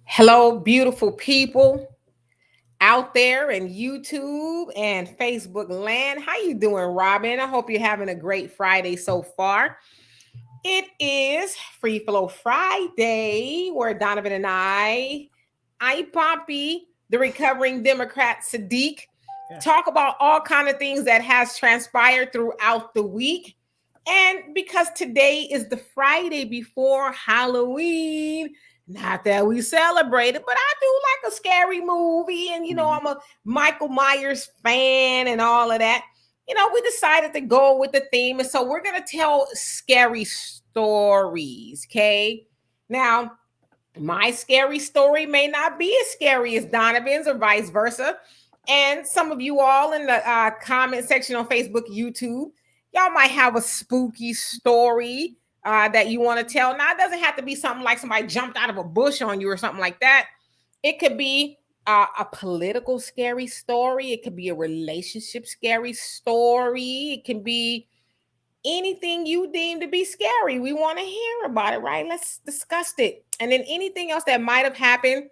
Hello, beautiful people out there in YouTube and Facebook land. How you doing, Robin? I hope you're having a great Friday so far. It is Free Flow Friday, where Donovan and I Poppy, the recovering Democrat Sadiq, talk about all kind of things that has transpired throughout the week. And because today is the Friday before Halloween, not that we celebrate it, but I do like a scary movie. And, I'm a Michael Myers fan and all of that. We decided to go with the theme. And so we're going to tell scary stories. Okay. Now, my scary story may not be as scary as Donovan's or vice versa. And some of you all in the comment section on Facebook, YouTube, y'all might have a spooky story that you want to tell. Now, it doesn't have to be something like somebody jumped out of a bush on you or something like that. It could be a political scary story. It could be a relationship scary story. It can be anything you deem to be scary. We want to hear about it, right? Let's discuss it. And then anything else that might have happened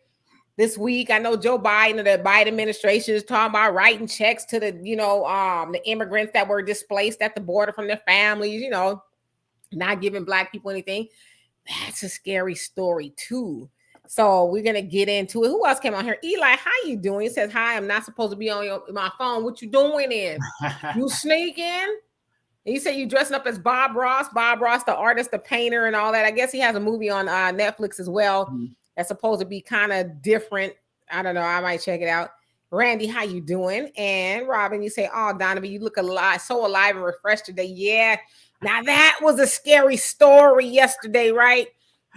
this week. I know Joe Biden, the Biden administration is talking about writing checks to the immigrants that were displaced at the border from their families, not giving Black people anything. That's a scary story too. So we're gonna get into it. Who else came on here? Eli, how you doing? He says, "Hi, I'm not supposed to be on my phone. What you doing in? You sneaking?" He said you dressing up as Bob Ross. Bob Ross, the artist, the painter, and all that. I guess he has a movie on Netflix as well. That's supposed to be kind of different. I don't know. I might check it out. Randy, how you doing? And Robin, you say, "Oh, Donovan, you look alive, so alive and refreshed today." Yeah. Now that was a scary story yesterday, right?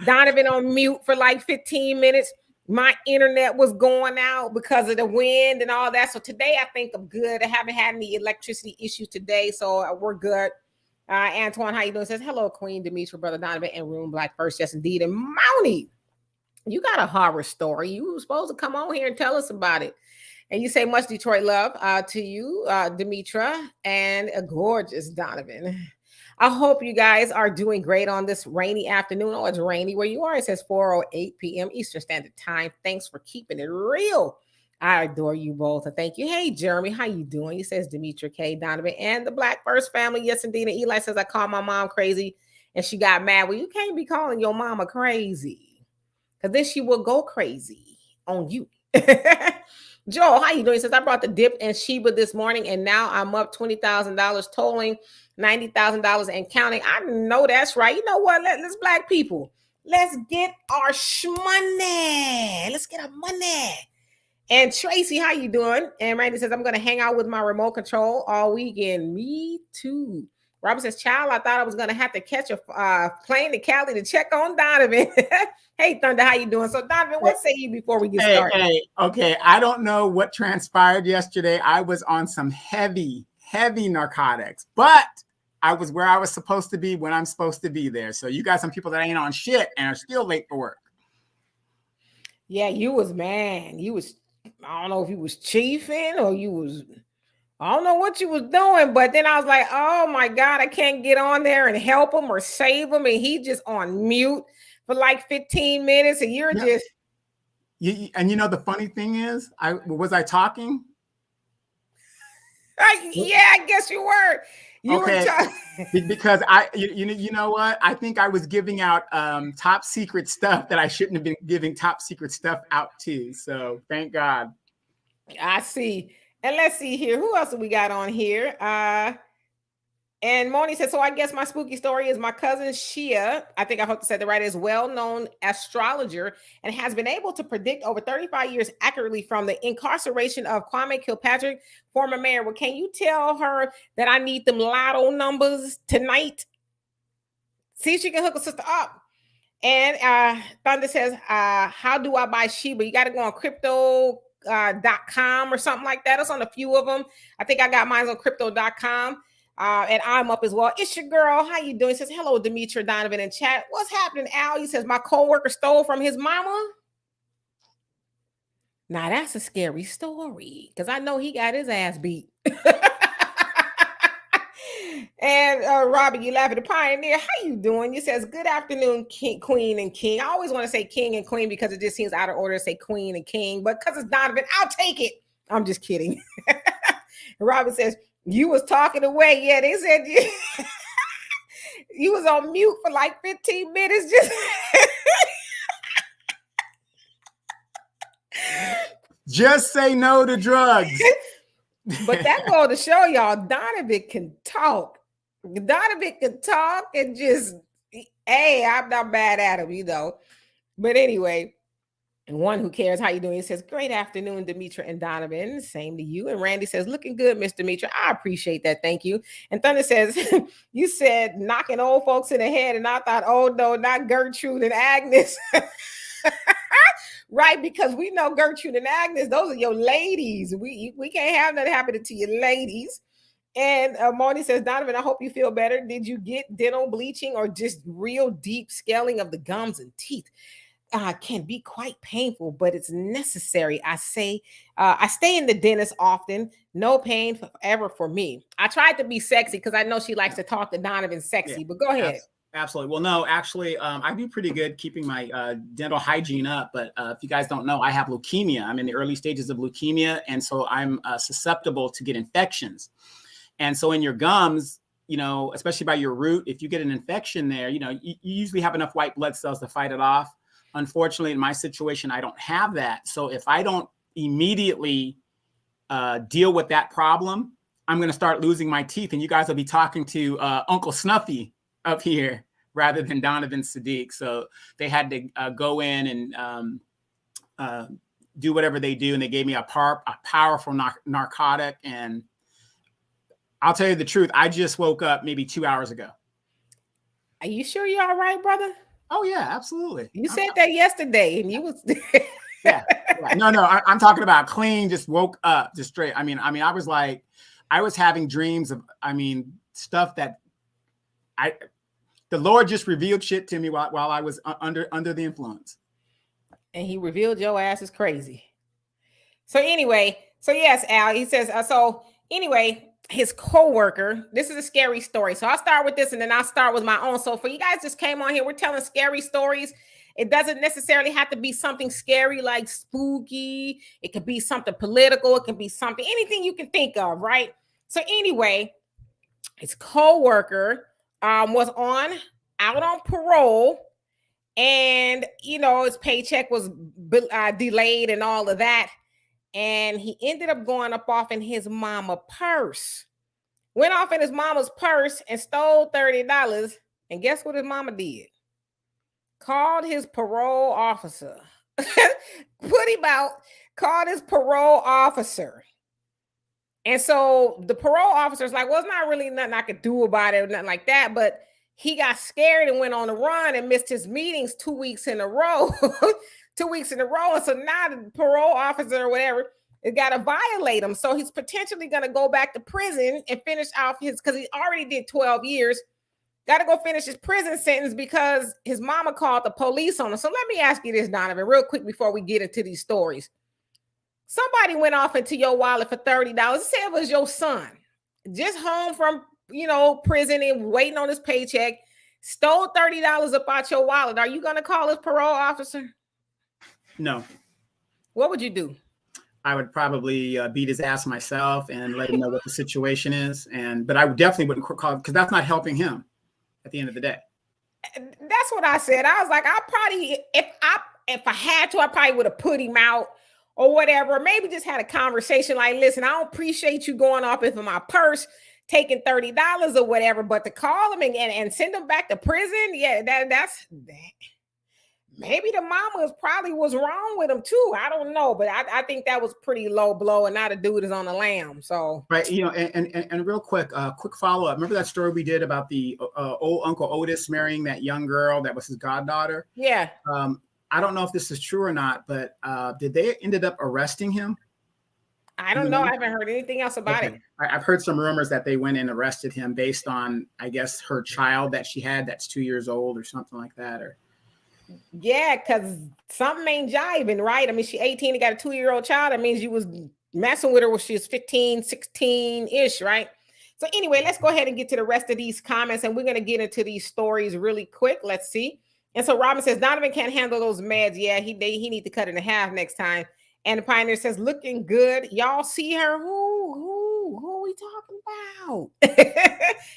Donovan on mute for like 15 minutes. My internet was going out because of the wind and all that. So today I think I'm good. I haven't had any electricity issues today, so we're good. Antoine, how you doing? Says, "Hello, Queen Demetra, Brother Donovan, and Room Black First." Yes, indeed. And Mountie, you got a horror story. You were supposed to come on here and tell us about it. And you say, "Much Detroit love to you, Demetra, and a gorgeous Donovan." I hope you guys are doing great on this rainy afternoon. Oh, it's rainy where you are. It says 4:08 p.m. Eastern Standard Time. Thanks for keeping it real. I adore you both. And thank you. Hey, Jeremy, how you doing? He says, "Demetra K, Donovan, and the Black First family." Yes, indeed. And Eli says, "I called my mom crazy and she got mad." Well, you can't be calling your mama crazy, because then she will go crazy on you. Joel, how you doing? He says, "I brought the dip and Sheba this morning, and now I'm up $20,000, totaling $90,000 and counting." I know that's right. You know what? Let's Black people, let's get our money. Let's get our money. And Tracy, how you doing? And Randy says, "I'm going to hang out with my remote control all weekend." Me too. Robert says, "Child, I thought I was going to have to catch a plane to Cali to check on Donovan." Hey, Thunder, how you doing? So, Donovan, what say you before we get started? Okay. I don't know what transpired yesterday. I was on some heavy narcotics, but I was where I was supposed to be when I'm supposed to be there. So you got some people that ain't on shit and are still late for work. Yeah, you was, I don't know if you was chiefing or I don't know what you was doing, but then I was like, oh my God, I can't get on there and help him or save him. And he just on mute for like 15 minutes and you're just. And the funny thing is, was I talking? Yeah, I guess you were. Okay, because you know what? I think I was giving out top secret stuff that I shouldn't have been giving top secret stuff out to. So thank God. I see. And let's see here. Who else we got on here? And Moni said, "So I guess my spooky story is my cousin Shia, I think I hope to say that right, is well-known astrologer and has been able to predict over 35 years accurately from the incarceration of Kwame Kilpatrick, former mayor." Well, can you tell her that I need them lotto numbers tonight? See if she can hook a sister up. And Thunder says, "How do I buy Sheba?" You got to go on crypto.com or something like that. It's on a few of them. I think I got mine on crypto.com. And I'm up as well. It's your girl. How you doing? He says, "Hello, Demetra, Donovan in chat. What's happening, Al?" He says, "My coworker stole from his mama." Now that's a scary story because I know he got his ass beat. And Robert, you laughing, the pioneer. How you doing? You says good afternoon, king, queen, and king. I always want to say king and queen because it just seems out of order to say queen and king. But because it's Donovan, I'll take it. I'm just kidding. Robert says you was talking away. Yeah, they said you was on mute for like 15 minutes. Just say no to drugs. But that goes to show y'all, Donovan can talk. Donovan can talk and just, hey, I'm not bad at him, you know. But anyway, and one who cares, how you doing? He says, great afternoon, Demetra and Donovan. Same to you. And Randy says, looking good, Miss Demetra. I appreciate that. Thank you. And Thunder says, you said knocking old folks in the head. And I thought, oh, no, not Gertrude and Agnes. Right, because we know Gertrude and Agnes, those are your ladies. We can't have that happen to your ladies. And Marty says, Donovan, I hope you feel better. Did you get dental bleaching or just real deep scaling of the gums and teeth? Can be quite painful, but it's necessary. I stay in the dentist often. No pain forever for me. I tried to be sexy because I know she likes to talk to Donovan sexy, but go ahead. Absolutely. Well, no, actually, I do pretty good keeping my dental hygiene up. But if you guys don't know, I have leukemia. I'm in the early stages of leukemia. And so I'm susceptible to get infections. And so in your gums, you know, especially by your root, if you get an infection there, you know, you usually have enough white blood cells to fight it off. Unfortunately, in my situation, I don't have that. So if I don't immediately deal with that problem, I'm going to start losing my teeth. And you guys will be talking to Uncle Snuffy up here rather than Donovan Sadiq. So they had to go in and do whatever they do. And they gave me a powerful narcotic. And I'll tell you the truth. I just woke up maybe 2 hours ago. Are you sure you're all right, brother? Oh, yeah, absolutely. You said that yesterday and you was... yeah. No, I'm talking about clean, just woke up, just straight. I mean, I was like, I was having dreams of, stuff that the Lord just revealed shit to me while I was under the influence. And he revealed your ass is crazy. So anyway, yes, Al, he says, his coworker, this is a scary story. So I'll start with this and then I'll start with my own. So for you guys just came on here, we're telling scary stories. It doesn't necessarily have to be something scary like spooky. It could be something political. It can be something, anything you can think of, right? So anyway, his coworker was out on parole, and his paycheck was delayed and all of that, and he ended up going off in his mama purse. Went off in his mama's purse and stole $30. And guess what his mama did? Called his parole officer. Put him out. Called his parole officer. And so the parole officer's like, well, it's not really nothing I could do about it or nothing like that. But he got scared and went on a run and missed his meetings 2 weeks in a row. 2 weeks in a row. And so now the parole officer or whatever is got to violate him. So he's potentially going to go back to prison and finish off because he already did 12 years. Got to go finish his prison sentence because his mama called the police on him. So let me ask you this, Donovan, real quick before we get into these stories. Somebody went off into your wallet for $30. Say it was your son, just home from, prison and waiting on his paycheck, stole $30 up out your wallet. Are you going to call his parole officer? No. What would you do? I would probably beat his ass myself and let him know what the situation is. But I definitely wouldn't call because that's not helping him at the end of the day. That's what I said. I was like, I probably, if I had to, I probably would have put him out or whatever. Maybe just had a conversation like, listen, I don't appreciate you going off into my purse, taking $30 or whatever, but to call him and send him back to prison, yeah, that's maybe the mama probably was wrong with him too. I don't know, but I think that was pretty low blow, and now the dude is on the lam. So right, and real quick follow up. Remember that story we did about the old Uncle Otis marrying that young girl that was his goddaughter? Yeah. I don't know if this is true or not, but did they ended up arresting him? I don't know. I haven't heard anything else about it. I've heard some rumors that they went and arrested him based on, I guess, her child that she had that's 2 years old or something like that. Or yeah, because something ain't jiving, right? I mean, she's 18 and got a 2-year-old child. That means you was messing with her when she was 15, 16-ish, right? So anyway, let's go ahead and get to the rest of these comments, and we're going to get into these stories really quick. Let's see. And so Robin says Donovan can't handle those meds. Yeah, he need to cut it in half next time. And the Pioneer says looking good. Y'all see her? Who are we talking about?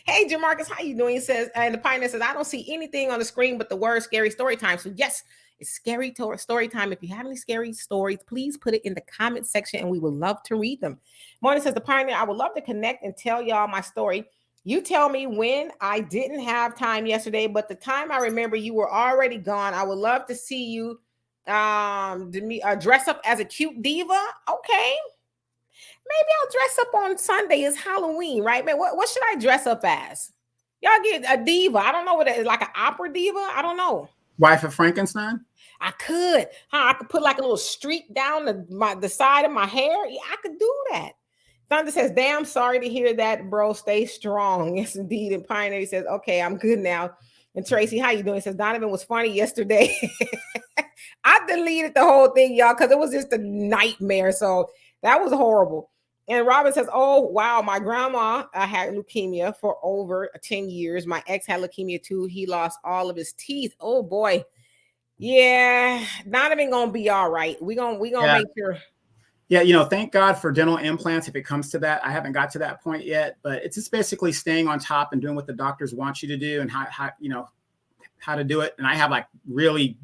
Hey, Jamarcus, how you doing? He says, and the Pioneer says I don't see anything on the screen but the word scary story time. So yes, it's scary story time. If you have any scary stories, please put it in the comment section, and we would love to read them. Morning says the Pioneer, I would love to connect and tell y'all my story. You tell me when. I didn't have time yesterday, but the time I remember you were already gone. I would love to see you dress up as a cute diva. Okay. Maybe I'll dress up on Sunday. It's Halloween, right, man? What should I dress up as? Y'all get a diva. I don't know what it is, like an opera diva. I don't know. Wife of Frankenstein? I could. I could put like a little streak down the side of my hair. Yeah, I could do that. Thunder says, damn, sorry to hear that, bro. Stay strong. Yes, indeed. And Pioneer says, okay, I'm good now. And Tracy, how you doing? He says, Donovan was funny yesterday. I deleted the whole thing, y'all, because it was just a nightmare. So that was horrible. And Robin says, oh, wow, my grandma had leukemia for over 10 years. My ex had leukemia too. He lost all of his teeth. Oh, boy. Yeah, Donovan gonna be all right. We gonna make sure. Yeah, thank God for dental implants if it comes to that. I haven't got to that point yet, but it's just basically staying on top and doing what the doctors want you to do and how to do it. And I have like really,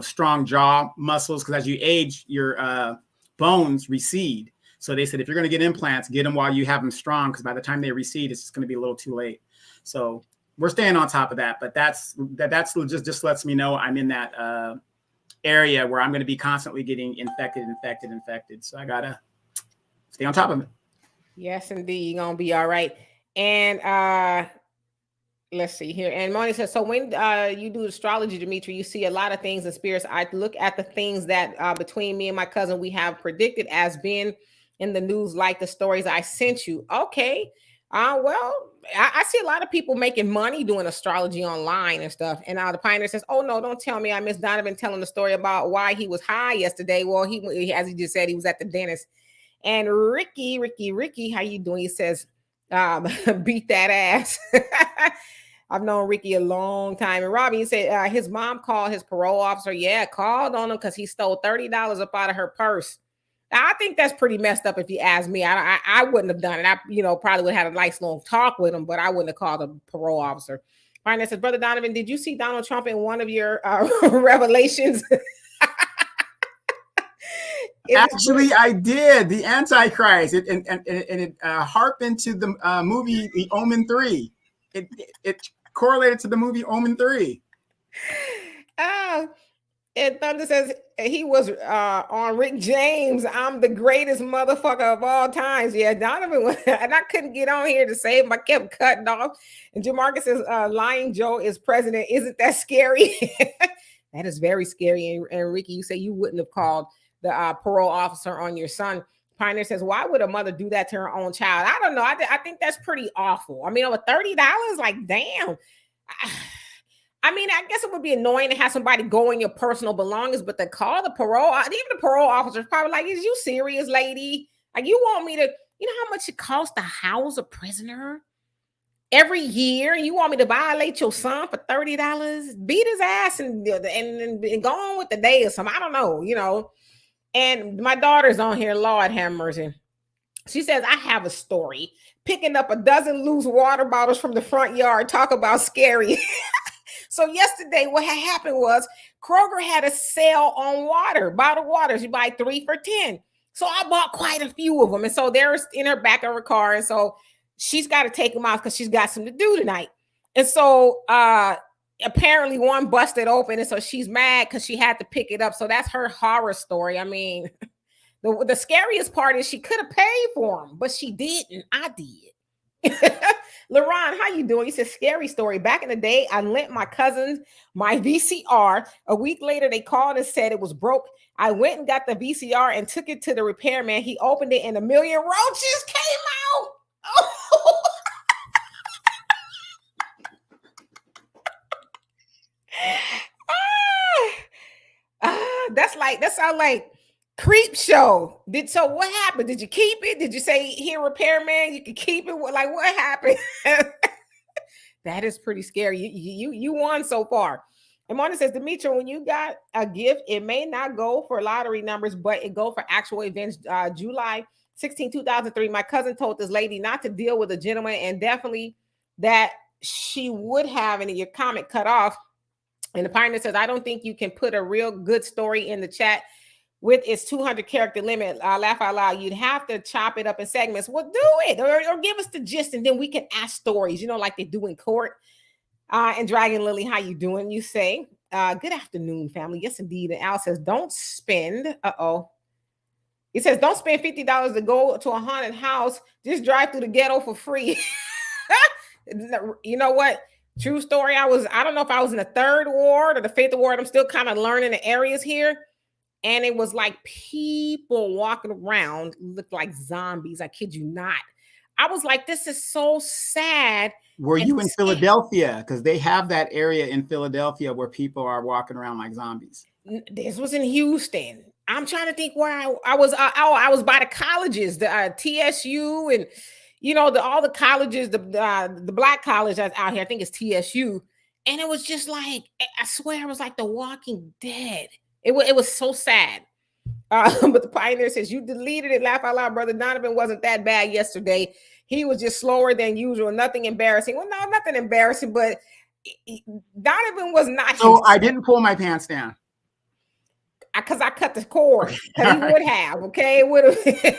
strong jaw muscles because as you age, your bones recede. So they said if you're going to get implants, get them while you have them strong because by the time they recede, it's just going to be a little too late. So we're staying on top of that, but that's just lets me know I'm in that area where I'm going to be constantly getting infected. So I gotta stay on top of it. Yes, indeed, you're gonna be all right. And let's see here. And Moni says, so when you do astrology, Dimitri, you see a lot of things in spirits. I look at the things that between me and my cousin we have predicted as being in the news, like the stories I sent you. Okay. Well, I see a lot of people making money doing astrology online and stuff. And now the Pioneer says, oh, no, don't tell me I missed Donovan telling the story about why he was high yesterday. Well, he as he just said, he was at the dentist. And Ricky, how you doing? He says, beat that ass. I've known Ricky a long time. And Robbie said his mom called his parole officer. Yeah, called on him because he stole $30 up out of her purse. I think that's pretty messed up if you ask me. I wouldn't have done it. I, probably would have had a nice long talk with him, but I wouldn't have called a parole officer. Ryan says, Brother Donovan, did you see Donald Trump in one of your revelations? Actually, I did. The Antichrist. It harped to the movie The Omen 3. It correlated to the movie Omen 3. And Thunder says he was on Rick James. I'm the greatest motherfucker of all times. Yeah, Donovan, and I couldn't get on here to save him. I kept cutting off. And Jamarcus says, Lying Joe is president. Isn't that scary? That is very scary. And Ricky, you say you wouldn't have called the parole officer on your son. Pioneer says, why would a mother do that to her own child? I don't know. I think that's pretty awful. I mean, over $30, like, damn. I mean, I guess it would be annoying to have somebody go in your personal belongings, but to call the parole, even the parole officer is probably like, is you serious, lady? Like, you want me to, you know how much it costs to house a prisoner every year? And you want me to violate your son for $30? Beat his ass and go on with the day or something. I don't know, And my daughter's on here, Lord have mercy. She says, I have a story. Picking up a dozen loose water bottles from the front yard. Talk about scary. So yesterday, what had happened was Kroger had a sale on bottled waters. You buy 3 for $10. So I bought quite a few of them. And so they're in her back of her car. And so she's got to take them out because she's got something to do tonight. And so apparently one busted open. And so she's mad because she had to pick it up. So that's her horror story. I mean, the scariest part is she could have paid for them, but she didn't. I did. LaRon, how you doing? He says, scary story. Back in the day, I lent my cousins my VCR. A week later, they called and said it was broke. I went and got the VCR and took it to the repairman. He opened it and a million roaches came out. Oh. That sounds like Creep show. So what happened? Did you keep it? Did you say, here, repairman, you can keep it? Like, what happened? That is pretty scary. You won so far. And Mona says, Demetra, when you got a gift, it may not go for lottery numbers, but it go for actual events. July 16, 2003, my cousin told this lady not to deal with a gentleman, and definitely that she would have, and your comment cut off. And the pioneer says, I don't think you can put a real good story in the chat with its 200 character limit. Laugh out loud. You'd have to chop it up in segments. Well, do it, or give us the gist, and then we can ask stories, like they do in court. And Dragon Lily, how you doing? You say, good afternoon, family. Yes, indeed. And Al says, don't spend. He says, don't spend $50 to go to a haunted house. Just drive through the ghetto for free. You know what? True story. I don't know if I was in the 3rd ward or the 5th ward. I'm still kind of learning the areas here. And it was like people walking around looked like zombies. I kid you not. I was like, this is so sad. Were you in Philadelphia? Because they have that area in Philadelphia where people are walking around like zombies. This was in Houston. I'm trying to think where I was. I was by the colleges, the TSU, and all the colleges, the black college that's out here. I think it's TSU, and it was just like, I swear, it was like The Walking Dead. It was so sad. But the pioneer says, you deleted it. Laugh out loud, brother. Donovan wasn't that bad yesterday. He was just slower than usual. Nothing embarrassing. Well, no, nothing embarrassing, but Donovan was not. So I didn't pull my pants down. Because I cut the cord. Because he would have. Okay, it would have.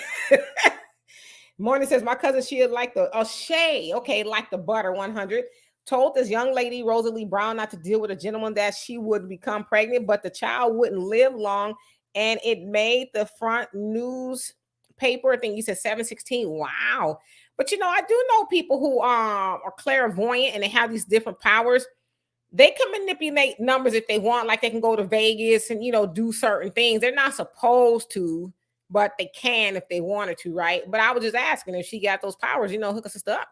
Morning says, my cousin, she had like Shay. Okay, like the butter 100. Told this young lady, Rosalie Brown, not to deal with a gentleman that she would become pregnant, but the child wouldn't live long. And it made the front newspaper. I think you said 716. Wow. But I do know people who are clairvoyant and they have these different powers. They can manipulate numbers if they want, like they can go to Vegas and do certain things. They're not supposed to, but they can if they wanted to, right? But I was just asking if she got those powers, hook us up.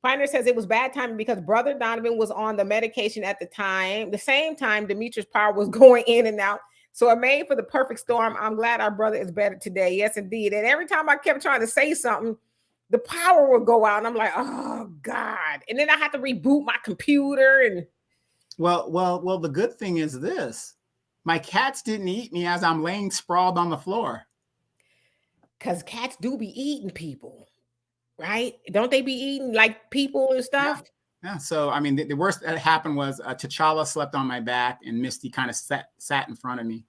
Pioneer says it was bad timing because brother Donovan was on the medication at the same time Demetra's power was going in and out. So it made for the perfect storm. I'm glad our brother is better today. Yes, indeed. And every time I kept trying to say something, the power would go out. And I'm like, oh, God. And then I had to reboot my computer. And Well, the good thing is this. My cats didn't eat me as I'm laying sprawled on the floor. Because cats do be eating people, right? Don't they be eating like people and stuff? Yeah. So, I mean, the worst that happened was T'Challa slept on my back and Misty kind of sat in front of me.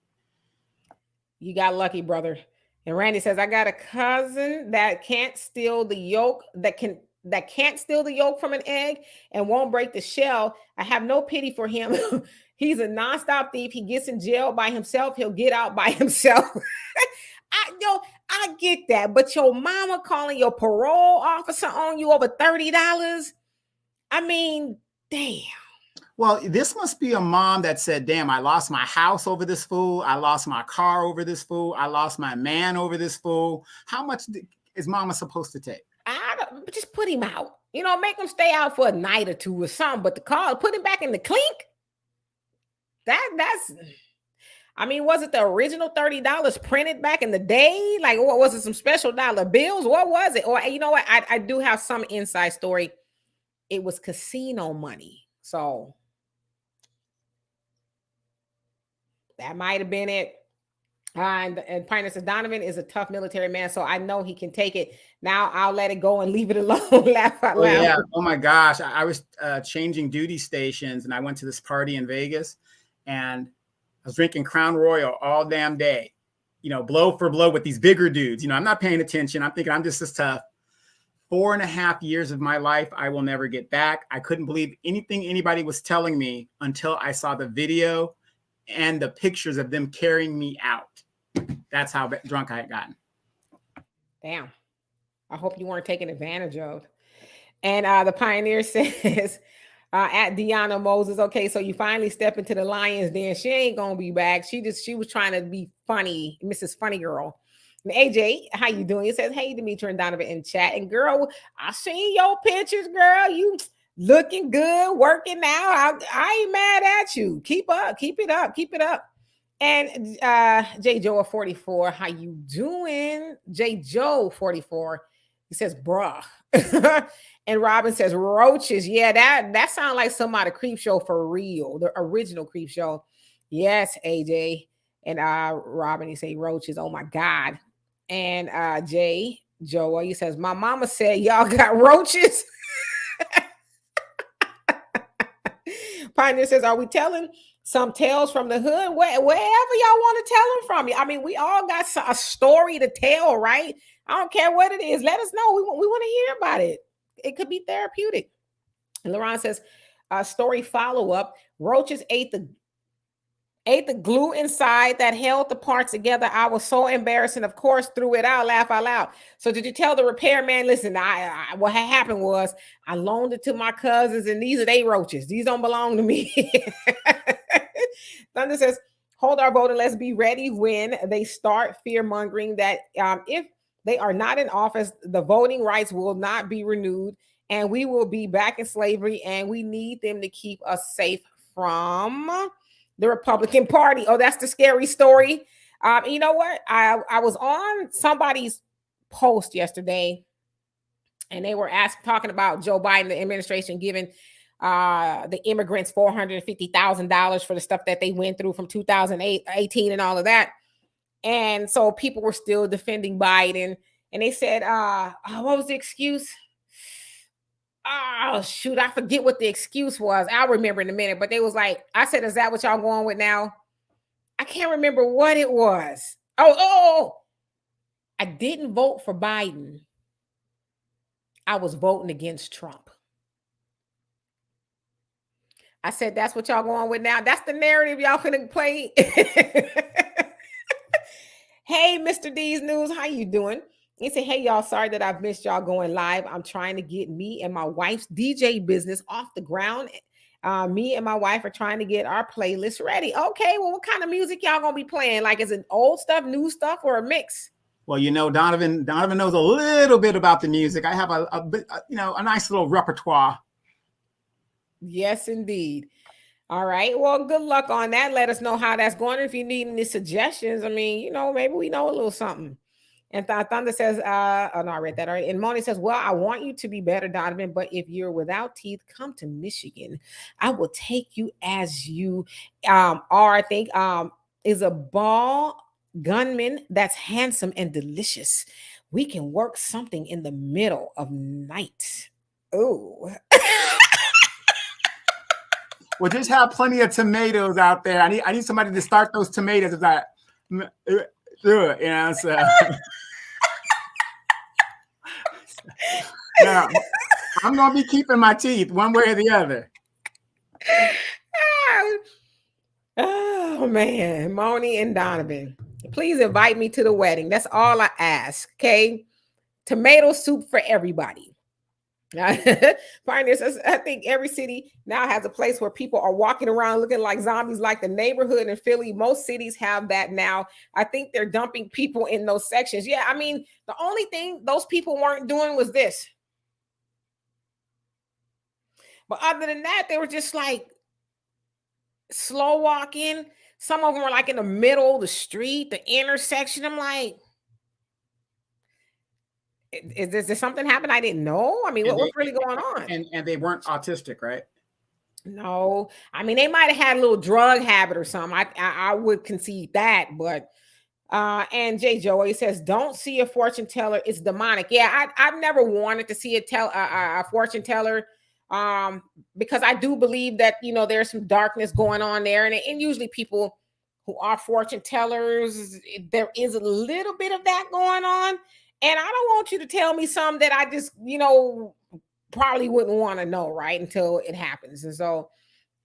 You got lucky, brother. And Randy says, I got a cousin that can't steal the yolk, that can't steal the yolk from an egg and won't break the shell. I have no pity for him. He's a nonstop thief. He gets in jail by himself. He'll get out by himself. I get that. But your mama calling your parole officer on you over $30. I mean, damn. Well, this must be a mom that said, damn, I lost my house over this fool. I lost my car over this fool. I lost my man over this fool. How much is mama supposed to take? Just put him out. Make him stay out for a night or two or something. But put him back in the clink. Was it the original $30 printed back in the day? Like, what was it? Some special dollar bills? What was it? Or you know what? I do have some inside story. It was casino money. So that might have been it. And Pioneer says, Donovan is a tough military man, so I know he can take it. Now I'll let it go and leave it alone. Laugh out loud. Yeah. Oh my gosh. I was changing duty stations and I went to this party in Vegas and I was drinking Crown Royal all damn day, blow for blow with these bigger dudes. I'm not paying attention. I'm thinking I'm just as tough. 4.5 years of my life I will never get back. I couldn't believe anything anybody was telling me until I saw the video and the pictures of them carrying me out. That's how drunk I had gotten. Damn. I hope you weren't taken advantage of. And the Pioneer says, at Deanna Moses, okay, so you finally step into the lion's den. She ain't gonna be back. She was trying to be funny, Mrs. Funny Girl. And AJ, how you doing? It says, hey, Demetra and Donovan in chat. And girl, I seen your pictures, girl. You looking good, working out. I ain't mad at you. Keep it up. And J Joe 44, how you doing? J Joe 44, he says, bruh. And Robin says, roaches. Yeah, that sounds like somebody creep show for real. The original creep show. Yes, AJ. And Robin, he say roaches. Oh my God. And J Joe, he says, my mama said y'all got roaches. Pioneer says, are we telling some tales from the hood? Wherever y'all want to tell them from. I mean, we all got a story to tell, right? I don't care what it is. Let us know. We want to hear about it. It could be therapeutic. And Laurent says, story follow up. Roaches ate the glue inside that held the parts together. I was so embarrassed and of course threw it out, laugh out loud. So did you tell the repairman, listen, what had happened was I loaned it to my cousins and these are they roaches. These don't belong to me. Thunder says, hold our vote and let's be ready when they start fear mongering that if they are not in office, the voting rights will not be renewed and we will be back in slavery and we need them to keep us safe from the Republican Party. Oh, that's the scary story. You know what? I was on somebody's post yesterday, and they were talking about Joe Biden, the administration giving the immigrants $450,000 for the stuff that they went through from 2018 and all of that. And so people were still defending Biden, and they said, "What was the excuse?" Oh shoot, I forget what the excuse was. I'll remember in a minute. But they was like, I said, is that what y'all going with now? I can't remember what it was. Oh, I didn't vote for Biden. I was voting against Trump. I said, that's what y'all going with now. That's the narrative y'all finna play. Hey, Mr. D's News, how you doing? He said, hey, y'all, sorry that I've missed y'all going live. I'm trying to get me and my wife's DJ business off the ground. Me and my wife are trying to get our playlist ready. Okay, well, what kind of music y'all gonna be playing? Like, is it old stuff, new stuff, or a mix? Well, you know, Donovan knows a little bit about the music. I have a nice little repertoire. Yes, indeed. All right. Well, good luck on that. Let us know how that's going. If you need any suggestions, I mean, maybe we know a little something. And Thunder says, oh no, I read that already. And Moni says, well, I want you to be better, Donovan, but if you're without teeth, come to Michigan. I will take you as you are. I think is a ball gunman that's handsome and delicious. We can work something in the middle of night. Oh. Well, just have plenty of tomatoes out there. I need somebody to start those tomatoes. It's like, so. Now, I'm gonna be keeping my teeth one way or the other. Oh man, Moni and Donovan, please invite me to the wedding. That's all I ask. Okay, tomato soup for everybody. Pioneers, I think every city now has a place where people are walking around looking like zombies, like the neighborhood in Philly. Most cities have that now. I think they're dumping people in those sections. Yeah, I mean, the only thing those people weren't doing was this. But other than that, they were just like slow walking. Some of them were like in the middle of the street, the intersection. I'm like, is there something happened I didn't know? I mean, what's really going on? And they weren't autistic, right? No, I mean they might have had a little drug habit or something. I would concede that, but and Jay Joey says, "Don't see a fortune teller; it's demonic." Yeah, I've never wanted to see a fortune teller, because I do believe that there's some darkness going on there, and usually people who are fortune tellers, there is a little bit of that going on. And I don't want you to tell me something that I just, probably wouldn't want to know, right? Until it happens. And so,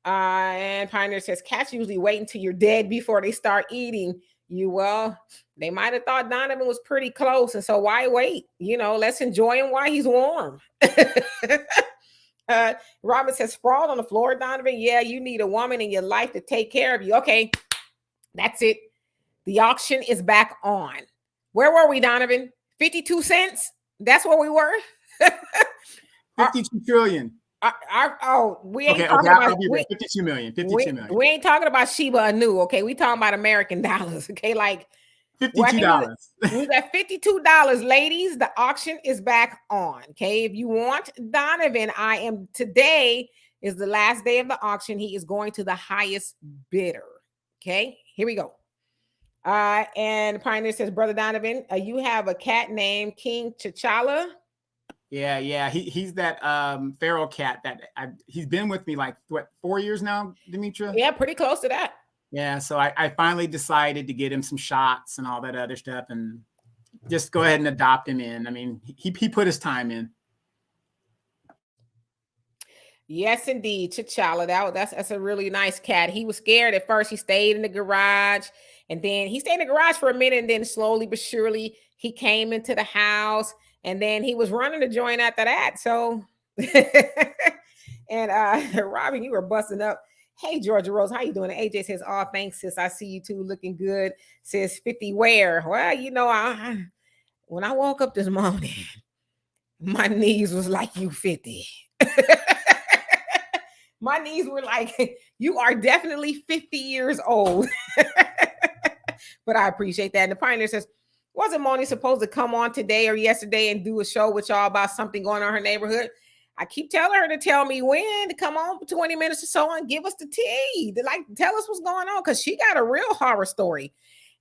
and Pioneer says, cats usually wait until you're dead before they start eating you. Well, they might have thought Donovan was pretty close. And so why wait? Let's enjoy him while he's warm. Robin says, sprawled on the floor, Donovan. Yeah, you need a woman in your life to take care of you. Okay, that's it. The auction is back on. Where were we, Donovan? 52 cents? That's where we were? 52 trillion. We ain't Okay, talking about I'll be there. 52 million. 52 million. we ain't talking about Shiba Inu. Okay, we talking about American dollars. Okay, like what $52. we got $52, ladies. The auction is back on. Okay, if you want Donovan, today is the last day of the auction. He is going to the highest bidder. Okay, here we go. And Pioneer says, Brother Donovan, you have a cat named King T'Challa. Yeah. He's that feral cat that he's been with me like what 4 years now, Demetra? Yeah, pretty close to that. Yeah, so I finally decided to get him some shots and all that other stuff, and just go ahead and adopt him in. I mean, he put his time in. Yes, indeed, T'Challa. That's a really nice cat. He was scared at first. He stayed in the garage, and then he stayed in the garage for a minute, and then slowly but surely he came into the house, and then he was running the joint after that. So, and Robin, you were busting up. Hey, Georgia Rose, how you doing? AJ says, "Oh, thanks, sis. I see you too, looking good." Says 50 where? Well, when I woke up this morning, my knees was like you 50. My knees were like, you are definitely 50 years old. But I appreciate that. And the Pioneer says, wasn't Moni supposed to come on today or yesterday and do a show with y'all about something going on in her neighborhood? I keep telling her to tell me when to come on for 20 minutes or so and give us the tea. Like, tell us what's going on, because she got a real horror story.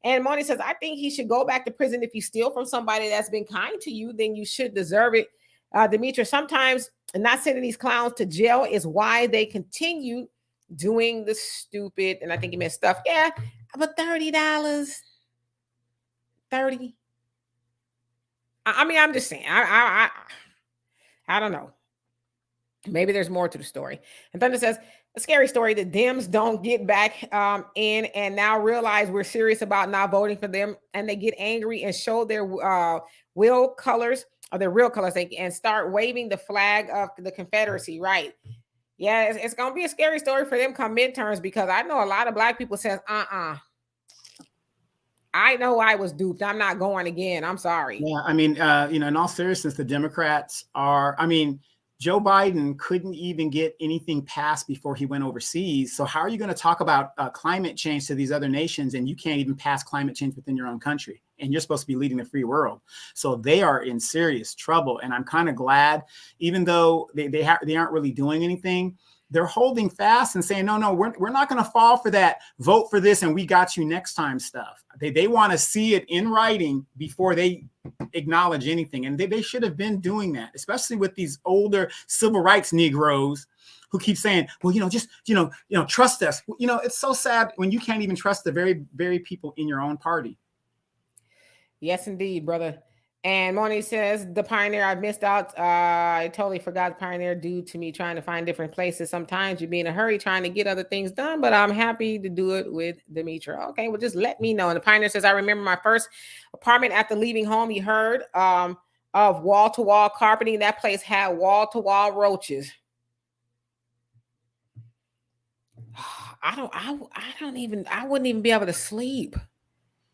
And Moni says, I think he should go back to prison. If you steal from somebody that's been kind to you, then you should deserve it. Demetra, sometimes not sending these clowns to jail is why they continue doing the stupid, and I think he meant stuff. Yeah, but $30. 30. I mean, I'm just saying. I don't know. Maybe there's more to the story. And Thunder says, a scary story. The Dems don't get back in and now realize we're serious about not voting for them, and they get angry and show their will colors, or their real colors, and start waving the flag of the Confederacy. Right. Yeah, it's going to be a scary story for them come midterms, because I know a lot of Black people says, I know I was duped. I'm not going again. I'm sorry. Yeah, I mean, in all seriousness, the Democrats are, Joe Biden couldn't even get anything passed before he went overseas. So how are you going to talk about climate change to these other nations, and you can't even pass climate change within your own country? And you're supposed to be leading the free world. So they are in serious trouble. And I'm kind of glad, even though they aren't really doing anything, they're holding fast and saying, no, we're not going to fall for that vote for this and we got you next time stuff. They want to see it in writing before they acknowledge anything. And they should have been doing that, especially with these older civil rights Negroes who keep saying, well, trust us. It's so sad when you can't even trust the very, very people in your own party. Yes, indeed, brother. And Moni says, the Pioneer, I missed out. I totally forgot the Pioneer due to me trying to find different places. Sometimes you be in a hurry trying to get other things done, but I'm happy to do it with Demetra. Okay, well, just let me know. And the Pioneer says, I remember my first apartment after leaving home. You heard of wall-to-wall carpeting. That place had wall-to-wall roaches. I wouldn't even be able to sleep.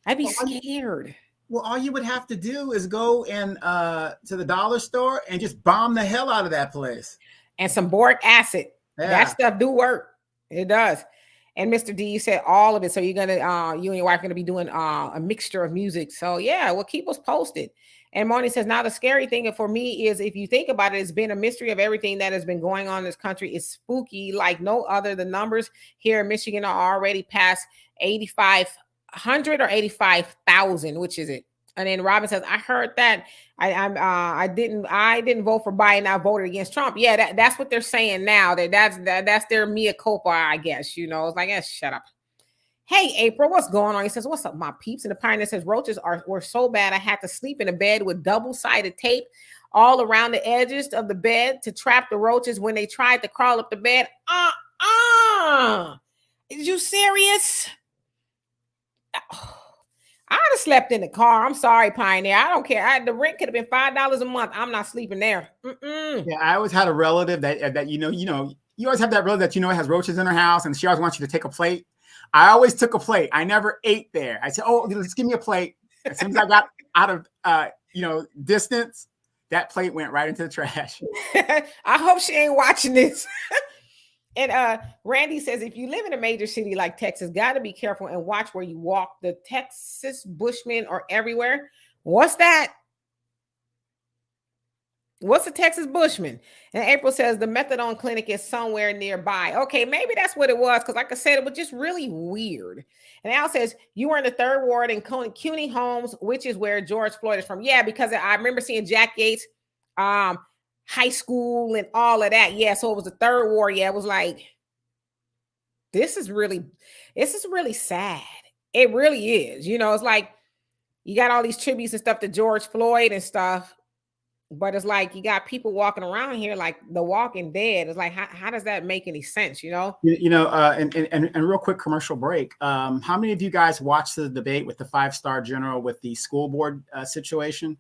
I'd be scared. Well, all you would have to do is go and to the dollar store and just bomb the hell out of that place. And some boric acid. Yeah. That stuff do work. It does. And Mr. D, you said all of it. So you're gonna, you and your wife are gonna be doing a mixture of music. So yeah, well, keep us posted. And Moni says, now the scary thing for me is, if you think about it, it's been a mystery of everything that has been going on in this country. It's spooky like no other. The numbers here in Michigan are already past 8,500 or 85,000, which is it? And then Robin says, I heard that I didn't vote for Biden. I voted against Trump. Yeah, that's what they're saying now. That's their mea culpa, I guess. It's like, shut up. Hey, April, what's going on? He says, what's up, my peeps? And the Pioneer says, roaches were so bad I had to sleep in a bed with double-sided tape all around the edges of the bed to trap the roaches when they tried to crawl up the bed. Is you serious? I'd have slept in the car. I'm sorry, Pioneer. I don't care. The rent could have been $5 a month. I'm not sleeping there. Yeah, I always had a relative that you always have that relative that has roaches in her house, and she always wants you to take a plate. I always took a plate. I never ate there. I said, "Oh, let's give me a plate." As soon as I got out of distance, that plate went right into the trash. I hope she ain't watching this. And Randy says, if you live in a major city like Texas, got to be careful and watch where you walk. The Texas Bushmen are everywhere. What's that? What's a Texas Bushman? And April says the methadone clinic is somewhere nearby. Okay, maybe that's what it was, because like I said, it was just really weird. And Al says you were in the third ward in CUNY Homes, which is where George Floyd is from. Yeah, because I remember seeing Jack Yates high school and all of that. Yeah, so it was the third ward. Yeah, it was like, this is really sad. It really is. You know, it's like you got all these tributes and stuff to George Floyd and stuff. But it's like you got people walking around here like the Walking Dead. It's like, how does that make any sense? You know. And real quick commercial break. How many of you guys watched the debate with the 5-star general with the school board situation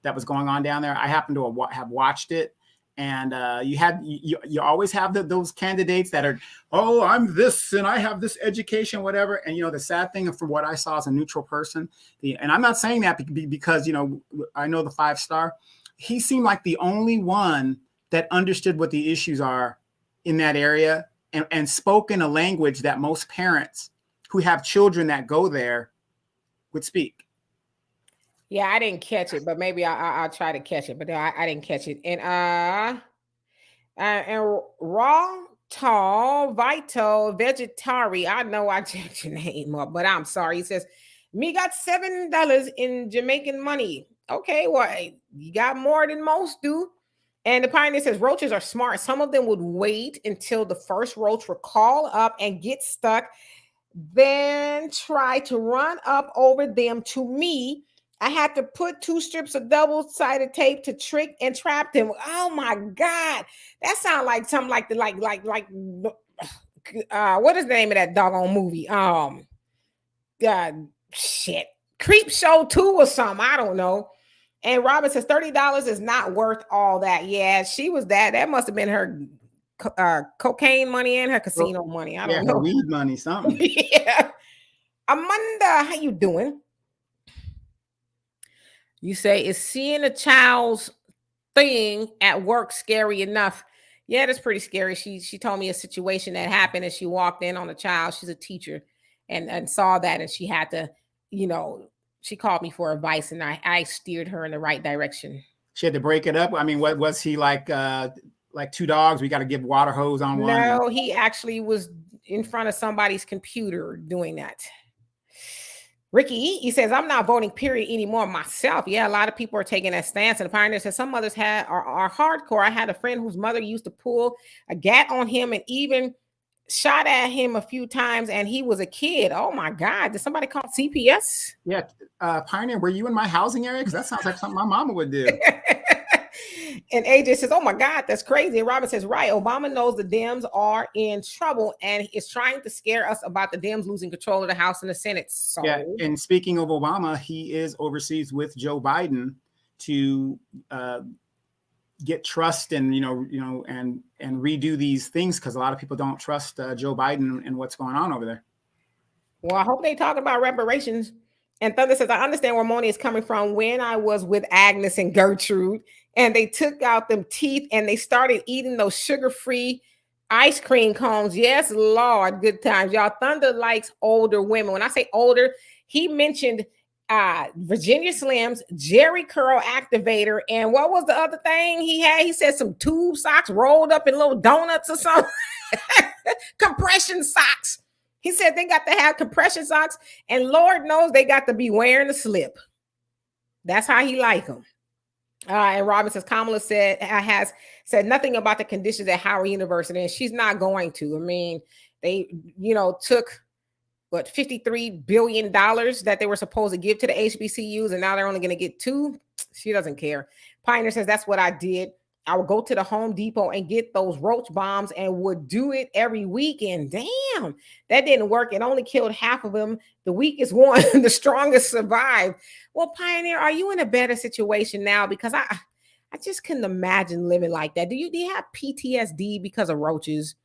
that was going on down there? I happen to have watched it, and you always have those candidates that are, oh, I'm this and I have this education, whatever. And the sad thing, from what I saw as a neutral person, and I'm not saying that because I know the 5-star. He seemed like the only one that understood what the issues are in that area and spoke in a language that most parents who have children that go there would speak. Yeah, I didn't catch it, but maybe I'll try to catch it. But I didn't catch it. And raw, tall, vital, vegetari. I know I checked your name up, but I'm sorry. He says, me got $7 in Jamaican money. Okay, well, you got more than most do. And the pioneer says roaches are smart. Some of them would wait until the first roach will call up and get stuck, then try to run up over them. To me, I had to put 2 strips of double-sided tape to trick and trap them. Oh my God, that sounds like something like what is the name of that doggone movie? Shit, Creep Show 2 or something. I don't know. And Robin says $30 is not worth all that. Yeah, she was that. That must have been her cocaine money and her casino money. I don't know. Her weed money, something. Yeah. Amanda, how you doing? You say, is seeing a child's thing at work scary enough? Yeah, that's pretty scary. She told me a situation that happened, and she walked in on a child. She's a teacher, and saw that, and she had to, she called me for advice, and I steered her in the right direction. She had to break it up. I mean, what was he like 2 dogs? We got to give water hose on one. No, he actually was in front of somebody's computer doing that. Ricky, he says, I'm not voting, period, anymore myself. Yeah, a lot of people are taking that stance. And the pioneer says some mothers are hardcore. I had a friend whose mother used to pull a gat on him and even shot at him a few times, and he was a kid. Oh my God. Did somebody call CPS? Yeah. Pioneer, were you in my housing area? Because that sounds like something my mama would do. And AJ says, oh my God, that's crazy. And Robin says, right, Obama knows the Dems are in trouble and is trying to scare us about the Dems losing control of the House and the Senate. So yeah, and speaking of Obama, he is overseas with Joe Biden to get trust and and redo these things, because a lot of people don't trust Joe Biden and what's going on over there. Well, I hope they talk about reparations. And Thunder says, I understand where Moni is coming from. When I was with Agnes and Gertrude, and they took out them teeth and they started eating those sugar-free ice cream cones. Yes, Lord, good times. Y'all, Thunder likes older women. When I say older, he mentioned Virginia Slims, Jerry Curl Activator, and what was the other thing he had? He said some tube socks rolled up in little donuts or something. Compression socks. He said they got to have compression socks, and Lord knows they got to be wearing a slip. That's how he like them. And Robin says Kamala has said nothing about the conditions at Howard University, and she's not going to. I mean, they took $53 billion that they were supposed to give to the HBCUs, and now they're only going to get $2 billion. She doesn't care. Pioneer says that's what I did. I would go to the Home Depot and get those roach bombs and would do it every weekend. Damn, that didn't work. It only killed half of them. The weakest one, the strongest survived. Well, Pioneer, are you in a better situation now? Because I just couldn't imagine living like that. Do you have PTSD because of roaches?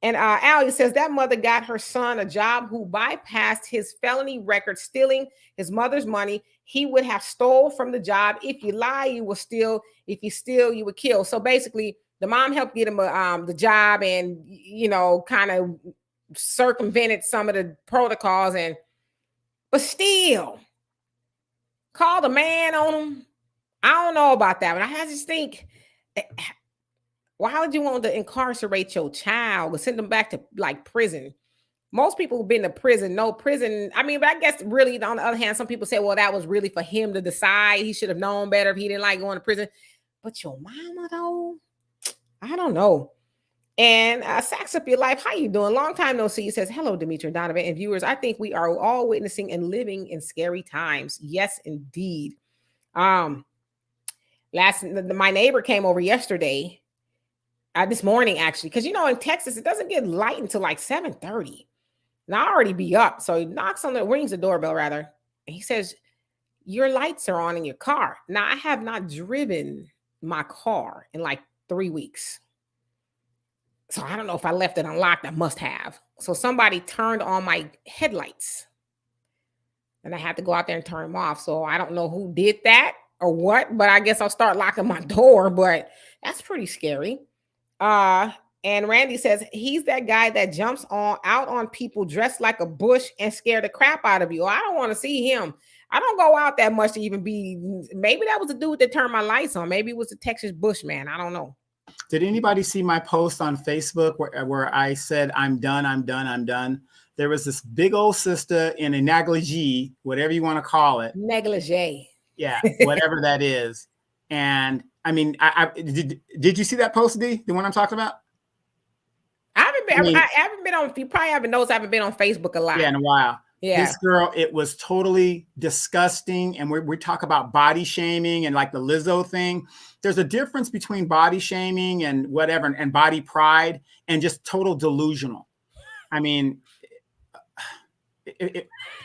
And Allie says that mother got her son a job who bypassed his felony record, stealing his mother's money. He would have stole from the job. If you lie, you will steal. If you steal, you would kill. So basically, the mom helped get him the job, and kind of circumvented some of the protocols. But still, call the man on him. I don't know about that, but I just think, why would you want to incarcerate your child or send them back to like prison? Most people who've been to prison, no prison. I mean, but I guess really on the other hand, some people say, well, that was really for him to decide. He should have known better if he didn't like going to prison. But your mama, though, I don't know. And Sacks Up Your Life, how you doing? Long time no see. He says, hello, Demetri and Donovan and viewers. I think we are all witnessing and living in scary times. Yes, indeed. My neighbor came over yesterday. This morning, actually, because in Texas it doesn't get light until like 7:30. And I already be up, so he rings the doorbell rather. And he says, "Your lights are on in your car." Now I have not driven my car in like 3 weeks, so I don't know if I left it unlocked. I must have. So somebody turned on my headlights, and I had to go out there and turn them off. So I don't know who did that or what, but I guess I'll start locking my door. But that's pretty scary. And Randy says he's that guy that jumps out on people dressed like a bush and scare the crap out of you. I don't want to see him. I don't go out that much to even be. Maybe that was the dude that turned my lights on. Maybe it was the Texas Bushman. I don't know. Did anybody see my post on Facebook where I said, I'm done, I'm done, I'm done? There was this big old sister in a negligee, whatever you want to call it. Negligee. Yeah, whatever that is. And I mean, did you see that post, D? The one I'm talking about? I haven't been on. You probably haven't noticed. I haven't been on Facebook a lot. Yeah, in a while. Yeah. This girl, it was totally disgusting. And we talk about body shaming and like the Lizzo thing. There's a difference between body shaming and whatever, and body pride, and just total delusional. I mean,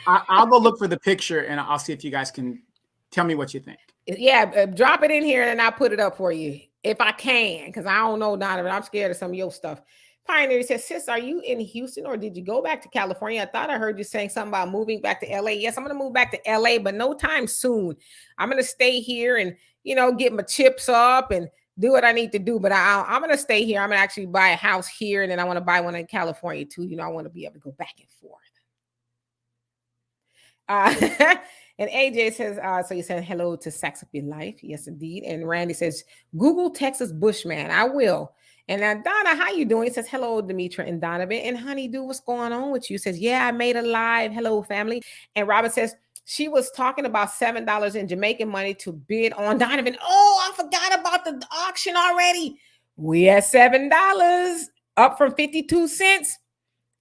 I'll go look for the picture and I'll see if you guys can tell me what you think. Yeah, drop it in here and I'll put it up for you if I can, because I don't know, Donovan. I'm scared of some of your stuff. Pioneer says, sis, are you in Houston or did you go back to California? I thought I heard you saying something about moving back to LA. Yes, I'm going to move back to LA, but no time soon. I'm going to stay here and, get my chips up and do what I need to do. But I'm going to stay here. I'm going to actually buy a house here, and then I want to buy one in California too. I want to be able to go back and forth. And AJ says, so you said hello to Sacks Up Your Life. Yes, indeed. And Randy says, Google Texas Bushman. I will. And Donna, how you doing? He says, hello, Demetri and Donovan. And Honeydew, what's going on with you? He says, yeah, I made a live. Hello, family. And Robert says, she was talking about $7 in Jamaican money to bid on Donovan. Oh, I forgot about the auction already. We at $7, up from 52 cents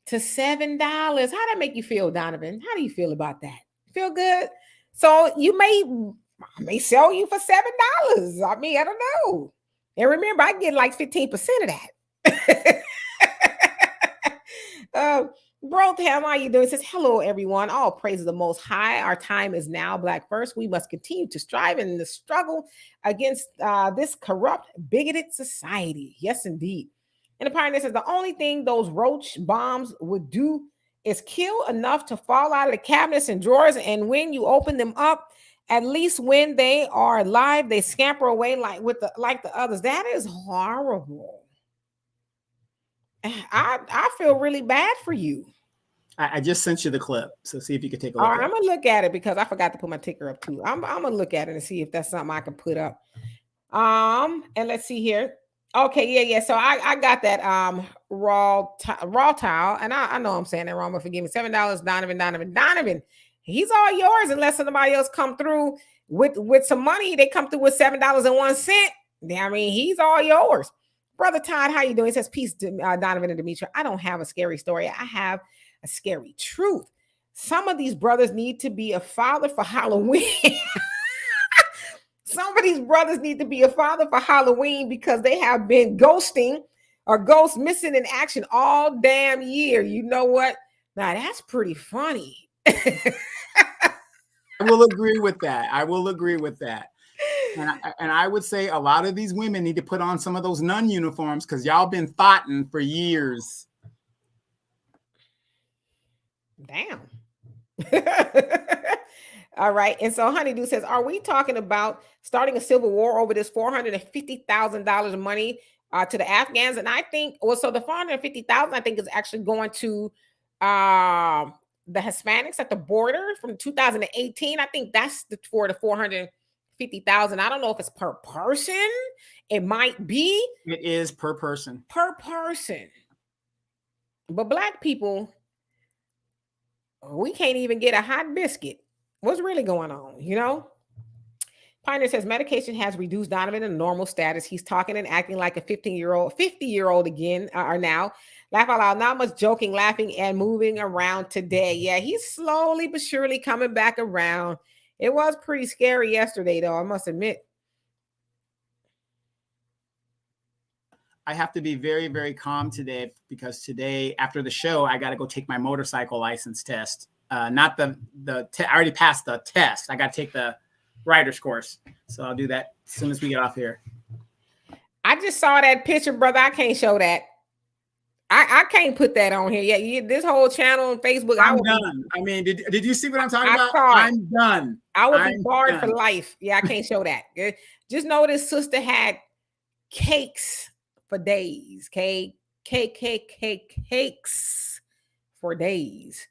to $7. How that make you feel, Donovan? How do you feel about that? Feel good? So I may sell you for $7. I mean, I don't know. And remember, I get like 15% of that. Brotham, how you doing? It says, hello, everyone. All praise the Most High. Our time is now. Black first. We must continue to strive in the struggle against this corrupt, bigoted society. Yes, indeed. And the Pioneer says, the only thing those roach bombs would do is kill enough to fall out of the cabinets and drawers. And when you open them up, at least when they are alive, they scamper away like the others. That is horrible. I feel really bad for you. I just sent you the clip, so see if you can take a look. All right, I'm gonna look at it because I forgot to put my ticker up too. I'm gonna look at it and see if that's something I can put up. And let's see here. Okay, yeah. So I got that raw towel, and I know I'm saying that wrong, but forgive me. $7, Donovan. He's all yours unless somebody else come through with some money. They come through with $7.01. I mean, he's all yours. Brother Todd, how you doing? He says, peace, Donovan and Demetri. I don't have a scary story. I have a scary truth. Some of these brothers need to be a father for Halloween. Some of these brothers need to be a father for Halloween because they have been ghosting or ghost missing in action all damn year. You know what? Now that's pretty funny. I will agree with that. And I would say a lot of these women need to put on some of those nun uniforms because y'all been thoughting for years. Damn. All right. And so Honeydew says, are we talking about starting a civil war over this $450,000 money to the Afghans? And I think, well, so the 450,000, I think, is actually going to the Hispanics at the border from 2018. I think that's for the 450,000. I don't know if it's per person. It might be. It is per person. Per person. But Black people, we can't even get a hot biscuit. What's really going on, you know? Pioneer says medication has reduced Donovan to normal status. He's talking and acting like a 50-year-old again, or now. Laugh out loud. Not much joking, laughing, and moving around today. Yeah, he's slowly but surely coming back around. It was pretty scary yesterday, though, I must admit. I have to be very, very calm today because today, after the show, I got to go take my motorcycle license test. Not I already passed the test. I got to take the rider's course. So I'll do that as soon as we get off here. I just saw that picture, brother. I can't show that. I can't put that on here. Yeah, this whole channel on Facebook. I'm done. I mean, did you see what I'm talking about? I'm done. I would be barred for life. Yeah, I can't show that. Just know this sister had cakes for days. Cakes for days.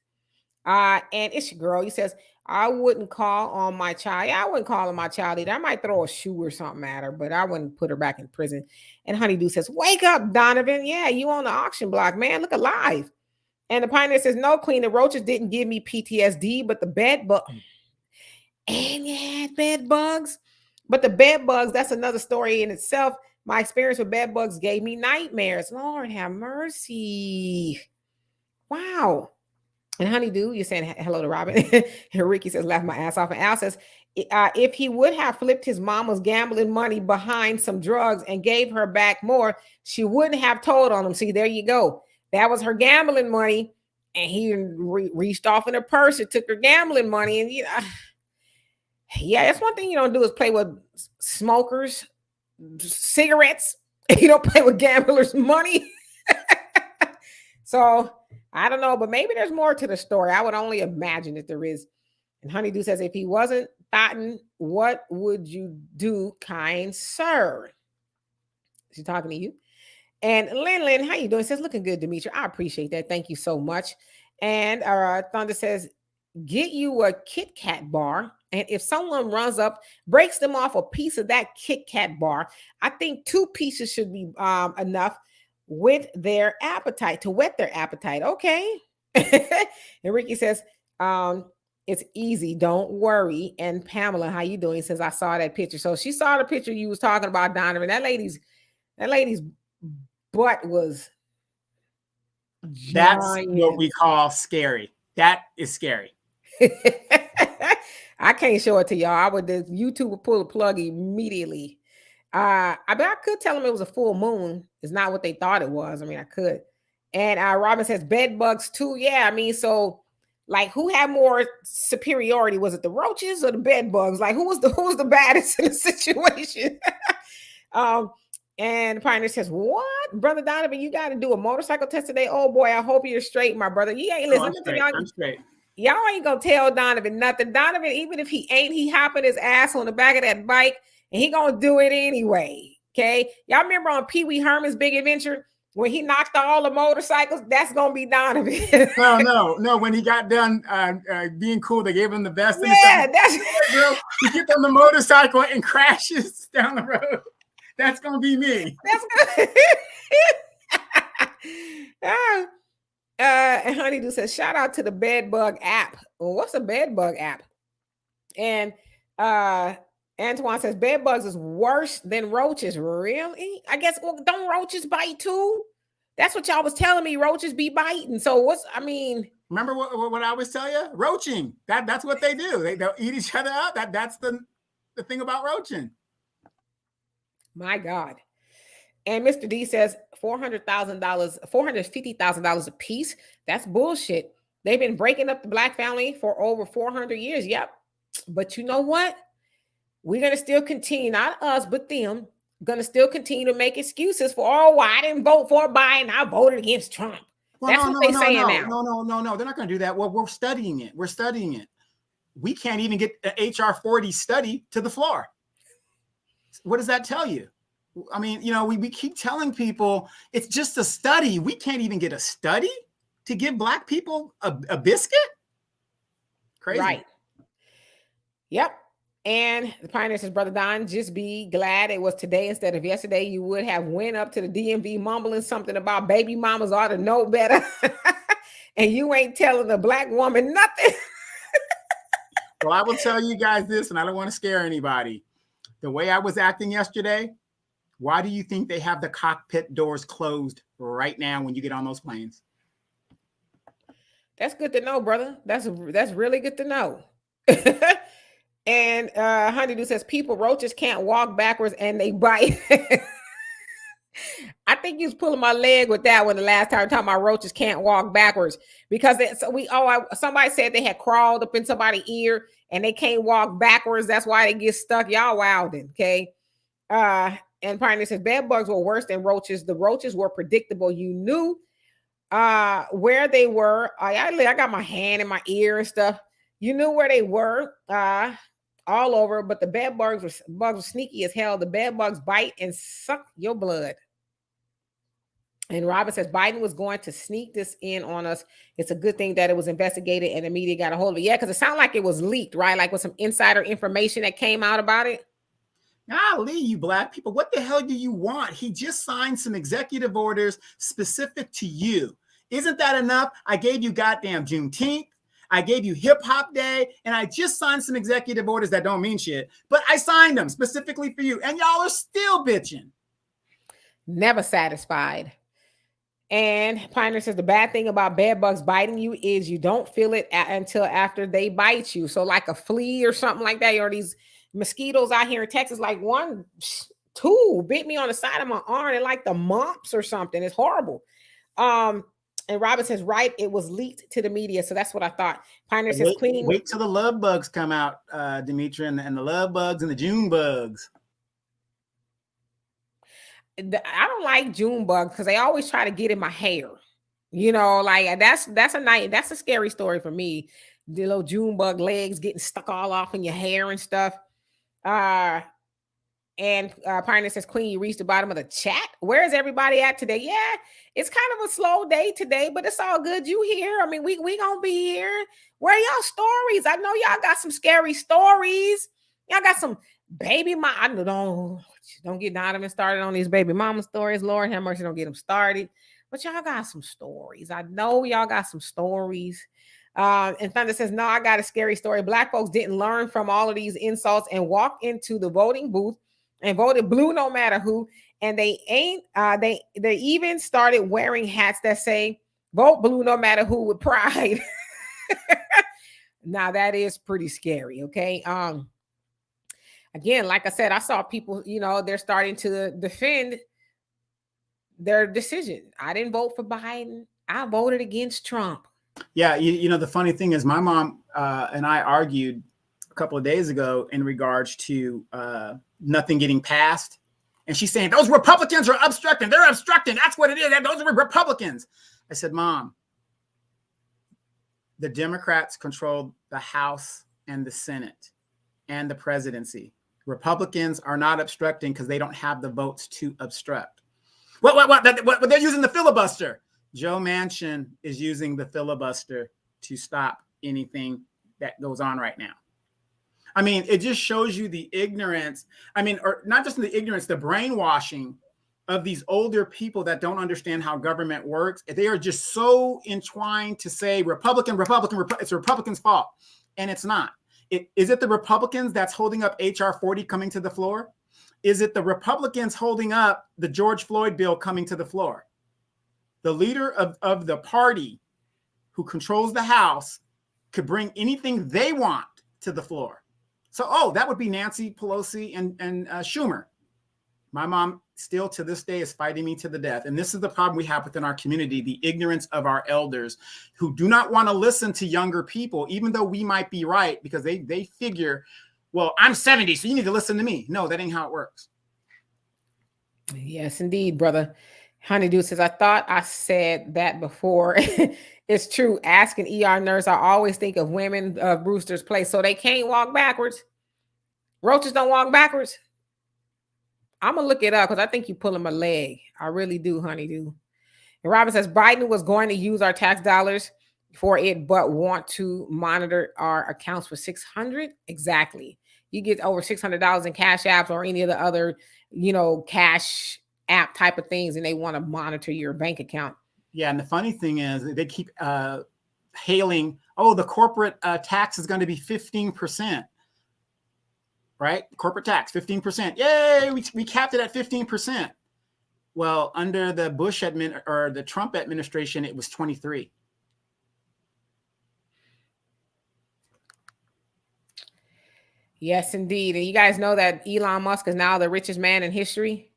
And it's your girl. He says, I wouldn't call on my child. Yeah, I wouldn't call on my child either. I might throw a shoe or something at her, but I wouldn't put her back in prison. And Honeydew says, wake up, Donovan. Yeah, you on the auction block, man. Look alive. And the Pioneer says, no, Queen, the roaches didn't give me PTSD, but the bed bug. And yeah, bed bugs. But the bed bugs, that's another story in itself. My experience with bed bugs gave me nightmares. Lord have mercy. Wow. And Honeydew, you're saying hello to Robin. And Ricky says, laugh my ass off. And Al says, if he would have flipped his mama's gambling money behind some drugs and gave her back more, she wouldn't have told on him. See, there you go. That was her gambling money. And he reached off in her purse and took her gambling money. And, yeah, that's one thing you don't do is play with smokers, cigarettes. You don't play with gamblers' money. So I don't know, but maybe there's more to the story. I would only imagine that there is. And Honeydew says, if he wasn't thoughtin', what would you do, kind sir? She's talking to you. And Lynn, how you doing? Says, looking good, Demetri. I appreciate that. Thank you so much. And Thunder says, get you a Kit Kat bar. And if someone runs up, breaks them off a piece of that Kit Kat bar, I think 2 pieces should be enough with their appetite, to whet their appetite. Okay. And Ricky says, it's easy, don't worry. And Pamela, how you doing? He says, I saw that picture. So she saw the picture you was talking about, Donovan. That lady's butt was that's giant. What we call scary. That is scary. I can't show it to y'all. I would, YouTube would pull the plug immediately. I could tell them it was a full moon. It's not what they thought it was. I mean, I could. And Robin says bed bugs too. Yeah, I mean, so like, who had more superiority? Was it the roaches or the bed bugs? Like, who was the baddest in the situation? And the Pioneer says, what, brother Donovan? You got to do a motorcycle test today. Oh boy, I hope you're straight, my brother. You ain't listening to y'all. I'm straight. Y'all ain't gonna tell Donovan nothing. Donovan, even if he ain't, he hopping his ass on the back of that bike. And he gonna do it anyway. Okay. Y'all remember on Pee Wee Herman's Big Adventure when he knocked all the motorcycles? That's gonna be Donovan. No. When he got done being cool, they gave him the vest. Yeah, that's he gets on the motorcycle and crashes down the road. That's gonna be me. That's good. And Honeydew says, shout out to the bed bug app. Well, what's a bed bug app? And Antoine says bed bugs is worse than roaches. Really? I guess, well, don't roaches bite too? That's what y'all was telling me. Roaches be biting. So remember what I always tell you? Roaching. That's what they do. They'll eat each other up. That's the thing about roaching. My God. And Mr. D says $450,000 a piece. That's bullshit. They've been breaking up the Black family for over 400 years. Yep. But you know what? We're going to still continue, not us, but them, going to still continue to make excuses for, oh, I didn't vote for Biden. I voted against Trump. Well, That's no, what no, they no, saying no, now. no, no, no, no. They're not going to do that. Well, we're studying it. We're studying it. We can't even get an HR 40 study to the floor. What does that tell you? I mean, we keep telling people it's just a study. We can't even get a study to give Black people a biscuit. Crazy. Right. Yep. And the Pioneer says, Brother Don, just be glad it was today instead of yesterday. You would have went up to the DMV mumbling something about baby mamas ought to know better. And you ain't telling a Black woman nothing. Well, I will tell you guys this, and I don't want to scare anybody. The way I was acting yesterday, why do you think they have the cockpit doors closed right now when you get on those planes? That's good to know, brother. That's really good to know. And Honeydew says people roaches can't walk backwards and they bite. I think you was pulling my leg with that one the last time talking about roaches can't walk backwards because somebody said they had crawled up in somebody's ear and they can't walk backwards. That's why they get stuck. Y'all wilding, okay? And Pioneer says bed bugs were worse than roaches. The roaches were predictable. You knew where they were. I got my hand in my ear and stuff. You knew where they were. All over, but the bed bugs were sneaky as hell. The bed bugs bite and suck your blood. And Robin says Biden was going to sneak this in on us. It's a good thing that it was investigated and the media got a hold of it. Yeah, because it sounded like it was leaked, right? Like with some insider information that came out about it. Golly, you Black people, what the hell do you want? He just signed some executive orders specific to you. Isn't that enough? I gave you goddamn Juneteenth. I gave you Hip Hop Day, and I just signed some executive orders that don't mean shit, but I signed them specifically for you, and y'all are still bitching. Never satisfied. And Pioneer says the bad thing about bed bugs biting you is you don't feel it until after they bite you. So like a flea or something like that, or these mosquitoes out here in Texas, like two bit me on the side of my arm and like the mumps or something. It's horrible. And Robin says, right, it was leaked to the media. So that's what I thought. Pioneer says, cleaning. Wait till the love bugs come out, Demetra, and the love bugs and the June bugs. I don't like June bugs because they always try to get in my hair. Like that's a scary story for me. The little June bug legs getting stuck all off in your hair and stuff. And Pioneer says, Queen, you reached the bottom of the chat. Where is everybody at today? Yeah, it's kind of a slow day today, but it's all good. You here? I mean, we gonna be here. Where are y'all stories? I know y'all got some scary stories. Y'all got some baby mom. I don't get Donovan started on these baby mama stories. Lord have mercy, don't get them started. But y'all got some stories. I know y'all got some stories. And Thunder says, no, I got a scary story. Black folks didn't learn from all of these insults and walk into the voting booth and voted blue no matter who. And they even started wearing hats that say vote blue no matter who with pride. Now that is pretty scary. Okay. Again, like I said, I saw people, they're starting to defend their decision. I didn't vote for Biden. I voted against Trump. Yeah. The funny thing is my mom and I argued a couple of days ago in regards to nothing getting passed. And she's saying, those Republicans are obstructing. They're obstructing. That's what it is. Those are Republicans. I said, Mom, the Democrats control the House and the Senate and the presidency. Republicans are not obstructing because they don't have the votes to obstruct. What? They're using the filibuster. Joe Manchin is using the filibuster to stop anything that goes on right now. I mean, it just shows you the ignorance. I mean, or not just the ignorance, the brainwashing of these older people that don't understand how government works. They are just so entwined to say Republican, it's a Republican's fault. And it's not. Is it the Republicans that's holding up HR 40 coming to the floor? Is it the Republicans holding up the George Floyd bill coming to the floor? The leader of the party who controls the House could bring anything they want to the floor. So, that would be Nancy Pelosi and Schumer. My mom still to this day is fighting me to the death. And this is the problem we have within our community, the ignorance of our elders who do not want to listen to younger people, even though we might be right, because they figure, well, I'm 70, so you need to listen to me. No, that ain't how it works. Yes, indeed, brother. Honeydew says, I thought I said that before. It's true. Ask an ER nurse. I always think of women of Brewster's place. So they can't walk backwards. Roaches don't walk backwards. I'm going to look it up because I think you pulling my leg. I really do, Honeydew. And Robin says, Biden was going to use our tax dollars for it, but want to monitor our accounts for 600. Exactly. You get over $600 in cash apps or any of the other, cash app type of things, and they want to monitor your bank account. Yeah, and the funny thing is they keep hailing, oh, the corporate tax is going to be 15%. Right? Corporate tax, 15%. Yay, we capped it at 15%. Well, under the Bush or the Trump administration, it was 23. Yes, indeed. And you guys know that Elon Musk is now the richest man in history.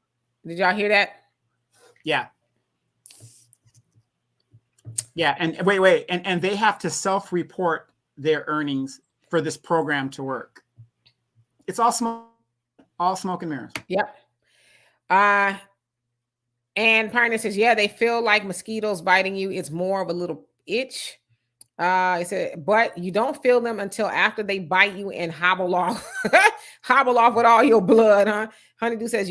Did y'all hear that? Yeah. Yeah, and wait, and they have to self-report their earnings for this program to work. It's all smoke and mirrors. Yep. And Pioneer says, yeah, they feel like mosquitoes biting you. It's more of a little itch. It said, but you don't feel them until after they bite you and hobble off. Hobble off with all your blood, huh? Honeydew says,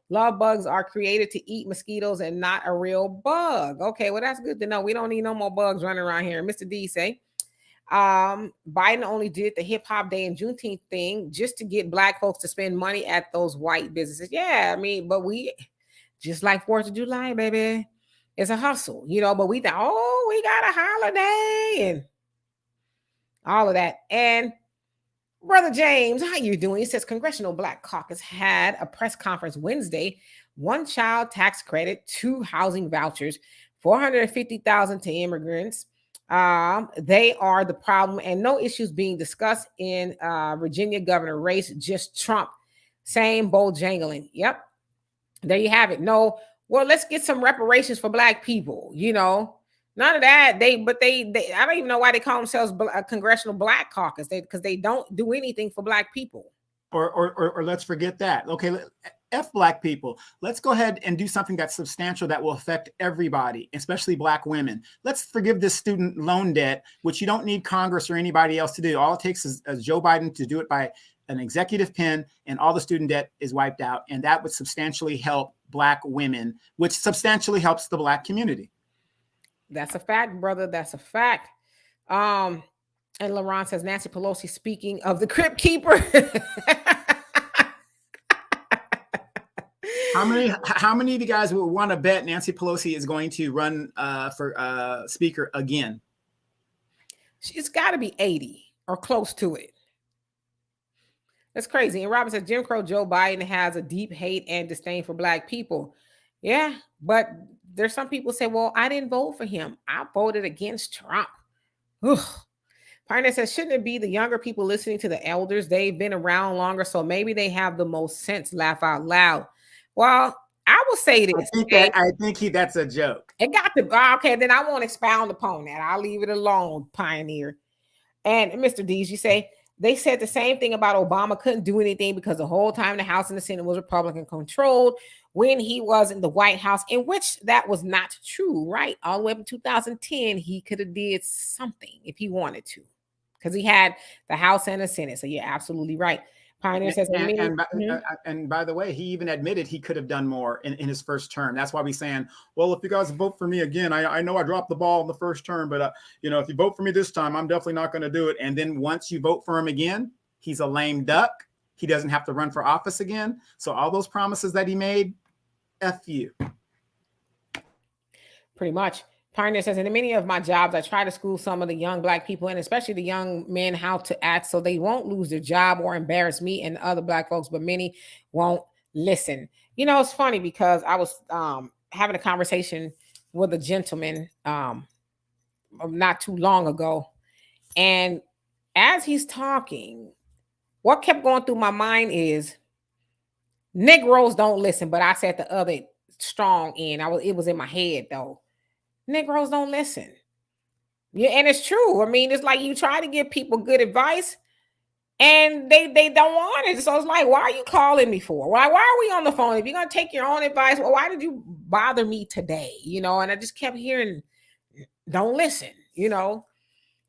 love bugs are created to eat mosquitoes and not a real bug. Okay, well, that's good to know. We don't need no more bugs running around here. Mr. D say, Biden only did the hip hop day and Juneteenth thing just to get black folks to spend money at those white businesses. Yeah, I mean, but we, just like 4th of July, baby, it's a hustle, but we thought, oh, we got a holiday and all of that. And Brother James, how you doing? He says Congressional Black Caucus had a press conference Wednesday. 1 child tax credit, 2 housing vouchers, $450,000 to immigrants. They are the problem, and no issues being discussed in Virginia governor race. Just Trump, same Bojangling. Yep, there you have it. No, well, let's get some reparations for black people. None of that. They I don't even know why they call themselves a Congressional Black Caucus. Because they don't do anything for black people. Or let's forget that. Okay, F black people. Let's go ahead and do something that's substantial that will affect everybody, especially black women. Let's forgive this student loan debt, which you don't need Congress or anybody else to do. All it takes is Joe Biden to do it by an executive pen, and all the student debt is wiped out. And that would substantially help black women, which substantially helps the black community. That's a fact, brother. That's a fact. And LaRon says, Nancy Pelosi, speaking of the Crypt Keeper. How many of you guys would want to bet Nancy Pelosi is going to run for speaker again? She's got to be 80 or close to it. That's crazy. And Robin says, Jim Crow Joe Biden has a deep hate and disdain for black people. Yeah, but there's some people say, well, I didn't vote for him. I voted against Trump. Ugh. Pioneer says, shouldn't it be the younger people listening to the elders? They've been around longer, so maybe they have the most sense. Laugh out loud. Well, I will say this. I think that's a joke. It got to, okay, then I won't expound upon that. I'll leave it alone, Pioneer. And Mr. Dees, you say, they said the same thing about Obama couldn't do anything because the whole time the House and the Senate was Republican controlled when he was in the White House, in which that was not true, right? All the way up in 2010, he could have did something if he wanted to because he had the House and the Senate. So you're absolutely right. Pioneer says, and by the way, he even admitted he could have done more in his first term. That's why we're saying, well, if you guys vote for me again, I know I dropped the ball in the first term, but if you vote for me this time, I'm definitely not going to do it. And then once you vote for him again, he's a lame duck. He doesn't have to run for office again. So all those promises that he made, F you. Pretty much. Pioneer says, in many of my jobs, I try to school some of the young black people and especially the young men how to act so they won't lose their job or embarrass me and other black folks, but many won't listen. It's funny because I was having a conversation with a gentleman not too long ago. And as he's talking, what kept going through my mind is Negroes don't listen, but I said the other strong end. It was in my head though. Negroes don't listen. Yeah, and it's true. I mean, it's like you try to give people good advice And they don't want it. So it's like, why are you calling me for? Why are we on the phone? If you're gonna take your own advice, well, why did you bother me today? And I just kept hearing, don't listen,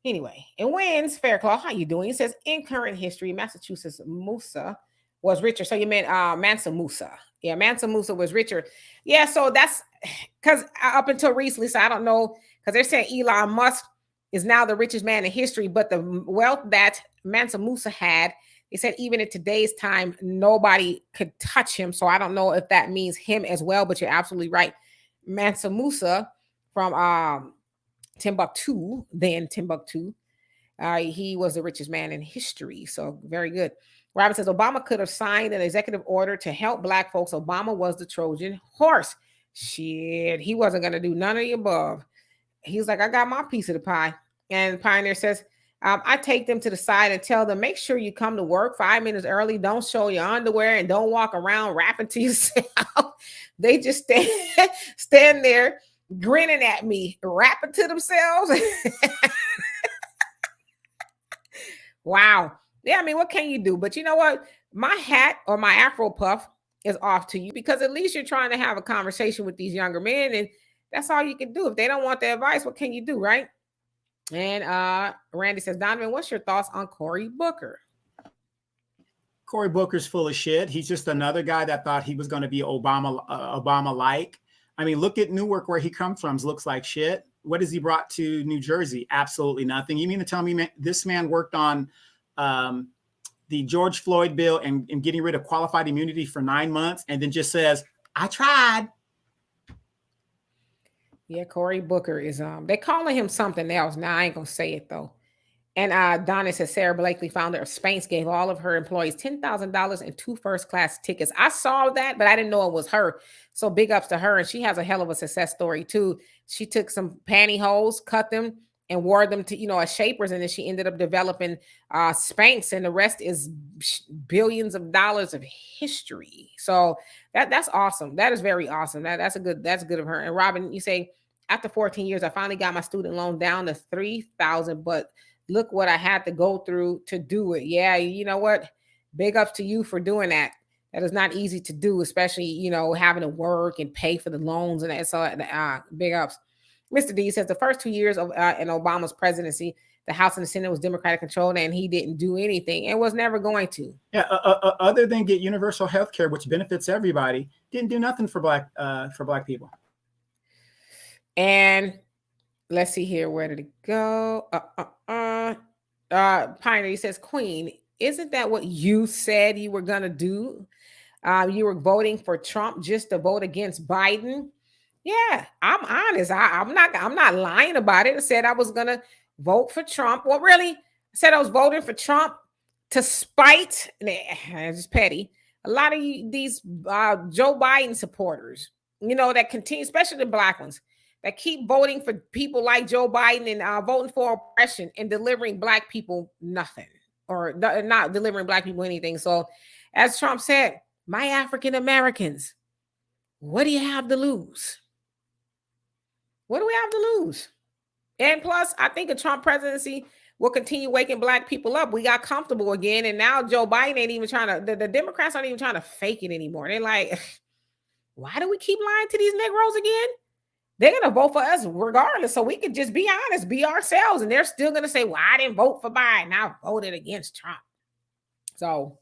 Anyway, it wins. Faircloth, how you doing? It says in current history, Massachusetts Musa was richer. So you meant Mansa Musa. Yeah, Mansa Musa was richer. Yeah, so that's because up until recently, so I don't know, because they're saying Elon Musk is now the richest man in history, but the wealth that Mansa Musa had, they said even in today's time, nobody could touch him. So I don't know if that means him as well, but you're absolutely right. Mansa Musa from Timbuktu, then Timbuktu, he was the richest man in history. So very good. Robin says Obama could have signed an executive order to help Black folks. Obama was the Trojan horse. Shit, he wasn't going to do none of the above. He was like, I got my piece of the pie. And Pioneer says, I take them to the side and tell them, make sure you come to work 5 minutes early. Don't show your underwear and don't walk around rapping to yourself. They just stand there grinning at me, rapping to themselves. Wow. Yeah, I mean, what can you do? But you know what? My hat or my Afro puff is off to you, because at least you're trying to have a conversation with these younger men, and that's all you can do. If they don't want the advice, what can you do, right? And Randy says, Donovan, what's your thoughts on Cory Booker? Cory Booker's full of shit. He's just another guy that thought he was going to be Obama-like. I mean, look at Newark, where he comes from. Looks like shit. What has he brought to New Jersey? Absolutely nothing. You mean to tell me this man worked on the George Floyd bill and getting rid of qualified immunity for 9 months, and then just says, I tried? Yeah, Cory Booker is they calling him something else. Now I ain't gonna say it though. And Donna says Sarah Blakely, founder of Spanx, gave all of her employees $10,000 and 2 first-class tickets. I saw that, but I didn't know it was her. So big ups to her. And she has a hell of a success story too. She took some pantyhose, cut them, and wore them to, as shapers. And then she ended up developing Spanx. And the rest is billions of dollars of history. So that's awesome. That is very awesome. That's good of her. And Robin, you say, after 14 years, I finally got my student loan down to $3,000, but look what I had to go through to do it. Yeah, you know what? Big ups to you for doing that. That is not easy to do, especially, having to work and pay for the loans and that. So big ups. Mr. D says the first 2 years of in Obama's presidency, the House and the Senate was Democratic controlled, and he didn't do anything and was never going to. Yeah, other than get universal health care, which benefits everybody, didn't do nothing for black people. And let's see here. Where did it go? Pioneer says, Queen, isn't that what you said you were going to do? You were voting for Trump just to vote against Biden. Yeah, I'm honest. I'm not lying about it. I said I was going to vote for Trump. Well, really, I said I was voting for Trump to spite, it's petty, a lot of these Joe Biden supporters, that continue, especially the black ones, that keep voting for people like Joe Biden and voting for oppression and delivering black people nothing, or not delivering black people anything. So as Trump said, my African Americans, what do you have to lose? What do we have to lose? And plus, I think a Trump presidency will continue waking black people up. We got comfortable again. And now Joe Biden ain't even trying to, the Democrats aren't even trying to fake it anymore. They're like, why do we keep lying to these Negroes again? They're going to vote for us regardless. So we could just be honest, be ourselves. And they're still going to say, well, I didn't vote for Biden. I voted against Trump. So,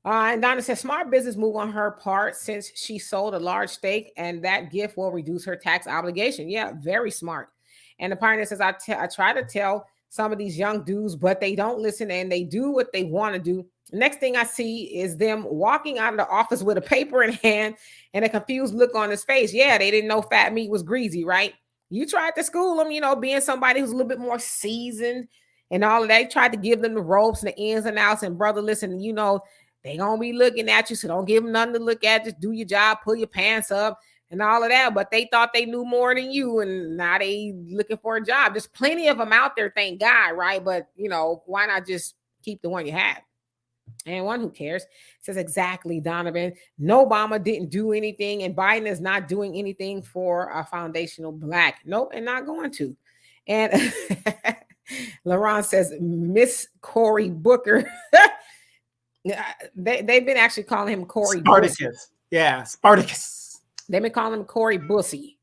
and Donna says, smart business move on her part since she sold a large stake and that gift will reduce her tax obligation. Yeah, very smart. And the Pioneer says, I try to tell some of these young dudes, but they don't listen and they do what they want to do. Next thing I see is them walking out of the office with a paper in hand and a confused look on his face. Yeah, they didn't know fat meat was greasy, right? You tried to school them, being somebody who's a little bit more seasoned and all of that. You tried to give them the ropes and the ins and outs. And brother, listen, they gonna be looking at you, so don't give them nothing to look at. Just do your job, pull your pants up and all of that. But they thought they knew more than you, and now they looking for a job. There's plenty of them out there, thank God, right? But, why not just keep the one you had? And one who cares says, exactly, Donovan. No, Obama didn't do anything, and Biden is not doing anything for a foundational black. Nope, and not going to. And LaRon says, Miss Cory Booker. They've been actually calling him Cory Bussy. Spartacus. Yeah, Spartacus. They've been calling him Cory Bussy.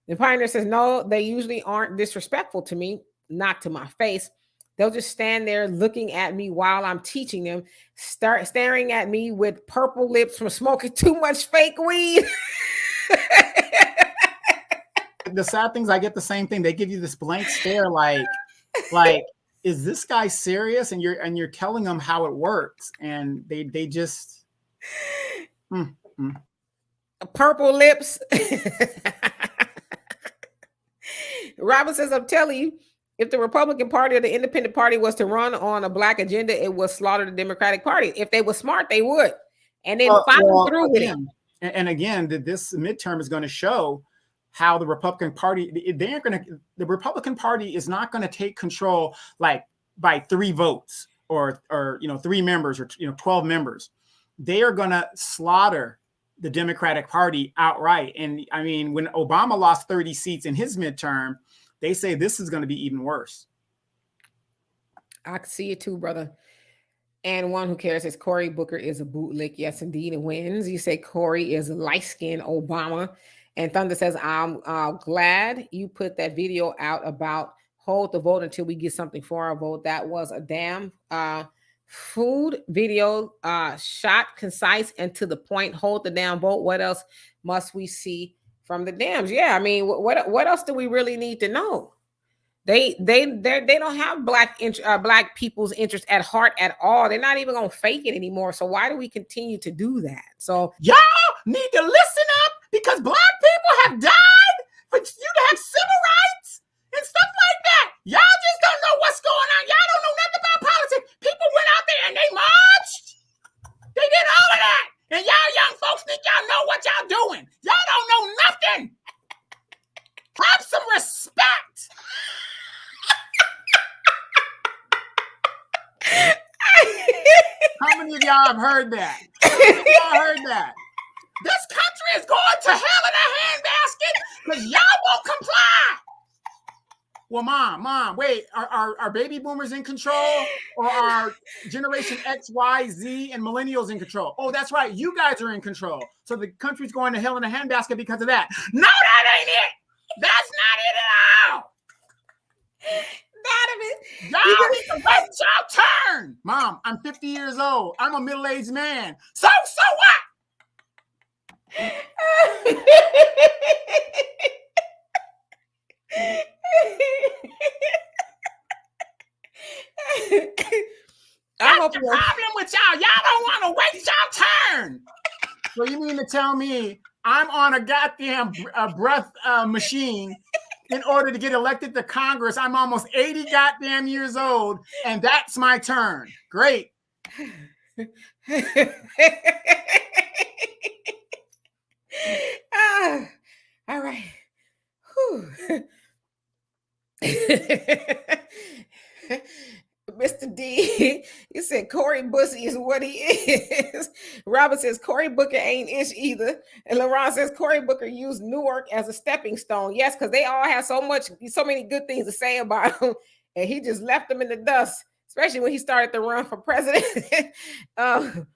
The Pioneer says, no, they usually aren't disrespectful to me, not to my face. They'll just stand there looking at me while I'm teaching them, start staring at me with purple lips from smoking too much fake weed. The sad thing is I get the same thing. They give you this blank stare like, is this guy serious? And you're telling them how it works. And they just Purple lips. Robin says, I'm telling you, if the Republican Party or the Independent Party was to run on a black agenda, it would slaughter the Democratic Party. If they were smart, they would. And then follow through with it. And again, this midterm is going to show how the Republican Party, the Republican Party is not going to take control like by 3 votes or 3 members or 12 members. They are going to slaughter the Democratic Party outright. And I mean, when Obama lost 30 seats in his midterm, they say this is going to be even worse. I can see it too, brother. And one who cares says Cory Booker is a bootlick. Yes, indeed, it wins. You say Cory is light-skinned Obama. And Thunder says, I'm glad you put that video out about hold the vote until we get something for our vote. That was a damn food video, shot, concise, and to the point. Hold the damn vote. What else must we see from the Dems? Yeah, I mean, what else do we really need to know? They don't have black people's interest at heart at all. They're not even gonna fake it anymore. So why do we continue to do that? So y'all need to listen up because black people have died for you to have civil rights and stuff like that. Y'all just don't know what's going on. Y'all don't know nothing about politics. People went out there and they marched. They did all of that. And y'all young folks think y'all know what y'all doing. Y'all don't know nothing. Have some respect. How many of y'all have heard that? How many of y'all heard that? This country is going to hell in a handbasket because y'all won't comply. Well, mom, wait, are baby boomers in control or are Generation X, Y, Z, and millennials in control? Oh, that's right. You guys are in control. So the country's going to hell in a handbasket because of that. No, that ain't it. That's not it at all. Donovan, y'all need to wait y'all turn. Mom, I'm 50 years old. I'm a middle-aged man. So what? That's the problem with y'all. Y'all don't want to wait y'all turn. So you mean to tell me I'm on a goddamn breath machine in order to get elected to Congress? I'm almost 80 goddamn years old, and that's my turn. Great. All right. Mr. D, you said Cory Bussy is what he is. Robert says Cory Booker ain't ish either. And LaRon says Cory Booker used Newark as a stepping stone. Yes, because they all have so many good things to say about him. And he just left them in the dust, especially when he started to run for president. And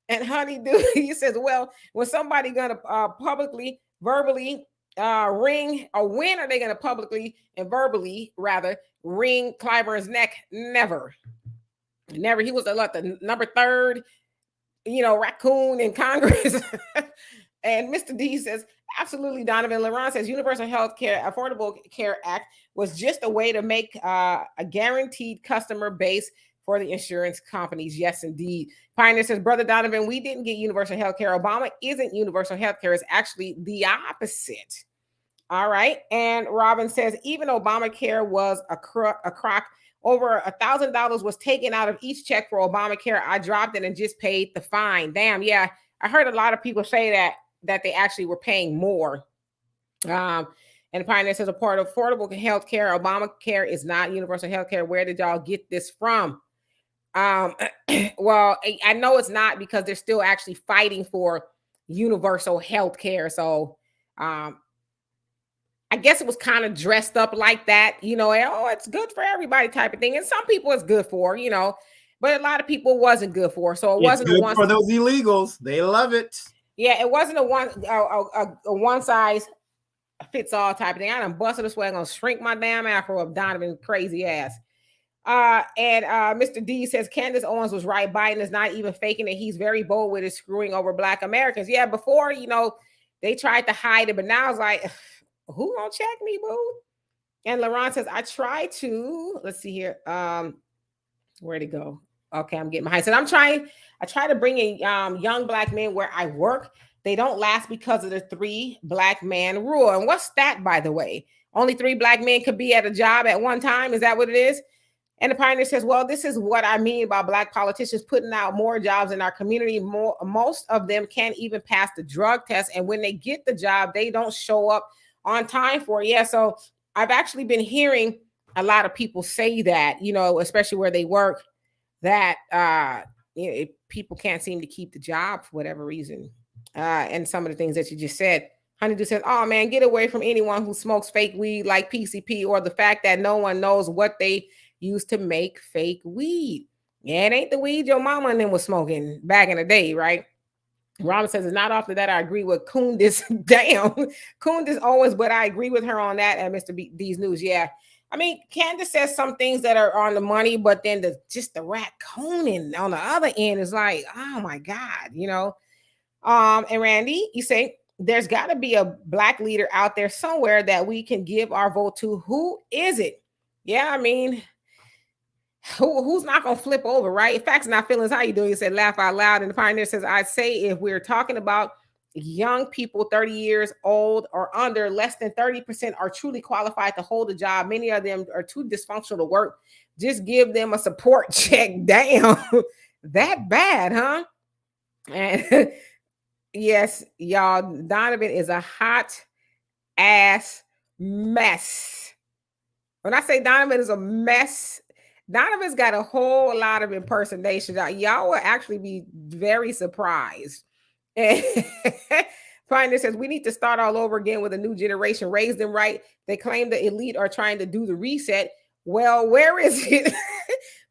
Honeydew, he says, well, when somebody gonna publicly, verbally ring, or when are they gonna publicly and verbally rather ring Clyburn's neck? Never. He was the number 3rd, raccoon in Congress. And Mr. D says, absolutely, Donovan. LaRon says Universal Health Care, Affordable Care Act was just a way to make a guaranteed customer base for the insurance companies. Yes, indeed. Pioneer says, Brother Donovan, we didn't get universal health care. Obama isn't universal health care. It's actually the opposite. All right. And Robin says, even Obamacare was a crock. Over $1,000 was taken out of each check for Obamacare. I dropped it and just paid the fine. Damn. Yeah. I heard a lot of people say that they actually were paying more. And Pioneer says, a part of affordable health care, Obamacare is not universal health care. Where did y'all get this from? Well, I know it's not, because they're still actually fighting for universal health care. So I guess it was kind of dressed up like that, and, oh, it's good for everybody type of thing. And some people it's good for, but a lot of people wasn't good for. So it It's wasn't a good one. for those illegals. They love it. Yeah, it wasn't a one size fits all type of thing. I done busted this way. I'm gonna shrink my damn afro up, Donovan, crazy ass. And Mr. D says Candace Owens was right. Biden is not even faking it. He's very bold with his screwing over Black Americans. Yeah, before, they tried to hide it, but now it's like, who gonna check me, boo? And Laurent says, I try to, let's see here. Where'd it go? Okay, I'm getting behind. So I try to bring in young Black men where I work. They don't last because of the 3 Black man rule. And what's that, by the way? Only 3 Black men could be at a job at one time. Is that what it is? And the pioneer says, well, this is what I mean by Black politicians putting out more jobs in our community. Most of them can't even pass the drug test. And when they get the job, they don't show up on time for it. Yeah, so I've actually been hearing a lot of people say that, especially where they work, that people can't seem to keep the job for whatever reason. And some of the things that you just said. Honeydew says, oh man, get away from anyone who smokes fake weed like PCP, or the fact that no one knows what they use to make fake weed. Yeah, it ain't the weed your mama and them was smoking back in the day, right? Robin says, it's not often that I agree with Kundis. Damn, Kundis always, but I agree with her on that at Mr. D's News. Yeah. I mean, Candace says some things that are on the money, but then the raccoon on the other end is like, oh my God, And Randy, you say there's got to be a Black leader out there somewhere that we can give our vote to. Who is it? Yeah, I mean, who's not gonna flip over, right? Facts not feelings. How you doing? You said laugh out loud. And the pioneer says, I'd say if we're talking about young people 30 years old or under, less than 30% are truly qualified to hold a job. Many of them are too dysfunctional to work. Just give them a support check. Damn, that bad, huh? And yes, y'all, Donovan is a hot ass mess. When I say Donovan is a mess, Donovan's got a whole lot of impersonations. Y'all will actually be very surprised. Pioneer says we need to start all over again with a new generation. Raise them right. They claim the elite are trying to do the reset. Well, where is it?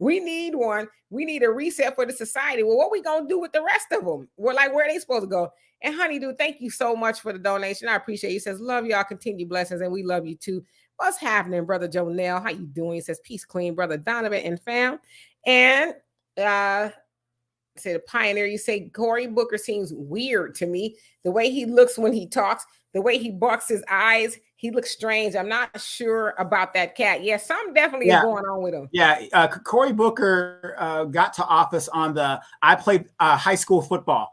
We need one. We need a reset for the society. Well, what we gonna do with the rest of them? We're like, where are they supposed to go? And Honeydew, thank you so much for the donation. I appreciate it. He says, love y'all, continue blessings, and we love you too. What's happening, brother Jonell? How you doing? He says, peace, clean, brother Donovan and fam. And say the pioneer, you say Cory Booker seems weird to me. The way he looks when he talks, the way he bucks his eyes, he looks strange. I'm not sure about that cat. Yeah, something definitely is going on with him. Yeah, Cory Booker got to office on I played high school football.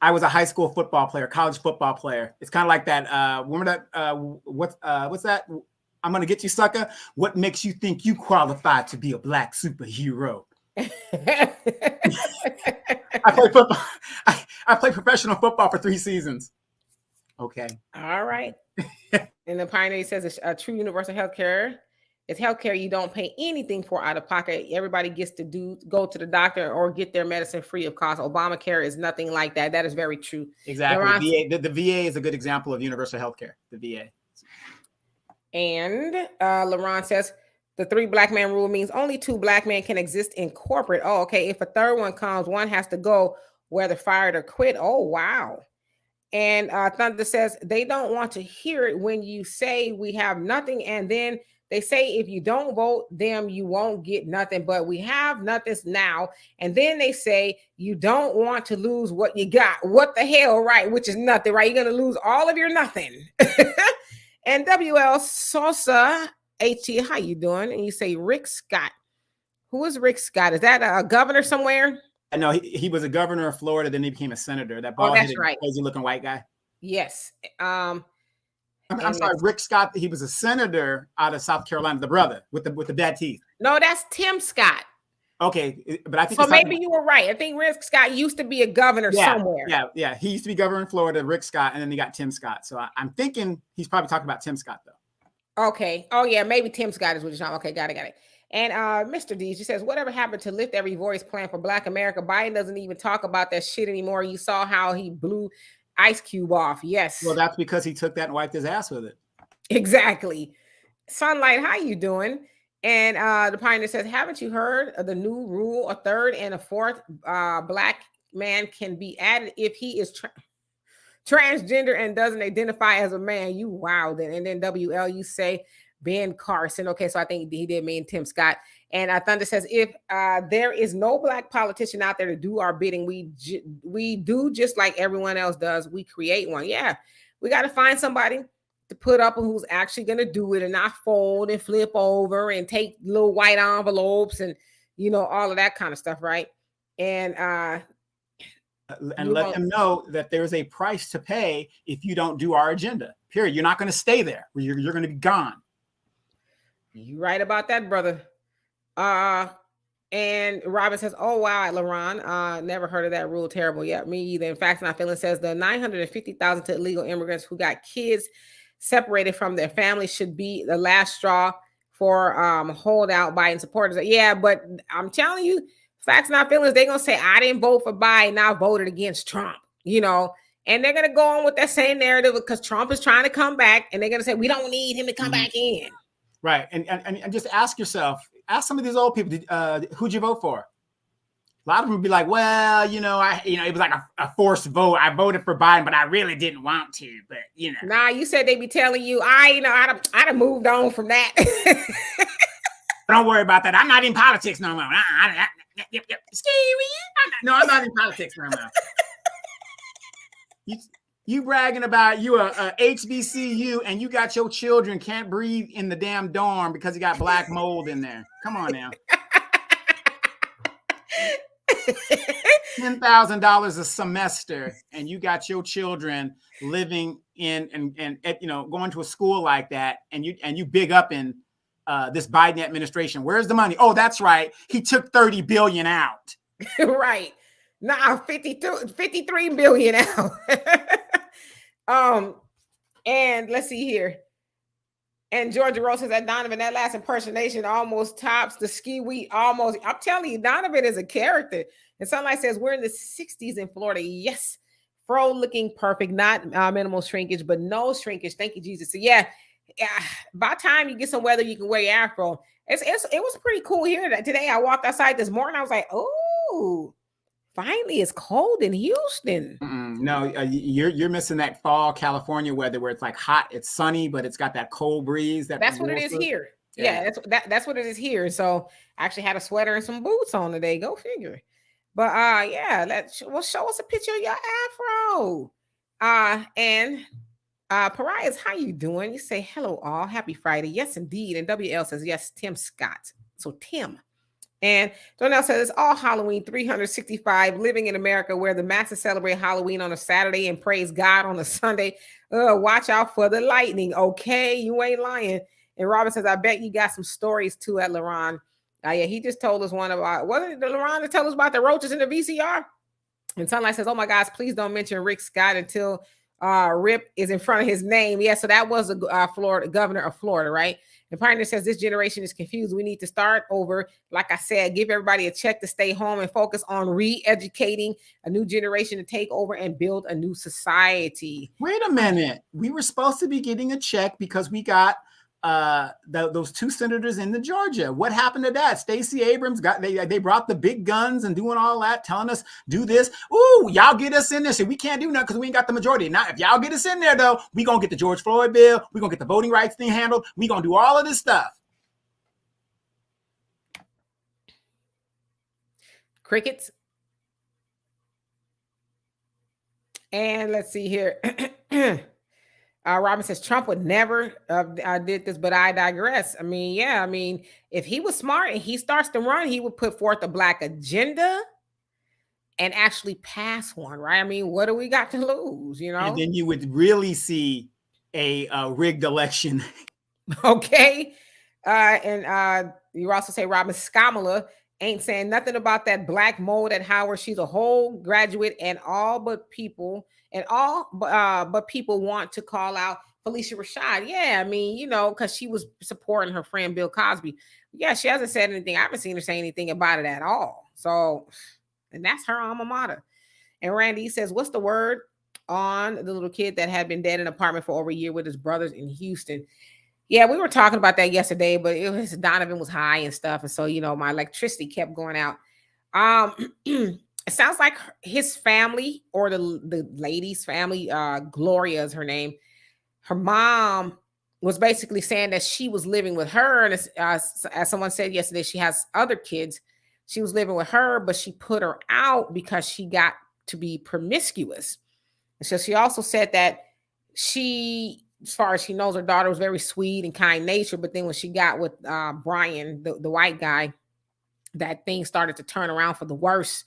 I was a high school football player, college football player. It's kind of like that. Remember that? What's that? I'm gonna get you, sucker. What makes you think you qualify to be a Black superhero? I played football. I played professional football for 3 seasons. Okay. All right. And the pioneer says it's a true universal health care. It's healthcare you don't pay anything for out of pocket. Everybody gets to go to the doctor or get their medicine free of cost. Obamacare is nothing like that. That is very true. Exactly. The VA is a good example of universal healthcare. The VA. And Laurent says the 3 Black man rule means only 2 Black men can exist in corporate. Oh, okay. If a third one comes, one has to go, whether fired or quit. Oh, wow. And Thunder says they don't want to hear it when you say we have nothing, and then they say if you don't vote them, you won't get nothing, but we have nothing now. And then they say you don't want to lose what you got. What the hell, right? Which is nothing, right? You're going to lose all of your nothing. And WL Sosa, HT, how you doing? And you say Rick Scott. Who is Rick Scott? Is that a governor somewhere? No, he was a governor of Florida, then he became a senator. That bald-headed, crazy-looking white guy. Yes. I'm sorry, Rick Scott. He was a senator out of South Carolina, the brother with the bad teeth. No, that's Tim Scott. Okay, but I think so. Maybe you were right. I think Rick Scott used to be a governor somewhere. Yeah. He used to be governor in Florida, Rick Scott, and then he got Tim Scott. So I'm thinking he's probably talking about Tim Scott though. Okay. Oh yeah, maybe Tim Scott is what you're talking. Okay, got it. And Mr. D, she says, whatever happened to Lift Every Voice plan for Black America? Biden doesn't even talk about that shit anymore. You saw how he blew Ice Cube off. Well, Yes, that's because he took that and wiped his ass with it. exactly. Sunlight, how you doing? And the pioneer says, haven't you heard of the new rule? A third and a fourth black man can be added if he is transgender and doesn't identify as a man. You wow. Then and then WL, you say Ben Carson. Okay, so I think he did mean Tim Scott. And Thunder says, if there is no black politician out there to do our bidding, we do just like everyone else does. We create one. Yeah, we got to find somebody to put up who's actually going to do it and not fold and flip over and take little white envelopes and all of that kind of stuff, right? And let them know that there's a price to pay if you don't do our agenda. Period. You're not going to stay there. You're going to be gone. You right about that, brother. And Robin says, oh wow, LaRon, never heard of that rule. Terrible. Yeah, me either. In fact, not feeling says the 950,000 to illegal immigrants who got kids separated from their family should be the last straw for holdout Biden supporters. Yeah, but I'm telling you, facts not feelings, they're gonna say I didn't vote for Biden, I voted against Trump, and they're gonna go on with that same narrative because Trump is trying to come back, and they're gonna say we don't need him to come back in. Right. And just ask yourself, ask some of these old people, who'd you vote for? A lot of them would be like, well, it was like a forced vote. I voted for Biden, but I really didn't want to. But Nah, you said they be telling you, I'd have moved on from that. Don't worry about that. I'm not in politics no more. No, I'm not in politics no more. You bragging about you a HBCU and you got your children can't breathe in the damn dorm because you got black mold in there. Come on now. $10,000 a semester, and you got your children living in and going to a school like that, and you big up in this Biden administration. Where's the money? Oh, that's right. He took 30 billion out. Right. Nah, 53 billion out. And let's see here. And Georgia Rose says that Donovan, that last impersonation almost tops the ski week. Almost. I'm telling you, Donovan is a character. And Sunlight says we're in the 60s in Florida. Yes. Fro looking perfect, not minimal shrinkage, but no shrinkage. Thank you, Jesus. So yeah, by the time you get some weather, you can wear your afro. It was pretty cool here today. I walked outside this morning. I was like, oh, finally it's cold in Houston. No, you're missing that fall California weather where it's like hot, it's sunny, but it's got that cold breeze. That's what it is here. Yeah, that's what it is here. So I actually had a sweater and some boots on today. Go figure. But yeah, show us a picture of your afro. And Pariahs, how you doing? You say hello all, happy Friday. Yes, indeed. And WL says yes, Tim Scott. So Tim. And Donnell says it's all Halloween 365, living in America where the masses celebrate Halloween on a Saturday and praise God on a Sunday. Watch out for the lightning. Okay, you ain't lying. And Robin says, I bet you got some stories too at LaRon. Yeah, he just told us one about, wasn't it LaRon to tell us about the roaches in the VCR? And Sunlight says, oh my gosh, please don't mention Rick Scott until Rip is in front of his name. Yeah, so that was the Florida governor of Florida, right? And Pioneer says this generation is confused. We need to start over. Like I said, give everybody a check to stay home and focus on re-educating a new generation to take over and build a new society. Wait a minute. We were supposed to be getting a check because we got those two senators in the Georgia. What happened to that? Stacey Abrams they brought the big guns and doing all that, telling us do this. Ooh, y'all get us in there. So we can't do nothing because we ain't got the majority. Now, if y'all get us in there though, we gonna get the George Floyd bill. We gonna get the voting rights thing handled. We gonna do all of this stuff. Crickets. And let's see here. Robin says Trump would never did this, but I digress. I mean, if he was smart and he starts to run, he would put forth a black agenda and actually pass one, right? I mean, what do we got to lose, And then you would really see a rigged election. Okay. And you also say Robin Skamala ain't saying nothing about that black mold at Howard. She's a whole graduate and all but people but people want to call out Felicia Rashad. Yeah, I mean, because she was supporting her friend Bill Cosby. Yeah, she hasn't said anything. I haven't seen her say anything about it at all. So, and that's her alma mater. And Randy says, what's the word? on the little kid that had been dead in an apartment for over a year with his brothers in Houston. Yeah, we were talking about that yesterday, but it was Donovan was high and stuff, and so my electricity kept going out. It sounds like his family or the lady's family, Gloria is her name. Her mom was basically saying that she was living with her, and as someone said yesterday, she has other kids. She was living with her, but she put her out because she got to be promiscuous. And so she also said that she, as far as she knows, her daughter was very sweet and kind natured. But then when she got with Brian, the white guy, that thing started to turn around for the worse.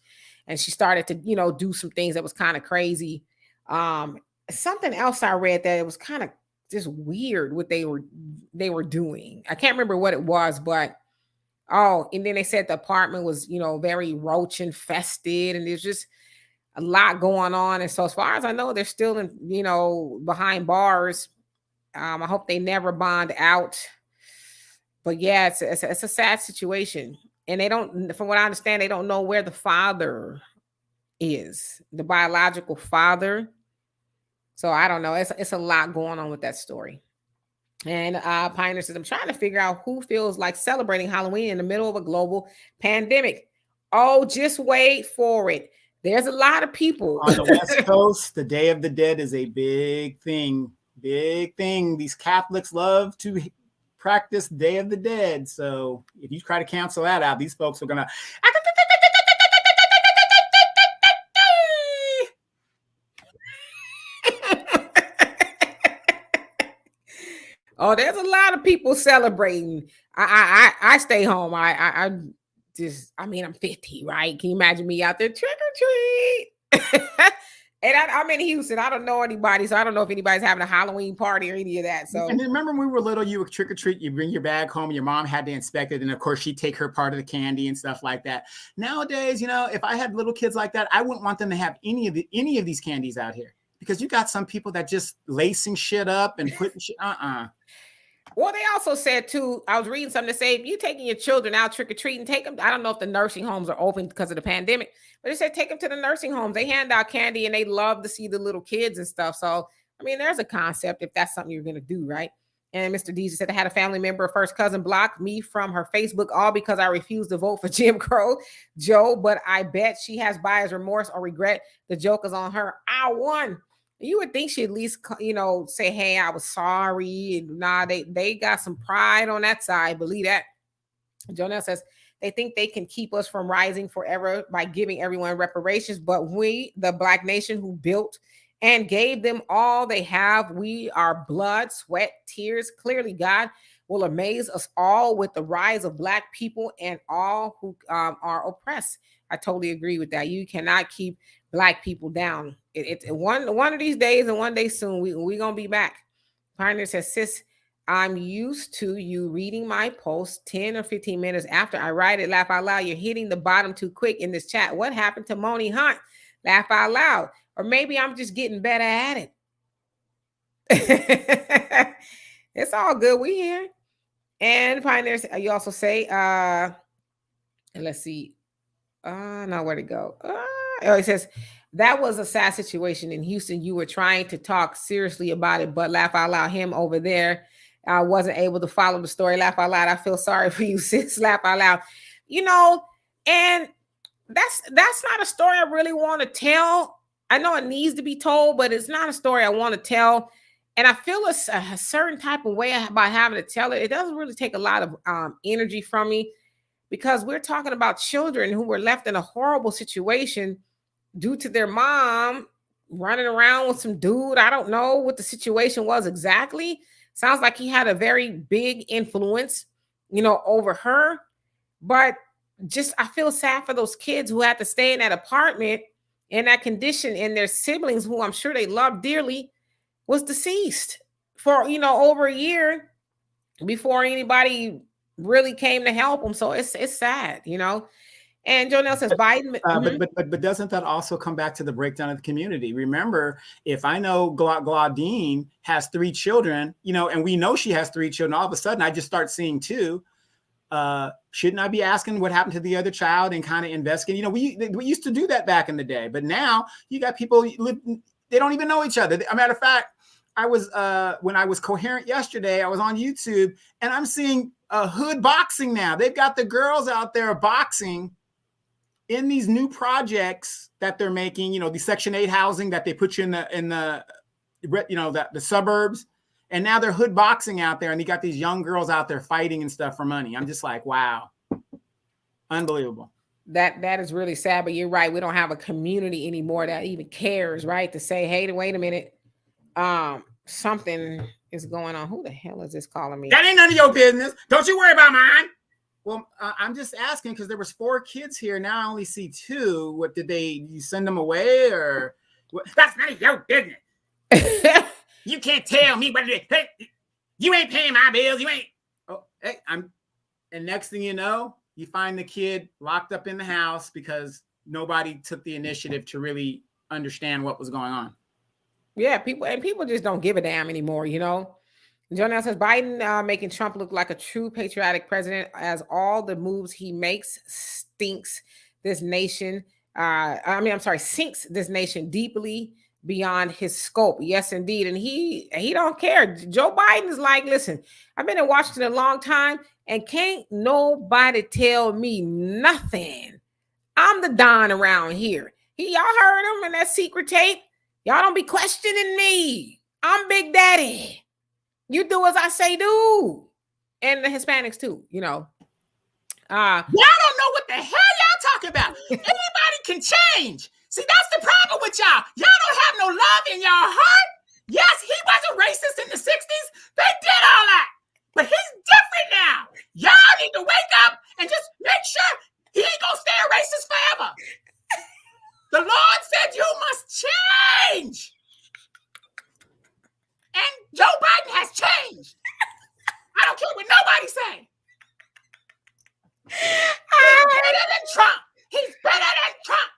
And she started to, do some things that was kind of crazy. Something else I read that it was kind of just weird what they were doing. I can't remember what it was, but and then they said the apartment was, very roach infested, and there's just a lot going on. And so as far as I know, they're still in, behind bars. I hope they never bond out. But yeah, it's a sad situation. And they don't, from what I understand, they don't know where the father is, the biological father. So I don't know. It's a lot going on with that story. And Pioneer says, I'm trying to figure out who feels like celebrating Halloween in the middle of a global pandemic. Oh, just wait for it. There's a lot of people. On the West Coast, the Day of the Dead is a big thing. Big thing. These Catholics love to practice Day of the Dead. So if you try to cancel that out, these folks are going to... Oh, there's a lot of people celebrating. I stay home. I I'm 50, right? Can you imagine me out there trick or treat? And I'm in Houston. I don't know anybody, so I don't know if anybody's having a Halloween party or any of that. So, and then remember when we were little, you would trick or treat, you bring your bag home, your mom had to inspect it, and of course she'd take her part of the candy and stuff like that. Nowadays, if I had little kids like that, I wouldn't want them to have any of these candies out here, because you got some people that just lacing shit up and putting shit. Well, they also said too, I was reading something to say, if you're taking your children out trick-or-treating, take them. I don't know if the nursing homes are open because of the pandemic, but they said take them to the nursing homes. They hand out candy and they love to see the little kids and stuff. So, I mean, there's a concept if that's something you're going to do, right? And Mr. D said, I had a family member, a first cousin, blocked me from her Facebook, all because I refused to vote for Jim Crow Joe, but I bet she has buyer's remorse or regret. The joke is on her. I won. You would think she at least, say, hey, I was sorry. Nah, they got some pride on that side. Believe that. Jonelle says, they think they can keep us from rising forever by giving everyone reparations. But we, the Black nation who built and gave them all they have, we are blood, sweat, tears. Clearly, God will amaze us all with the rise of Black people and all who are oppressed. I totally agree with that. You cannot keep Black people down. It's one of these days, and one day soon we gonna be back. Pioneer says, sis, I'm used to you reading my post 10 or 15 minutes after I write it. Laugh out loud. You're hitting the bottom too quick in this chat. What happened to Moni Hunt? Laugh out loud. Or maybe I'm just getting better at it. It's all good. We here. And Pioneers, you also say, let's see. No, where'd it go? It says, that was a sad situation in Houston. You were trying to talk seriously about it, but laugh out loud. Him over there wasn't able to follow the story. Laugh out loud. I feel sorry for you, sis. Laugh out loud. And that's not a story I really want to tell. I know it needs to be told, but it's not a story I want to tell. And I feel a certain type of way about having to tell it. It doesn't really take a lot of energy from me, because we're talking about children who were left in a horrible situation due to their mom running around with some dude. I don't know what the situation was exactly. Sounds like he had a very big influence, over her. But just, I feel sad for those kids who had to stay in that apartment in that condition, and their siblings, who I'm sure they love dearly, was deceased for, over a year before anybody really came to help them. So it's sad, And Jonelle says Biden. But doesn't that also come back to the breakdown of the community? Remember, if I know Claudine has 3 children, and we know she has 3 children, all of a sudden I just start seeing 2. Shouldn't I be asking what happened to the other child and kind of investigating? We used to do that back in the day, but now you got people They don't even know each other. A matter of fact, I was when I was coherent yesterday, I was on YouTube and I'm seeing hood boxing now. They've got the girls out there boxing in these new projects that they're making, you know, the Section 8 housing that they put you in the you know, the suburbs. And now they're hood boxing out there and you got these young girls out there fighting and stuff for money. I'm just like, wow. Unbelievable. That is really sad, but you're right. We don't have a community anymore that even cares, right? To say, hey, wait a minute. Something is going on. Who the hell is this calling me? That ain't none of your business. Don't you worry about mine. Well, I'm just asking because there was 4 kids here. Now I only see 2. What did you send them away or what? That's none of your business. You can't tell me what it is. Hey, you ain't paying my bills. You ain't. Oh, hey, and next thing you know, you find the kid locked up in the house because nobody took the initiative to really understand what was going on. Yeah, people just don't give a damn anymore, you know. Jonah says Biden making Trump look like a true patriotic president as all the moves he makes sinks this nation deeply beyond his scope. Yes, indeed. And he don't care. Joe Biden is like, listen, I've been in Washington a long time and can't nobody tell me nothing. I'm the Don around here. Y'all heard him in that secret tape. Y'all don't be questioning me. I'm Big Daddy. You do as I say do. And the Hispanics too, you know. Y'all don't know what the hell y'all talking about. Anybody can change. See, that's the problem with y'all. Y'all don't have no love in your heart. Yes, he wasn't racist in the 60s. They did all that. But he's different now. Y'all need to wake up and just make sure he ain't gonna stay a racist forever. The Lord said you must change. And Joe Biden has changed. I don't care what nobody say. He's better than Trump. He's better than Trump.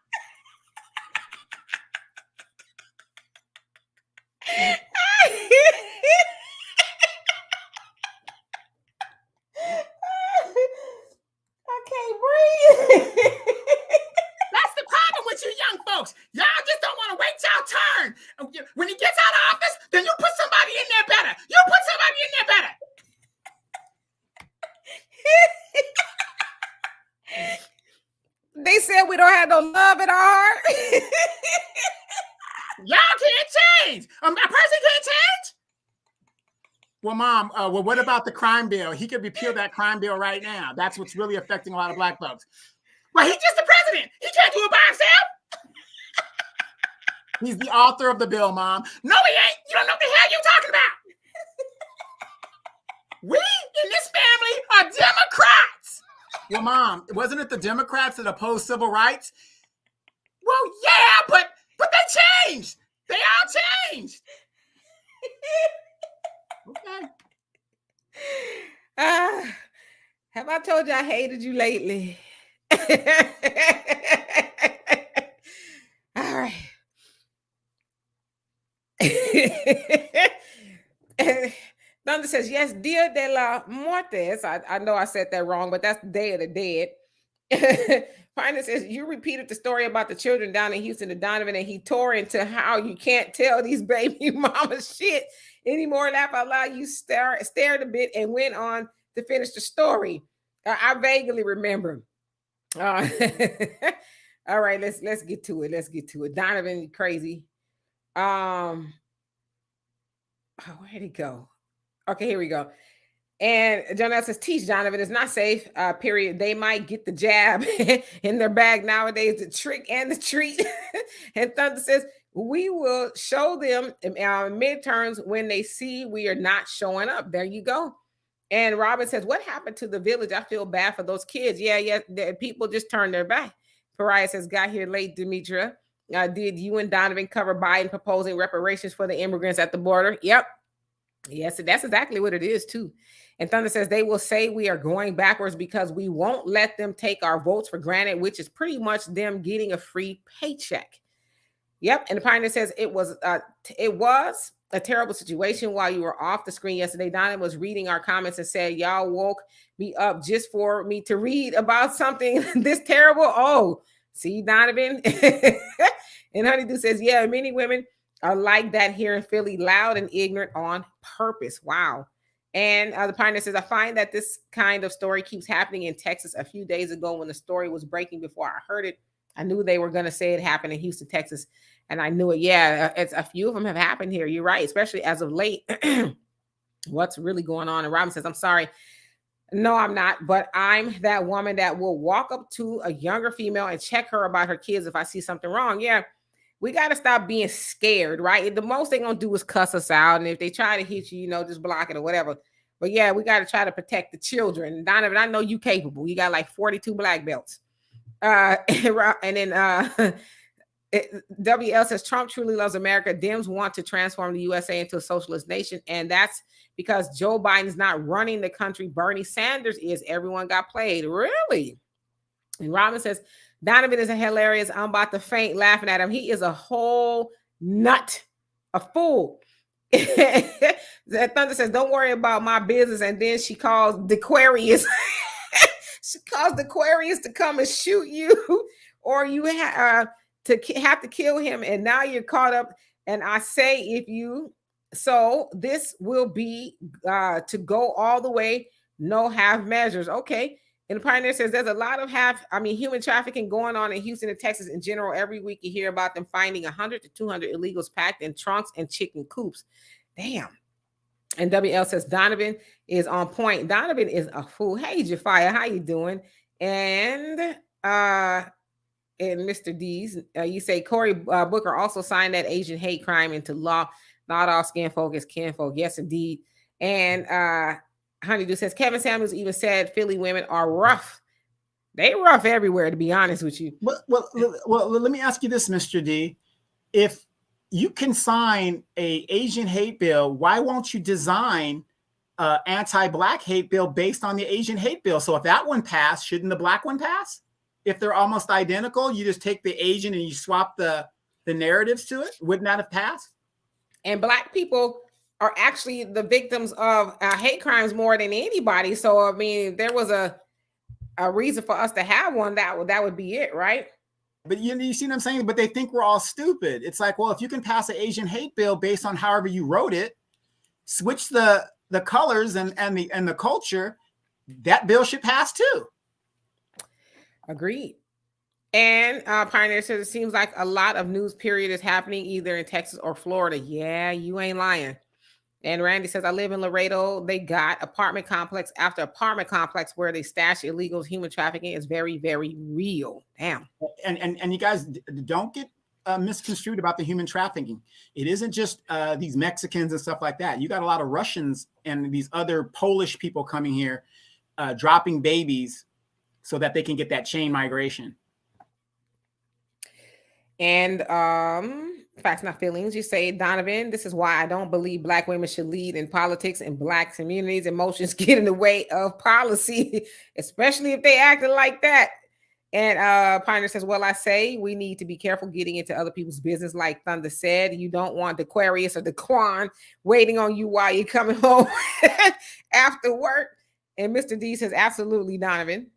I can't breathe. That's the problem with you young folks. Y'all just don't want to wait y'all turn. When he gets out of office, then you put somebody in there better. You put somebody in there better. They said we don't have no love in our heart. Y'all can't change. A person can't change. Well, Mom, what about the crime bill? He could repeal that crime bill right now. That's what's really affecting a lot of Black folks. Well, he's just the president. He can't do it by himself. He's the author of the bill, Mom. No, he ain't. You don't know what the hell you're talking about. We in this family are Democrats. Well, Mom, wasn't it the Democrats that opposed civil rights? Well, yeah, but they changed. They all changed. Okay. Have I told you I hated you lately? All right. Thunder says, yes, Dia de la Muertes. I know I said that wrong, but that's the Day of the Dead. Finance says, you repeated the story about the children down in Houston to Donovan, and he tore into how you can't tell these baby mamas shit anymore. Laugh out loud. You stared a bit and went on to finish the story. I vaguely remember. All right, let's get to it. Let's get to it. Donovan, crazy. Where'd he go? Okay, here we go. And Jonathan says, teach Donovan, it's not safe, period. They might get the jab in their bag nowadays, the trick and the treat. And Thunder says, we will show them midterms when they see we are not showing up. There you go. And Robin says, what happened to the village? I feel bad for those kids. Yeah, people just turned their back. Pariah says, got here late, Demetria. Did you and Donovan cover Biden proposing reparations for the immigrants at the border? Yep. Yes, that's exactly what it is, too. And Thunder says they will say we are going backwards because we won't let them take our votes for granted, which is pretty much them getting a free paycheck. Yep. And the Pioneer says it was a terrible situation while you were off the screen yesterday. Donovan was reading our comments and said, y'all woke me up just for me to read about something this terrible. Oh, see, Donovan. And Honeydew says, yeah, many women I like that here in Philly, loud and ignorant on purpose. Wow. And the pioneer says, I find that this kind of story keeps happening in Texas. A few days ago, when the story was breaking before I heard it, I knew they were going to say it happened in Houston, Texas. And I knew it. Yeah, it's a few of them have happened here. You're right, especially as of late. What's really going on? And Robin says, I'm sorry. No, I'm not. But I'm that woman that will walk up to a younger female and check her about her kids if I see something wrong. Yeah, we got to stop being scared, right? The most they're going to do is cuss us out. And if they try to hit you, just block it or whatever. But yeah, we got to try to protect the children. Donovan, I know you capable. You got like 42 black belts. And then WL says, Trump truly loves America. Dems want to transform the USA into a socialist nation. And that's because Joe Biden's not running the country. Bernie Sanders is. Everyone got played. Really? And Robin says, Donovan is a hilarious. I'm about to faint laughing at him. He is a whole nut, a fool. Thunder says, don't worry about my business. And then she calls the Aquarius. She calls the Aquarius to come and shoot you, or you have to kill him. And now you're caught up. And I say, if you, so this will be to go all the way, no half measures. Okay. And the pioneer says there's a lot of human trafficking going on in Houston and Texas in general. Every week you hear about them finding 100 to 200 illegals packed in trunks and chicken coops. Damn. And WL says Donovan is on point. Donovan is a fool. Hey, Jafia, how you doing? And Mr. D's, you say Cory Booker also signed that Asian hate crime into law. Not all skin folk is kinfolk. Yes, indeed. And Honeydew says Kevin Samuels even said Philly women are rough. They rough everywhere, to be honest with you. Well, let me ask you this, Mr. D. If you can sign a Asian hate bill, why won't you design an anti-black hate bill based on the Asian hate bill? So if that one passed, shouldn't the black one pass? If they're almost identical, you just take the Asian and you swap the narratives to it. Wouldn't that have passed? And black people are actually the victims of hate crimes more than anybody. So, I mean, there was a reason for us to have one, that would be it, right? But you see what I'm saying? But they think we're all stupid. It's like, well, if you can pass an Asian hate bill based on however you wrote it, switch the colors and the culture, that bill should pass too. Agreed. And Pioneer says it seems like a lot of news period is happening either in Texas or Florida. Yeah, you ain't lying. And Randy says, I live in Laredo. They got apartment complex after apartment complex where they stash illegals. Human trafficking is very, very real. Damn. And you guys don't get misconstrued about the human trafficking. It isn't just these Mexicans and stuff like that. You got a lot of Russians and these other Polish people coming here, dropping babies so that they can get that chain migration. And facts, not feelings. You say, Donovan, this is why I don't believe black women should lead in politics and black communities. Emotions get in the way of policy, especially if they acted like that. And Pioneer says, well, I say we need to be careful getting into other people's business. Like Thunder said, you don't want the Aquarius or the Quan waiting on you while you're coming home after work. And Mr. D says, absolutely, Donovan.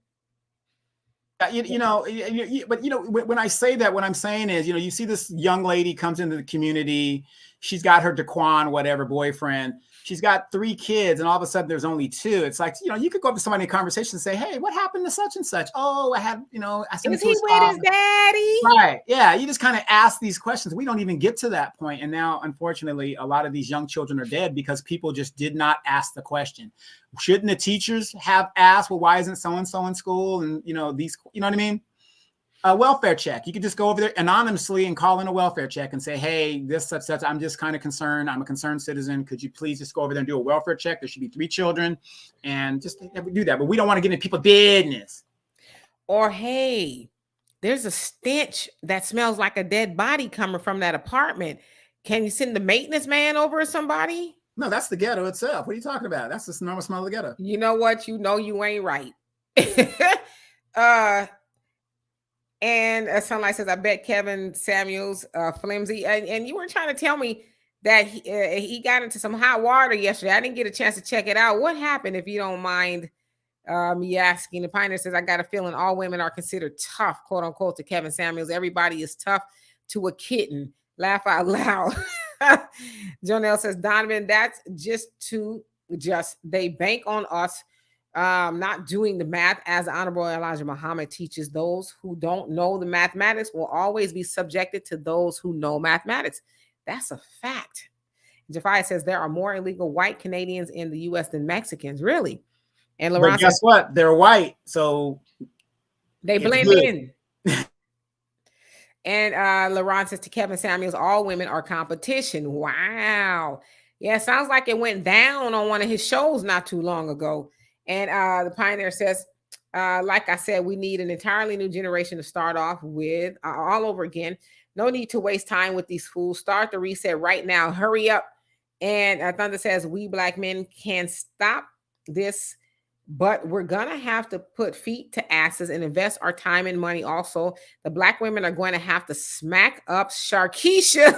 But when I say that, what I'm saying is, you see this young lady comes into the community. She's got her Daquan, whatever, boyfriend. She's got 3 kids, and all of a sudden there's only 2. It's like, you could go up to somebody in conversation and say, hey, what happened to such and such? Oh, I had, I sent Is he with his daddy? Right. Yeah. You just kind of ask these questions. We don't even get to that point. And now, unfortunately, a lot of these young children are dead because people just did not ask the question. Shouldn't the teachers have asked, well, why isn't so-and-so in school? And, these, you know what I mean? A welfare check. You could just go over there anonymously and call in a welfare check and say, hey, this, such, such, I'm just kind of concerned. I'm a concerned citizen. Could you please just go over there and do a welfare check? There should be 3 children and just do that. But we don't want to get into people's business. Or, hey, there's a stench that smells like a dead body coming from that apartment. Can you send the maintenance man over or somebody? No, that's the ghetto itself. What are you talking about? That's the normal smell of the ghetto. You know what? You ain't right. And Sunlight says, I bet Kevin Samuels flimsy. And you were trying to tell me that he got into some hot water yesterday. I didn't get a chance to check it out. What happened, if you don't mind me asking? The Pioneer says, I got a feeling all women are considered tough, quote unquote, to Kevin Samuels. Everybody is tough to a kitten. Laugh out loud. Jonelle says, Donovan, that's just they bank on us not doing the math. As Honorable Elijah Muhammad teaches, those who don't know the mathematics will always be subjected to those who know mathematics. That's a fact. Jafai says there are more illegal white Canadians in the U.S. than Mexicans. Really? And But Laurent guess says what? They're white, so they it's blend good. in. And LaRon says to Kevin Samuels, all women are competition. Wow. Yeah, sounds like it went down on one of his shows not too long ago. And the Pioneer says, like I said, we need an entirely new generation to start off with all over again. No need to waste time with these fools. Start the reset right now. Hurry up. And Thunder says, we black men can stop this, but we're gonna have to put feet to asses and invest our time and money. Also, the black women are going to have to smack up Sharkeisha,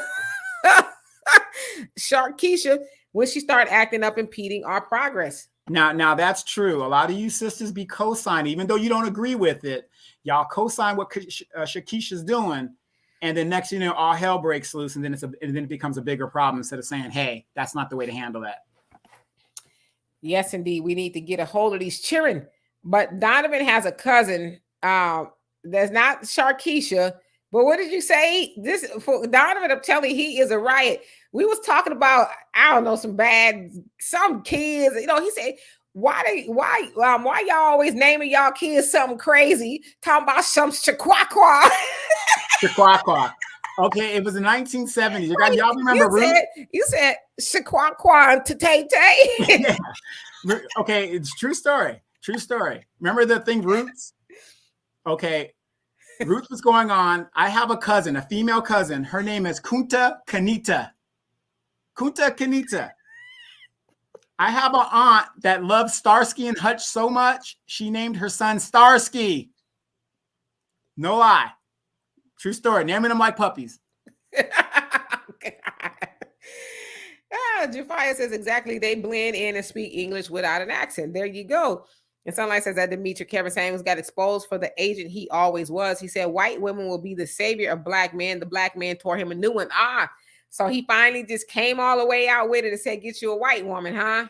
Sharkeisha, when she start acting up, impeding our progress. Now that's true. A lot of you sisters be co-signing, even though you don't agree with it. Y'all co-sign what Shakisha's doing, and then next, all hell breaks loose, and then it becomes a bigger problem instead of saying, "Hey, that's not the way to handle that." Yes, indeed, we need to get a hold of these children. But Donovan has a cousin that's not Sharkeisha. But what did you say? This for Donovan, I'm telling you, he is a riot. We was talking about, I don't know, some kids. He said, why y'all always naming y'all kids something crazy? Talking about some Chiquaqua. Chiquaqua. Okay, it was the 1970s. Y'all remember Root? You said Chiquaqua and Tay. Yeah. Okay, it's true story. True story. Remember the thing Roots? Okay. Roots was going on. I have a cousin, a female cousin. Her name is Kunta Kanita. Kunta Kanita. I have an aunt that loves Starsky and Hutch so much, she named her son Starsky. No lie. True story. Naming them like puppies. Jafia says exactly. They blend in and speak English without an accent. There you go. And Sunlight says that Demetri Kevin Samuels got exposed for the agent he always was. He said white women will be the savior of black men. The black man tore him a new one. So he finally just came all the way out with it and said, get you a white woman, huh?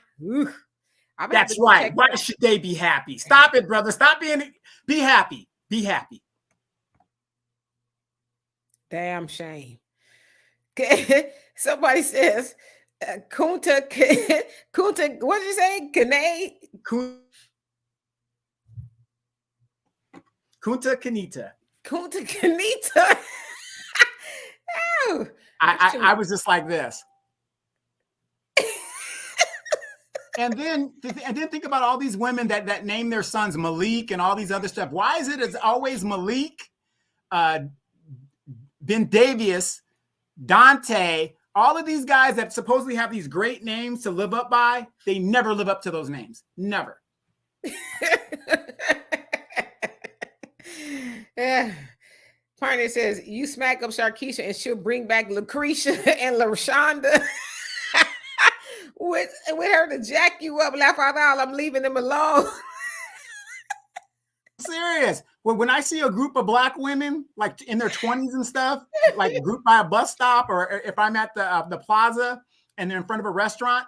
That's right. Why should they be happy? Stop it, brother. Be happy. Be happy. Damn shame. Somebody says, Kunta, what did you say? Kunta Kanita. Kunta Kanita. Oh, I was just like this. And then think about all these women that name their sons Malik and all these other stuff. Why is it always Malik, Ben Davius, Dante, all of these guys that supposedly have these great names to live up by? They never live up to those names. Never. Yeah. Partner says, you smack up Sharkeisha and she'll bring back Lucretia and LaShonda with her to jack you up. Laugh out loud. I'm leaving them alone. Serious. When I see a group of black women like in their 20s and stuff, like grouped by a bus stop, or if I'm at the plaza and they're in front of a restaurant,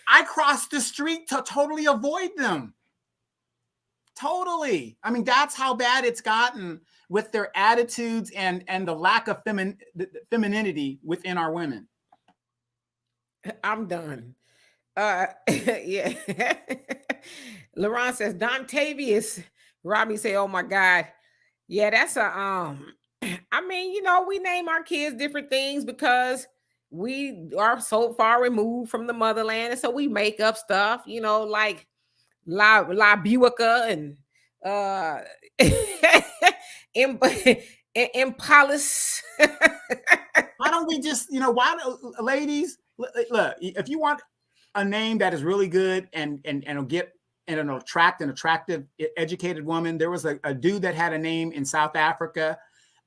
I cross the street to totally avoid them. Totally. I mean, that's how bad it's gotten with their attitudes and the lack of femininity within our women. I'm done. Yeah. Laurent says, Dontavius. Robbie say, oh my God. Yeah, that's I mean, we name our kids different things because we are so far removed from the motherland. And so we make up stuff, like La Buica and Impalis. Why don't we just, ladies, look, if you want a name that is really good and get and it'll attract an attractive, educated woman. There was a dude that had a name in South Africa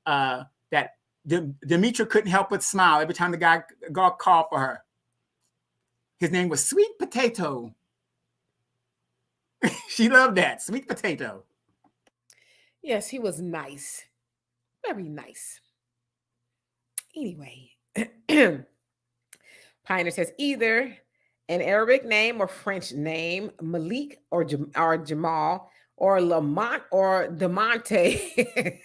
that Demetria couldn't help but smile every time the guy called for her. His name was Sweet Potato. She loved that. Sweet Potato. Yes, he was nice. Very nice. Anyway, Pioneer says either an Arabic name or French name, Malik or Jamal or Lamont or Demonte.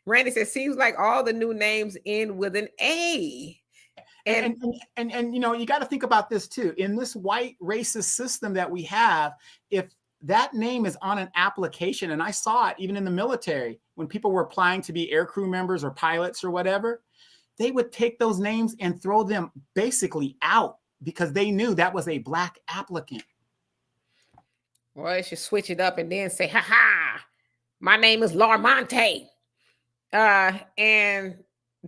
Randy says seems like all the new names end with an A. And you know, you got to think about this too. In this white racist system that we have, if that name is on an application, and I saw it even in the military when people were applying to be aircrew members or pilots or whatever, they would take those names and throw them basically out because they knew that was a black applicant. Well, they should switch it up and then say, "Ha ha, my name is Larmonte." And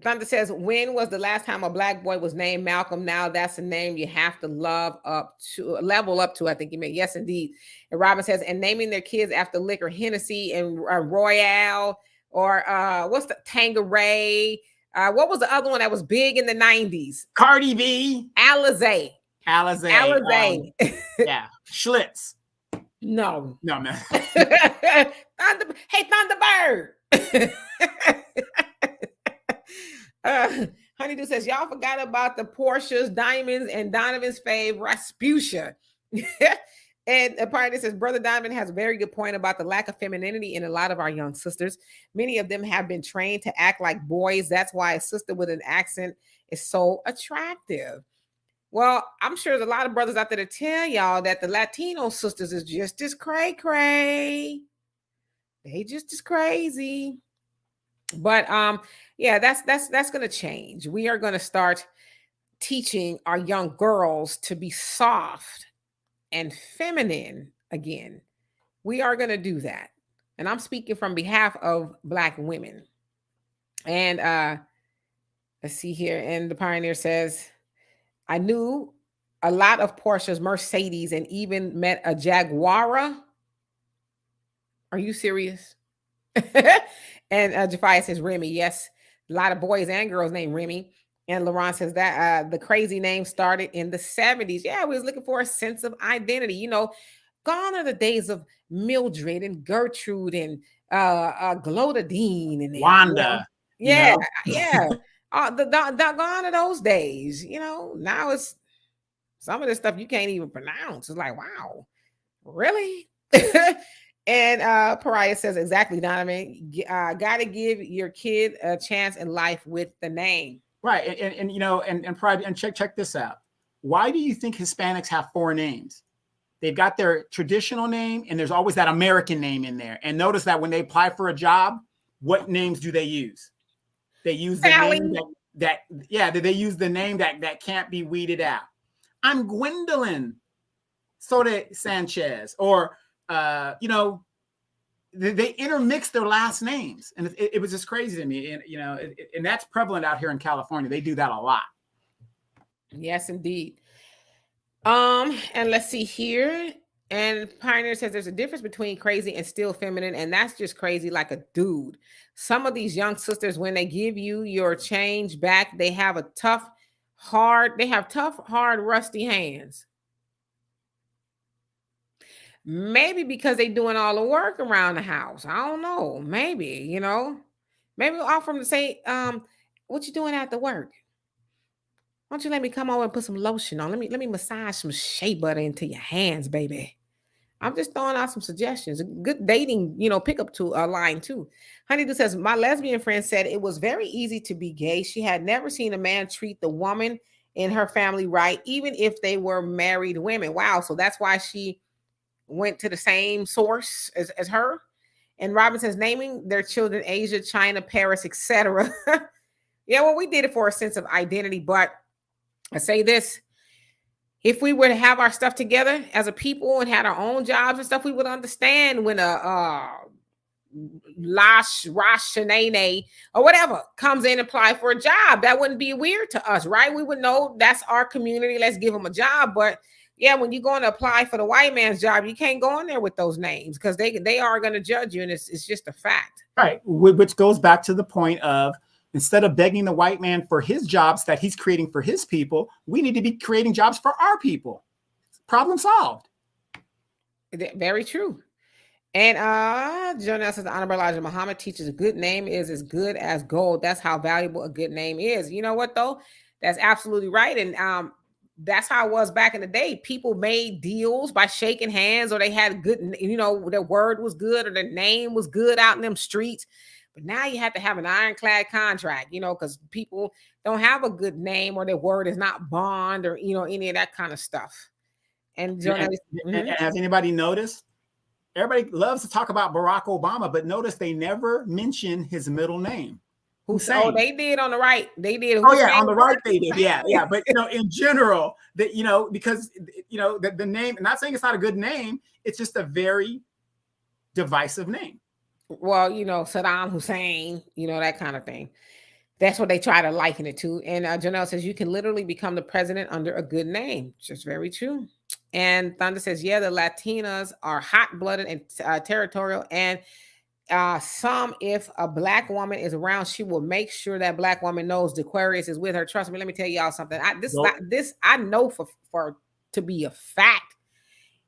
Thunder says, when was the last time a black boy was named Malcolm? Now that's a name you have to level up to. I think you meant yes, indeed. And Robin says, and naming their kids after liquor, Hennessy and Royale, or what's the Tanqueray? What was the other one that was big in the 90s? Cardi B. Alizé. Alizé. Yeah. Schlitz. No, man. Hey, Thunderbird. Honeydew says, y'all forgot about the Porsches, Diamonds, and Donovan's fave, Rasputia. And a part of this says, Brother Donovan has a very good point about the lack of femininity in a lot of our young sisters. Many of them have been trained to act like boys. That's why a sister with an accent is so attractive. Well, I'm sure there's a lot of brothers out there to tell y'all that the Latino sisters is just as cray-cray. They just as crazy. But yeah, that's going to change. We are going to start teaching our young girls to be soft and feminine again. We are going to do that. And I'm speaking from behalf of Black women. And let's see here. And the Pioneer says, I knew a lot of Porsches, Mercedes, and even met a Jaguara. Are you serious? And Jafia says Remy. Yes, a lot of boys and girls named Remy. And Laurent says that the crazy name started in the 70s. Yeah, we was looking for a sense of identity. You know, gone are the days of Mildred and Gertrude and Glodadine and Wanda. Yeah. Gone are those days. You know, now it's some of this stuff you can't even pronounce. It's like, wow, really? And Pariah says exactly, Donovan. Got to give your kid a chance in life with the name. Right, and you know, and probably, and check this out. Why do you think Hispanics have 4 names? They've got their traditional name, and there's always that American name in there. And notice that when they apply for a job, what names do they use? They use the name they use the name that can't be weeded out. I'm Gwendolyn Sote Sanchez, or you know, they intermix their last names, and it was just crazy to me. And you know, and that's prevalent out here in California. They do that a lot. Yes, indeed. And let's see here. And Pioneer says there's a difference between crazy and still feminine, and that's just crazy like a dude. Some of these young sisters, when they give you your change back, they have tough, hard, rusty hands. Maybe because they doing all the work around the house. I don't know. Maybe, you know. Maybe we'll offer them to say, what you doing after work? Why don't you let me come over and put some lotion on? Let me massage some shea butter into your hands, baby. I'm just throwing out some suggestions. Good dating, you know, pick up to a line too. Honeydew says, my lesbian friend said it was very easy to be gay. She had never seen a man treat the woman in her family right, even if they were married women. Wow. So that's why she went to the same source as her. And Robin says, naming their children Asia, China, Paris, etc. Yeah, well, we did it for a sense of identity, but I say this, if we were to have our stuff together as a people and had our own jobs and stuff, we would understand when a Rosh Hashanah or whatever comes in and apply for a job. That wouldn't be weird to us, right? We would know that's our community. Let's give them a job. But yeah, when you're going to apply for the white man's job, you can't go in there with those names because they are going to judge you, and it's just a fact. Right, which goes back to the point of, instead of begging the white man for his jobs that he's creating for his people, we need to be creating jobs for our people. Problem solved. Very true. And Jonah says the Honorable Elijah Muhammad teaches a good name is as good as gold. That's how valuable a good name is. You know what though? That's absolutely right. And that's how it was back in the day. People made deals by shaking hands, or they had good, their word was good or their name was good out in them streets. But now you have to have an ironclad contract, because people don't have a good name or their word is not bond or any of that kind of stuff. And Jonah, and has anybody noticed? Everybody loves to talk about Barack Obama, but notice they never mention his middle name. Hussein. Oh, they did on the right. They did. Hussein. Oh yeah, on the right they did. Yeah. But in general, that because the name. I'm not saying it's not a good name. It's just a very divisive name. Well, Saddam Hussein, that kind of thing. That's what they try to liken it to. And Janelle says you can literally become the president under a good name. Just very true. And Thunder says, yeah, the Latinas are hot-blooded and territorial. And if a Black woman is around, she will make sure that Black woman knows the Aquarius is with her. Trust me, let me tell y'all something. This I know for to be a fact.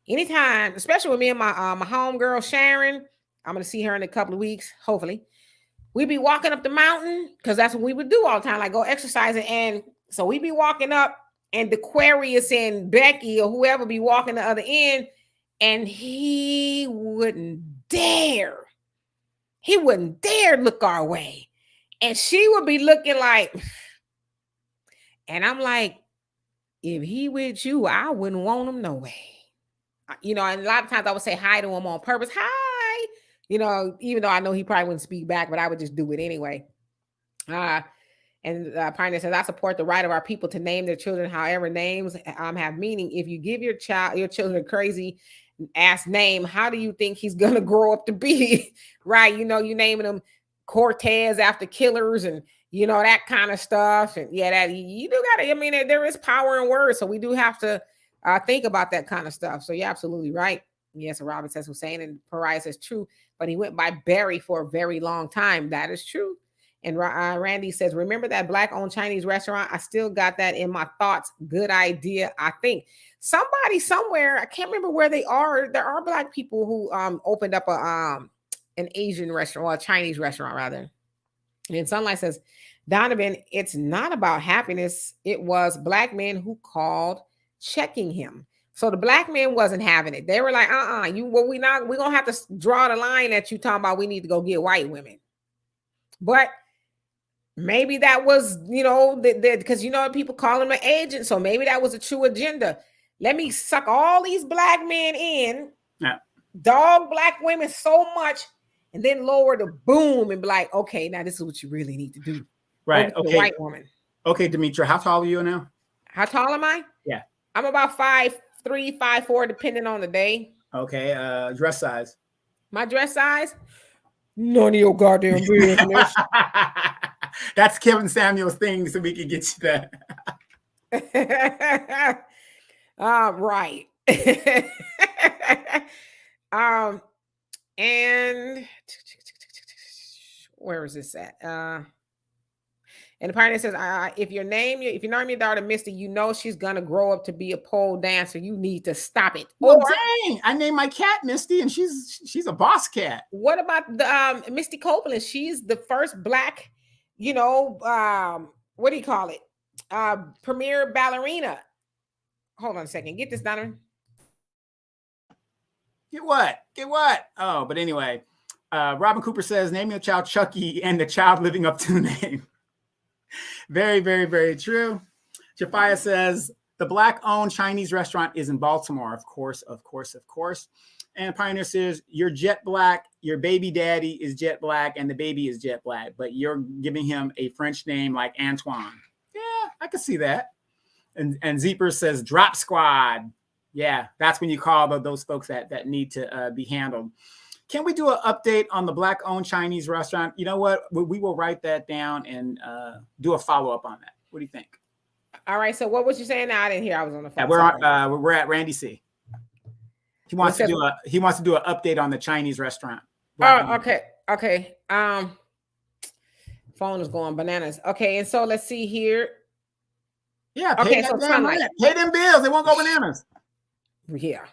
Anytime, especially with me and my homegirl Sharon, I'm going to see her in a couple of weeks, hopefully. We be walking up the mountain because that's what we would do all the time, like go exercising. And so we be walking up, and the Aquarius and Becky or whoever be walking the other end, and he wouldn't dare look our way. And she would be looking like, and I'm like, if he with you, I wouldn't want him no way. And a lot of times I would say hi to him on purpose. Hi. Even though I know he probably wouldn't speak back, but I would just do it anyway. And Pioneer says, I support the right of our people to name their children however names have meaning. If you give your children a crazy ass name, how do you think he's going to grow up to be? Right. You naming them Cortez after killers and, that kind of stuff. And yeah, that you do got to, there is power in words. So we do have to think about that kind of stuff. So you're absolutely right. Yes, Robin says Hussein, and Pariah says true, but he went by Barry for a very long time. That is true. And Randy says, remember that Black-owned Chinese restaurant? I still got that in my thoughts. Good idea, I think. Somebody somewhere, I can't remember where they are. There are Black people who opened up an Asian restaurant, or a Chinese restaurant rather. And Sunlight says, Donovan, it's not about happiness. It was Black men who called checking him. So the Black men wasn't having it. They were like, we're gonna have to draw the line that you talking about. We need to go get white women. But maybe that was, because people call him an agent. So maybe that was a true agenda. Let me suck all these Black men in, dog Black women so much, and then lower the boom and be like, okay, now this is what you really need to do. Right. Okay. White woman. Okay, Demetra, how tall are you now? How tall am I? Yeah. I'm about 5'3", 5'4", depending on the day. Okay. Dress size. My dress size? None of your goddamn business. That's Kevin Samuel's thing, so we can get you that. Right. And where is this at? And the Pioneer says, if you name your daughter Misty, she's gonna grow up to be a pole dancer. You need to stop it. Well, dang, I named my cat Misty, and she's a boss cat. What about the Misty Copeland? She's the first Black, what do you call it? Premier ballerina. Hold on a second. Get this, Donovan. Get what? Oh, but anyway, Robin Cooper says, name your child Chucky, and the child living up to the name. Very, very, very true. Jafia says, the Black-owned Chinese restaurant is in Baltimore. Of course. And Pioneer says, you're jet black, your baby daddy is jet black, and the baby is jet black, but you're giving him a French name like Antoine. Yeah, I can see that. And Zeeper says, drop squad. Yeah, that's when you call those folks that need to be handled. Can we do an update on the Black-owned Chinese restaurant? You know what? We will write that down and do a follow-up on that. What do you think? All right. So what was you saying? Now I didn't hear. I was on the phone. Yeah, we're at Randy C. He wants to do an update on the Chinese restaurant. Okay. Phone is going bananas. Okay, and so let's see here. Yeah. Pay them bills. They won't go bananas. Yeah.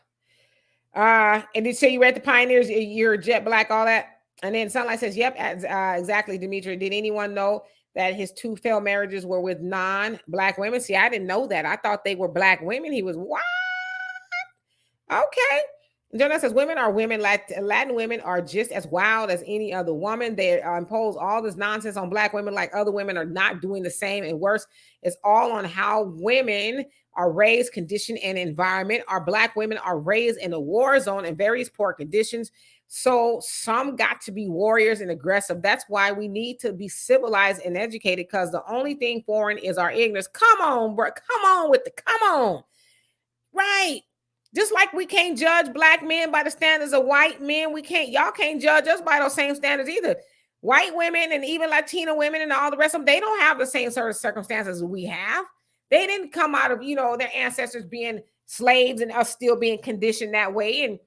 And did say you read the Pioneers, you're jet black, all that. And then Sunlight says, yep, exactly, Demetri. Did anyone know that his 2 failed marriages were with non-black women? See, I didn't know that. I thought they were black women. He was, what? Okay. Jonah says women are women. Latin women are just as wild as any other woman. They impose all this nonsense on black women like other women are not doing the same. And worse, it's all on how women are raised, conditioned, and environment. Our black women are raised in a war zone in various poor conditions. So some got to be warriors and aggressive. That's why we need to be civilized and educated, because the only thing foreign is our ignorance. Come on, bro. Come on with the come on. Right. Just like we can't judge black men by the standards of white men, y'all can't judge us by those same standards either. White women and even Latino women and all the rest of them, they don't have the same sort of circumstances we have. They didn't come out of, their ancestors being slaves and us still being conditioned that way. And,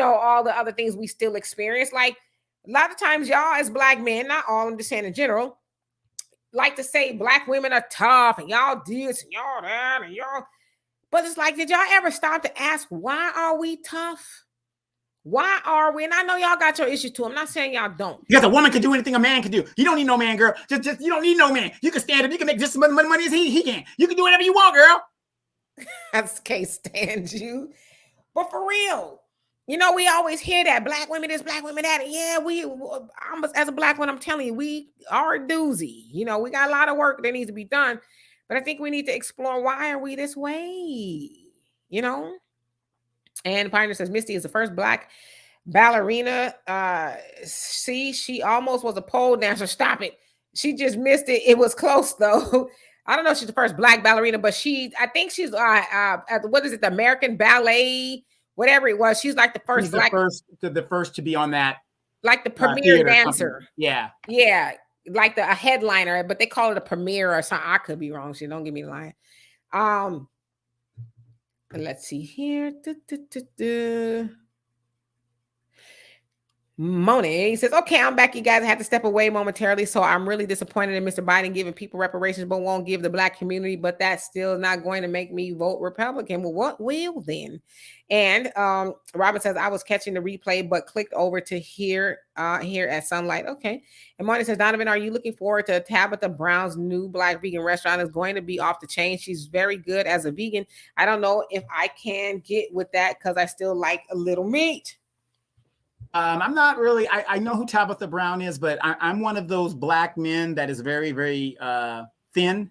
all the other things we still experience. Like a lot of times y'all as black men, not all, I'm just saying in general, like to say black women are tough and y'all this and y'all that and y'all. But it's like, did y'all ever stop to ask, why are we tough? Why are we? And I know y'all got your issues too. I'm not saying y'all don't. Because a woman can do anything a man can do. You don't need no man, girl. Just you don't need no man. You can stand up. You can make just as much money as he can. You can do whatever you want, girl. I just can't stand you. But for real, we always hear that black women this, black women that. Yeah, as a black woman, I'm telling you, we are a doozy. We got a lot of work that needs to be done. But I think we need to explore, why are we this way? And Pioneer says Misty is the first black ballerina. See, she almost was a pole dancer. Stop it. She just missed it. It was close though. I don't know if she's the first black ballerina, but I think she's at what is it, the American Ballet, whatever it was. She's like the first the first to be on that, like the premier dancer. Company. Yeah. Yeah. Like a headliner, but they call it a premiere or something. I could be wrong. So don't give me the line. Let's see here. Monet says, okay, I'm back, you guys. I had to step away momentarily, so I'm really disappointed in Mr. Biden giving people reparations but won't give the black community, but that's still not going to make me vote Republican. Well, what will then? And Robin says, I was catching the replay but clicked over to here at Sunlight. Okay. And Monet says, Donovan, are you looking forward to Tabitha Brown's new black vegan restaurant? Is going to be off the chain. She's very good as a vegan. I don't know if I can get with that because I still like a little meat. I'm not really, I know who Tabitha Brown is, but I'm one of those black men that is very, very thin.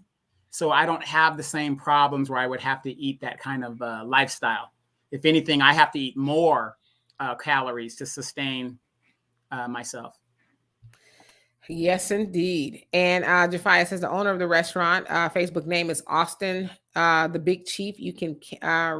So I don't have the same problems where I would have to eat that kind of lifestyle. If anything, I have to eat more calories to sustain myself. Yes, indeed. And Jafia says the owner of the restaurant, Facebook name is Austin, the Big Chief. You can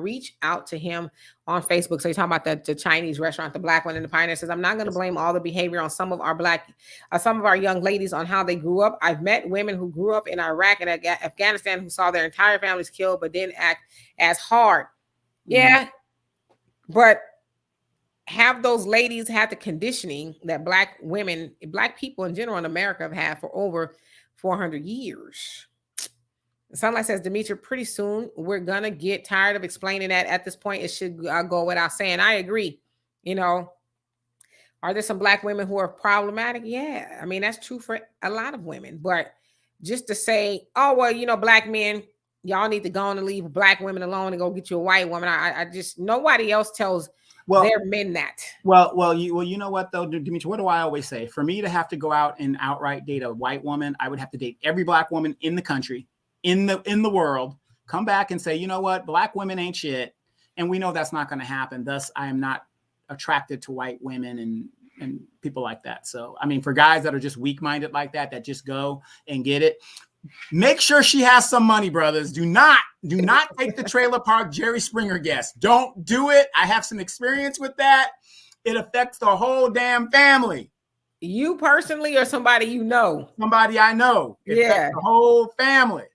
reach out to him on Facebook. So you're talking about the Chinese restaurant, the black one. And the Pioneer says, I'm not going to blame all the behavior on some of our young ladies on how they grew up. I've met women who grew up in Iraq and Afghanistan who saw their entire families killed, but didn't act as hard. Yeah. But have those ladies had the conditioning that black women, black people in general in America have had for over 400 years. Sunlight says, Demetri, pretty soon we're going to get tired of explaining that. At this point, it should go without saying. I agree. Are there some black women who are problematic? Yeah. I mean, that's true for a lot of women. But just to say, oh, well, black men, y'all need to go on and leave black women alone and go get you a white woman. I just, nobody else tells their men that. Well, you know what though, Demetri, what do I always say? For me to have to go out and outright date a white woman, I would have to date every black woman in the country, in the world, come back and say, you know what, black women ain't shit. And we know that's not going to happen. Thus, I am not attracted to white women and people like that. So, I mean, for guys that are just weak-minded like that just go and get it, make sure she has some money, brothers. Do not take the trailer park Jerry Springer guest. Don't do it. I have some experience with that. It affects the whole damn family. You personally or somebody you know? Somebody I know. It affects the whole family.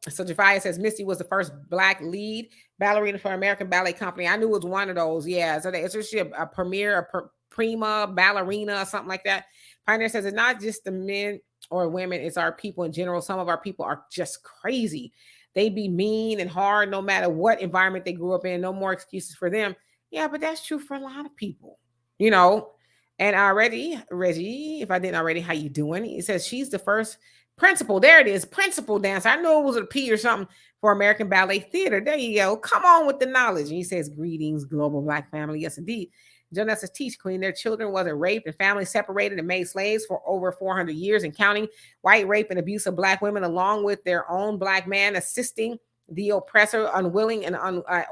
So Jafia says Misty was the first black lead ballerina for American Ballet Company. I knew it was one of those. Yeah. So it's just a premier, prima ballerina or something like that. Pioneer says it's not just the men or women, it's our people in general. Some of our people are just crazy. they be mean and hard no matter what environment they grew up in. No more excuses for them. Yeah, but that's true for a lot of people, you know. And already, Reggie, if I didn't already, how you doing? It says she's the first principal. There it is, principal dancer. I knew it was a P or something for American Ballet Theater. There you go. Come on with the knowledge. And he says, greetings, global Black family. Yes, indeed. Jonessa's teach queen. Their children wasn't raped and families separated and made slaves for over 400 years and counting. White rape and abuse of Black women, along with their own Black man assisting the oppressor, unwilling and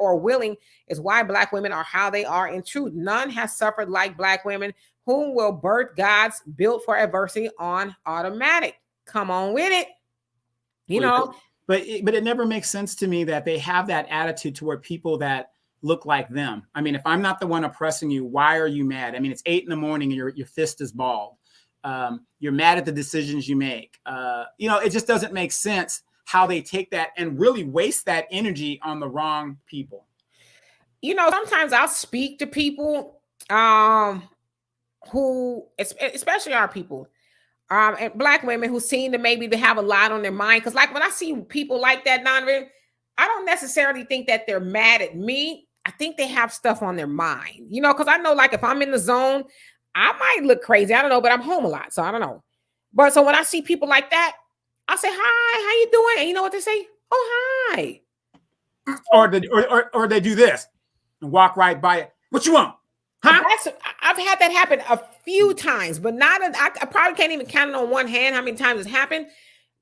or willing, is why Black women are how they are in truth. None has suffered like Black women, whom will birth gods built for adversity on automatic. Come on with it. You know, but it never makes sense to me that they have that attitude toward people that look like them. I mean, if I'm not the one oppressing you, why are you mad? I mean, it's 8 a.m. and your fist is balled. You're mad at the decisions you make. You know, it just doesn't make sense how they take that and really waste that energy on the wrong people. You know, sometimes I'll speak to people who, especially our people, and Black women who seem to maybe to have a lot on their mind. Because like when I see people like that, Donovan, I don't necessarily think that they're mad at me. I think they have stuff on their mind, you know, because I know like if I'm in the zone, I might look crazy. I don't know, but I'm home a lot, so I don't know. But so when I see people like that, I say, hi, how you doing? And you know what they say? Oh, hi. Or they do this and walk right by it. What you want? Huh? I've had that happen a few times, but not. I probably can't even count it on one hand how many times it's happened.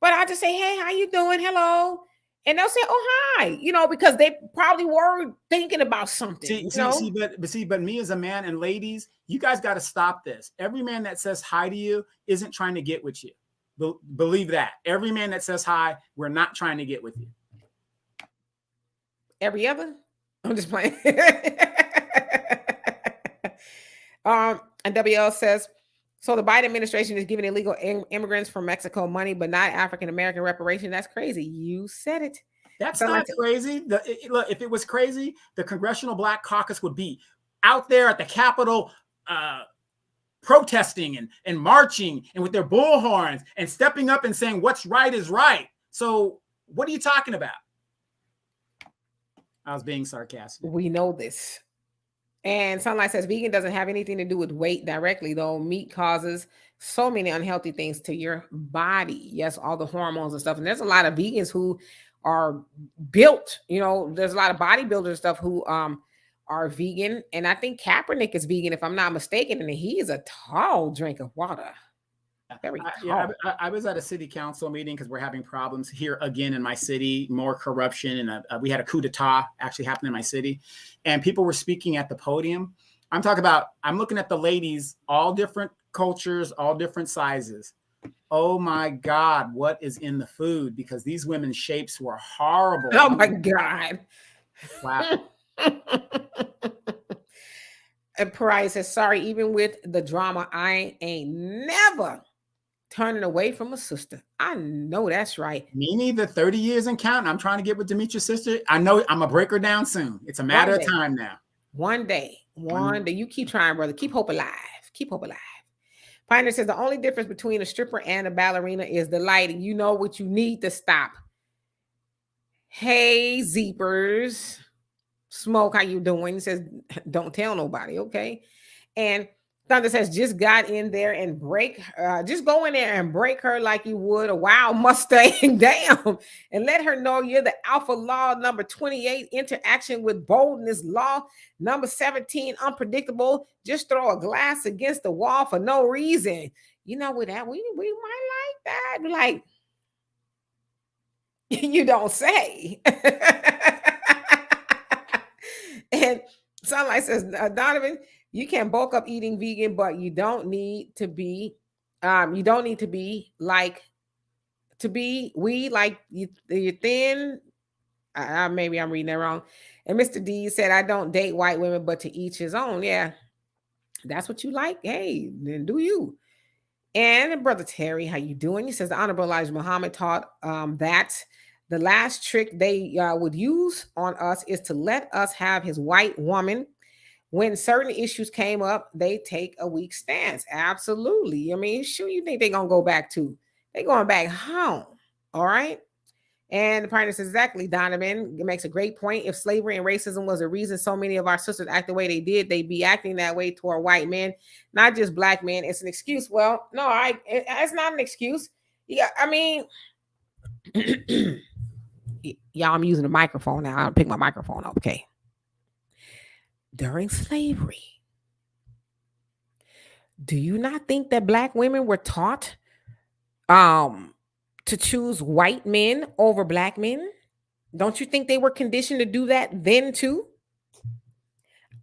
But I just say, hey, how you doing? Hello. And they'll say, oh, hi, you know, because they probably were thinking about something. But me as a man and ladies, you guys got to stop this. Every man that says hi to you isn't trying to get with you. Believe that. Every man that says hi, we're not trying to get with you. Every other? I'm just playing. And WL says, so the Biden administration is giving illegal immigrants from Mexico money, but not African-American reparation. That's crazy. You said it. That's not crazy. Look, if it was crazy, the Congressional Black Caucus would be out there at the Capitol protesting and marching and with their bullhorns and stepping up and saying what's right is right. So what are you talking about? I was being sarcastic. We know this. And Sunlight says vegan doesn't have anything to do with weight directly, though meat causes so many unhealthy things to your body. Yes, all the hormones and stuff. And there's a lot of vegans who are built, you know, there's a lot of bodybuilders and stuff who are vegan. And I think Kaepernick is vegan, if I'm not mistaken. And he is a tall drink of water. Very tall. Yeah, I was at a city council meeting because we're having problems here again in my city, more corruption. And we had a coup d'etat actually happen in my city. And people were speaking at the podium. I'm looking at the ladies, all different cultures, all different sizes. Oh my God, what is in the food? Because these women's shapes were horrible. Oh my God. Wow. And Pariah says, sorry, even with the drama, I ain't never turning away from a sister. I know that's right. Me neither. 30 years and counting. I'm trying to get with Demetria's sister. I know I'm going to break her down soon. It's a matter of time now. One day. You keep trying, brother. Keep hope alive. Keep hope alive. Pioneer says the only difference between a stripper and a ballerina is the lighting. You know what you need to stop. Hey, Zeepers. Smoke, how you doing? He says, don't tell nobody, okay? And Thunder says, just got in there and just go in there and break her like you would a wild Mustang down and let her know you're the alpha law number 28, interaction with boldness law number 17, unpredictable. Just throw a glass against the wall for no reason. You know, with that, we might like that. Like, you don't say. And Sunlight says, Donovan, you can bulk up eating vegan, but you don't need to be like you're thin. Maybe I'm reading that wrong. And Mr. D said, I don't date white women, but to each his own. Yeah, that's what you like. Hey, then do you. And Brother Terry, how you doing? He says the Honorable Elijah Muhammad taught that the last trick they would use on us is to let us have his white woman. When certain issues came up, they take a weak stance. Absolutely. I mean, sure, you think they're going to go back to? They're going back home. All right. And the partner says, exactly, Donovan makes a great point. If slavery and racism was the reason so many of our sisters act the way they did, they'd be acting that way toward white men, not just black men. It's an excuse. Well, no, it's not an excuse. Yeah, I mean, y'all, I'm using a microphone now. I'll pick my microphone up. Okay. During slavery, do you not think that black women were taught to choose white men over black men? Don't you think they were conditioned to do that then too?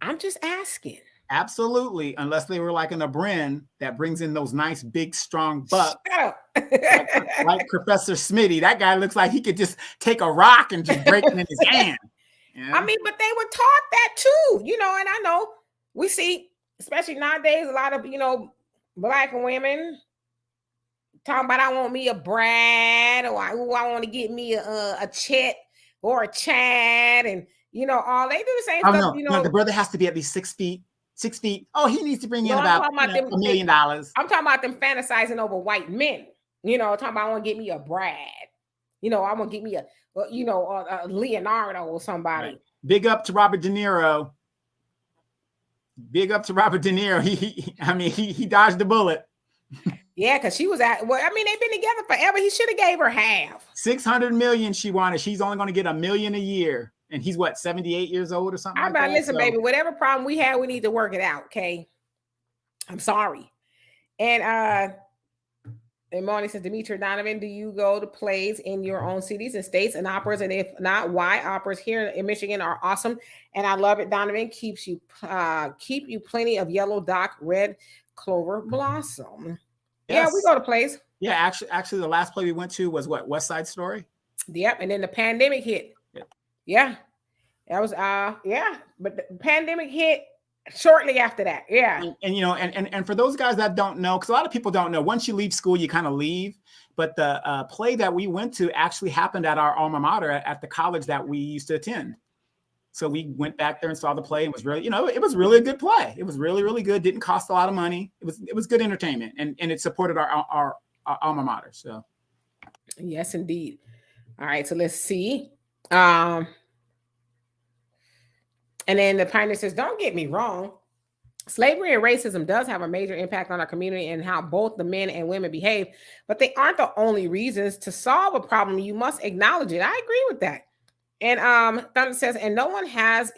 I'm just asking. Absolutely, unless they were like in a Bren that brings in those nice, big, strong bucks. Like Professor Smitty. That guy looks like he could just take a rock and just break it in his hand. Yeah. I mean, but they were taught that too, you know, and I know we see, especially nowadays, a lot of, you know, black women talking about, I want me a Brad, or I want to get me a Chet or a Chad, and, you know, all they do the same stuff. No, you know, no, the brother has to be at least 6 feet. 6 feet. Oh, he needs to bring in about $1 million. I'm talking about them fantasizing over white men. You know, talking about I want to get me a Brad. You know, I want to get me a Leonardo or somebody. Right. Big up to Robert De Niro. Big up to Robert De Niro. He dodged the bullet. Yeah, because she was they've been together forever. He should have gave her half. 600 million she wanted. She's only going to get $1 million a year. And he's what, 78 years old or something like that? Listen, baby, whatever problem we have, we need to work it out, okay? I'm sorry. And Marty says, Demetri Donovan, do you go to plays in your own cities and states and operas? And if not, why? Operas here in Michigan are awesome. And I love it. Donovan keep you plenty of yellow dock, red clover blossom. Yes. Yeah, we go to plays. Yeah, actually the last play we went to was what, West Side Story? Yep. And then the pandemic hit. Yeah, that was but the pandemic hit shortly after that. Yeah, and you know, and for those guys that don't know, because a lot of people don't know, once you leave school, you kind of leave. But the play that we went to actually happened at our alma mater at the college that we used to attend. So we went back there and saw the play. It was really, you know, it was really a good play. It was really, really good. Didn't cost a lot of money. It was good entertainment, and it supported our alma mater. So, yes, indeed. All right, so let's see. And then the pioneer says, don't get me wrong. Slavery and racism does have a major impact on our community and how both the men and women behave, but they aren't the only reasons. To solve a problem, you must acknowledge it. I agree with that. And Thunder says, and no one has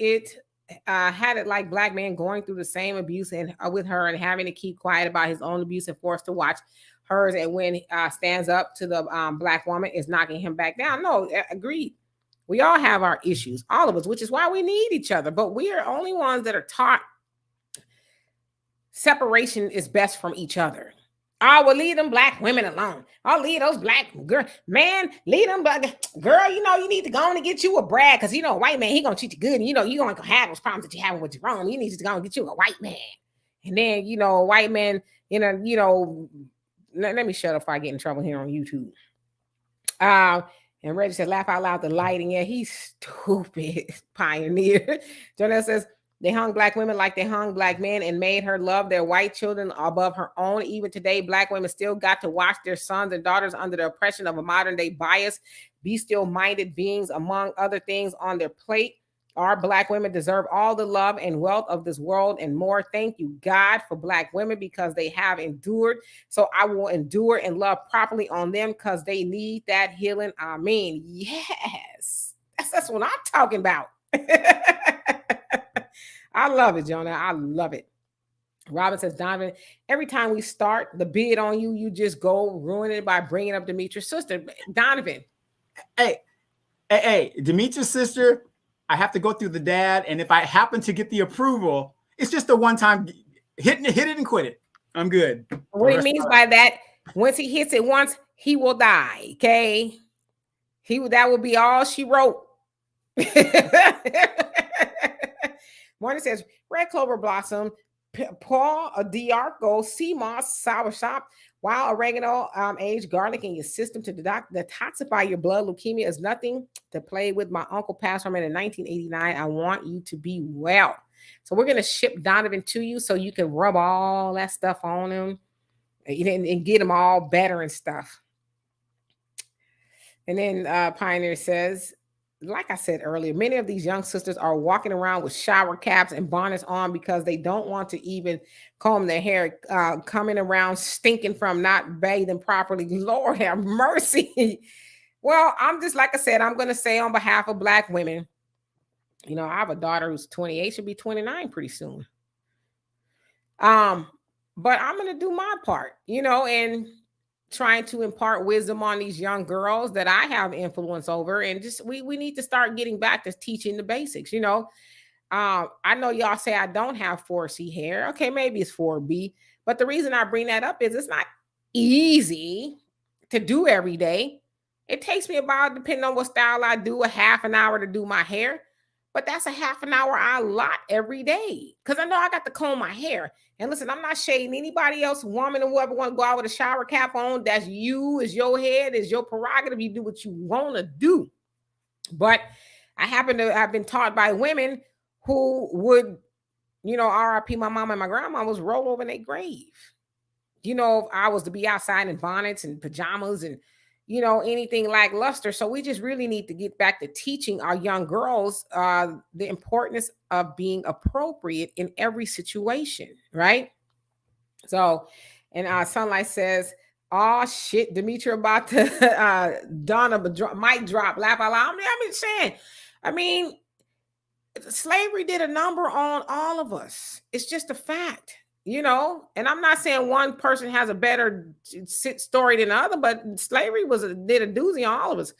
had it like black men going through the same abuse and with her and having to keep quiet about his own abuse and forced to watch hers. And when stands up to the black woman is knocking him back down. No, agreed. We all have our issues, all of us, which is why we need each other. But we are only ones that are taught separation is best from each other. I will leave them black women alone. I'll leave those black girl, man, leave them black girl. You know, you need to go on and get you a Brad, because you know, a white man, he gonna treat you good. And you know, you gonna have those problems that you having with your own. You need to go and get you a white man. And then, you know, a white man, let me shut up before I get in trouble here on YouTube. And Reggie said, laugh out loud, the lighting. Yeah, he's stupid. Pioneer. Jonelle says, they hung black women like they hung black men and made her love their white children above her own. Even today, black women still got to watch their sons and daughters under the oppression of a modern day bias, bestial-minded beings, among other things, on their plate. Our black women deserve all the love and wealth of this world and more. Thank you, God, for black women, because they have endured. So I will endure and love properly on them because they need that healing. I mean, yes, that's what I'm talking about. I love it, Jonah. I love it. Robin says, Donovan, every time we start the bid on you, you just go ruin it by bringing up Demetri's sister. Donovan. Hey, Demetri's sister, I have to go through the dad, and if I happen to get the approval, it's just a one-time hit it and quit it. I'm good. What he means by that, once he hits it once, he will die. Okay, that will be all she wrote. Morning says, red clover blossom, Paul Diarco, sea moss, sour sop, wild oregano, aged garlic in your system to detoxify your blood. Leukemia is nothing to play with. My uncle passed from it in 1989. I want you to be well. So we're going to ship Donovan to you so you can rub all that stuff on him and get him all better and stuff. And then Pioneer says, like I said earlier, many of these young sisters are walking around with shower caps and bonnets on because they don't want to even comb their hair, coming around stinking from not bathing properly. Lord have mercy. Well, I'm just, like I said, I'm going to say on behalf of Black women, I have a daughter who's 28, should be 29 pretty soon. Um, but I'm going to do my part, and trying to impart wisdom on these young girls that I have influence over. And just, we need to start getting back to teaching the basics. I know y'all say I don't have 4C hair. Okay, maybe it's 4B. But the reason I bring that up is it's not easy to do every day. It takes me about, depending on what style I do, a half an hour to do my hair. But that's a half an hour I lot every day because I know I got to comb my hair. And listen, I'm not shading anybody else, woman or whoever want to go out with a shower cap on. That's you, is your head, is your prerogative. You do what you want to do. But I've been taught by women who would, RIP, my mama and my grandma was roll over in their grave. If I was to be outside in bonnets and pajamas and, anything lackluster. So we just really need to get back to teaching our young girls the importance of being appropriate in every situation, right? So, and Sunlight says, "Oh shit, Demetria about to Donovan mic drop, laugh out loud." I'm just saying, I mean, slavery did a number on all of us. It's just a fact. And I'm not saying one person has a better story than the other, but slavery did a doozy on all of us.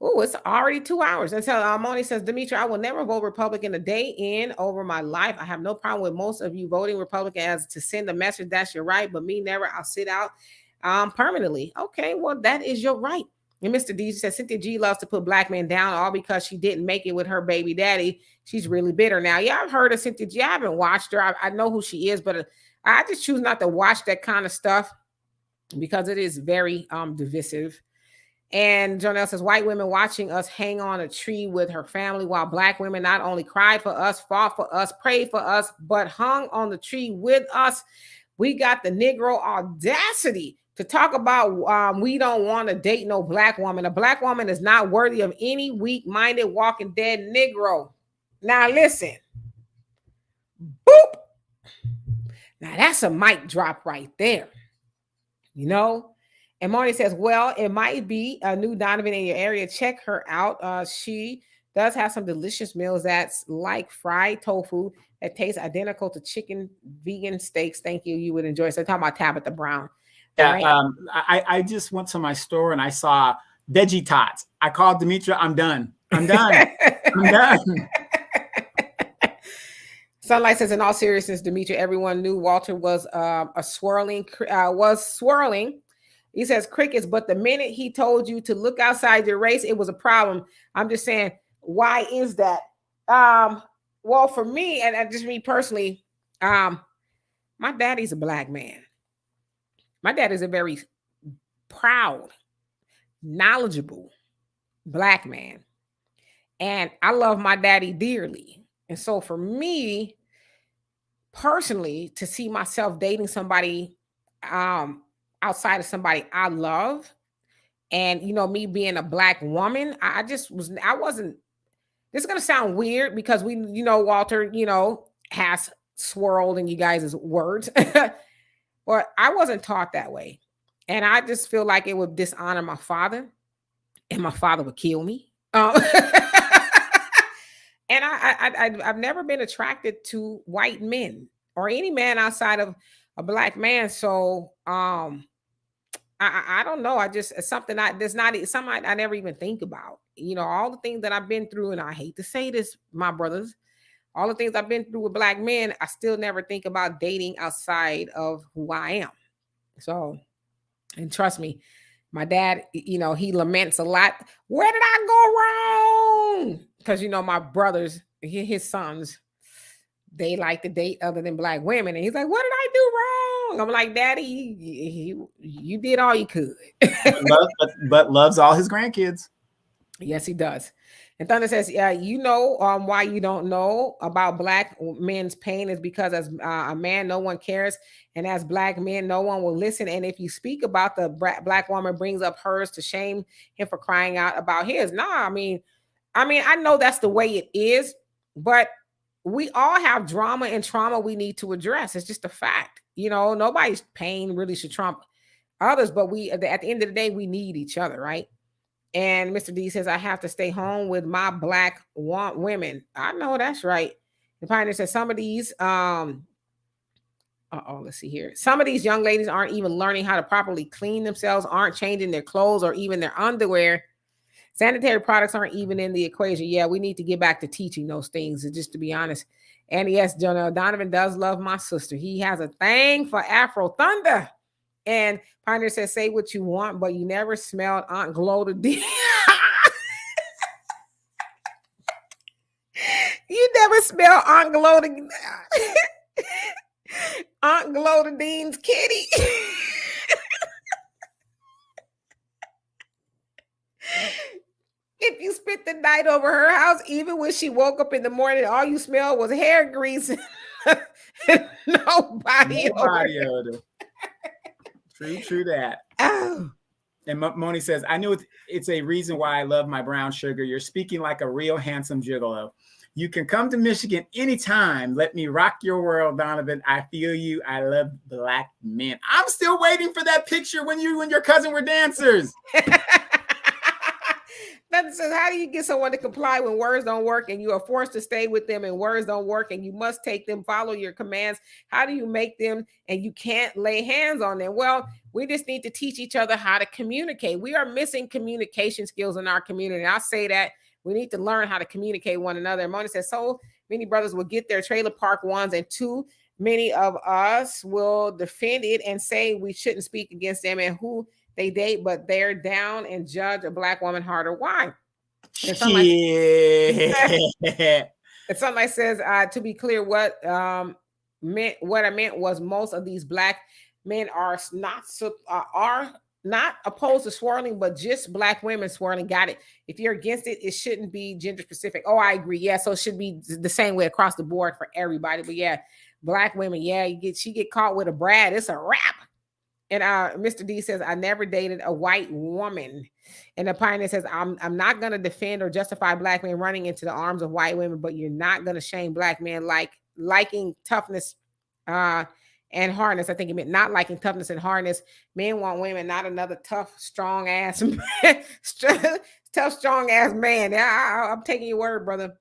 Oh, it's already 2 hours. And so Moni says, Demetria, I will never vote Republican a day in over my life. I have no problem with most of you voting Republican as to send a message. That's your right. But me, never. I'll sit out permanently. Okay, well, that is your right. And Mr. D says, Cynthia G loves to put Black men down all because she didn't make it with her baby daddy. She's really bitter. Now, yeah, I've heard of Cynthia G. I haven't watched her. I know who she is, but I just choose not to watch that kind of stuff because it is very divisive. And Jonelle says, white women watching us hang on a tree with her family while Black women not only cried for us, fought for us, prayed for us, but hung on the tree with us. We got the Negro audacity to talk about we don't want to date no Black woman. A Black woman is not worthy of any weak-minded, walking dead Negro. Now listen. Boop. Now that's a mic drop right there. And Marty says, well, it might be a new Donovan in your area. Check her out. She does have some delicious meals that's like fried tofu that tastes identical to chicken vegan steaks. Thank you. You would enjoy. So talking about Tabitha Brown. Yeah, right? I just went to my store and I saw veggie tots. I called Demetria. I'm done. I'm done. I'm done. Sunlight says, in all seriousness, Demetria, everyone knew Walter was swirling. He says crickets, but the minute he told you to look outside your race, it was a problem. I'm just saying, why is that? Well, for me, and just me personally, my daddy's a Black man. My dad is a very proud, knowledgeable Black man. And I love my daddy dearly. And so for me, personally, to see myself dating somebody outside of somebody I love, and me being a Black woman, I wasn't, this is gonna sound weird because we, Walter, has swirled in you guys' words. But I wasn't taught that way. And I just feel like it would dishonor my father, and my father would kill me. And I've never been attracted to white men or any man outside of a Black man. So I don't know. It's something I never even think about. All the things that I've been through, and I hate to say this, my brothers, all the things I've been through with Black men, I still never think about dating outside of who I am. So, and trust me, my dad, he laments a lot. Where did I go wrong? Because, my brothers, his sons, they like to date other than Black women. And he's like, what did I do wrong? I'm like, Daddy, you did all you could. but loves all his grandkids. Yes, he does. And Thunder says, yeah, you know why you don't know about black men's pain is because as a man, no one cares. And as black men, no one will listen. And if you speak about the black woman brings up hers to shame him for crying out about his. Nah, I know that's the way it is, but we all have drama and trauma we need to address. It's just a fact. Nobody's pain really should trump others, but we at the end of the day, we need each other, right? And Mr. D says, I have to stay home with my black women. I know that's right. The Pioneer says some of these, let's see here. Some of these young ladies aren't even learning how to properly clean themselves, aren't changing their clothes or even their underwear. Sanitary products aren't even in the equation. Yeah, we need to get back to teaching those things, just to be honest. And yes, Donovan does love my sister. He has a thing for Afro Thunder. And Pioneer says, say what you want, but you never smelled Aunt Glow the You never smelled Aunt Glow the Aunt Glow the Dean's kitty. If you spent the night over her house, even when she woke up in the morning, all you smelled was hair grease. Nobody odor. True that. Oh. And Moni says, I know it's a reason why I love my brown sugar. You're speaking like a real handsome gigolo. You can come to Michigan anytime. Let me rock your world, Donovan. I feel you. I love black men. I'm still waiting for that picture when you and your cousin were dancers. That says, how do you get someone to comply when words don't work and you are forced to stay with them and words don't work and you must take them, follow your commands? How do you make them and you can't lay hands on them? Well, we just need to teach each other how to communicate. We are missing communication skills in our community. And I'll say that we need to learn how to communicate one another. And Mona says, so many brothers will get their trailer park ones and too many of us will defend it and say we shouldn't speak against them and who they date, but they're down and judge a black woman harder. Why? And somebody says, to be clear, what I meant was most of these black men are not opposed to swirling, but just black women swirling. Got it. If you're against it, it shouldn't be gender specific. Oh, I agree. Yeah, so it should be the same way across the board for everybody. But yeah, black women, yeah, she get caught with a Brad, it's a wrap. And Mr. D says, I never dated a white woman. And the Pioneer says, I'm not going to defend or justify black men running into the arms of white women, but you're not going to shame black men liking toughness and hardness. I think he meant not liking toughness and hardness. Men want women, not another tough, strong ass man. Tough, strong ass man. I'm taking your word, brother.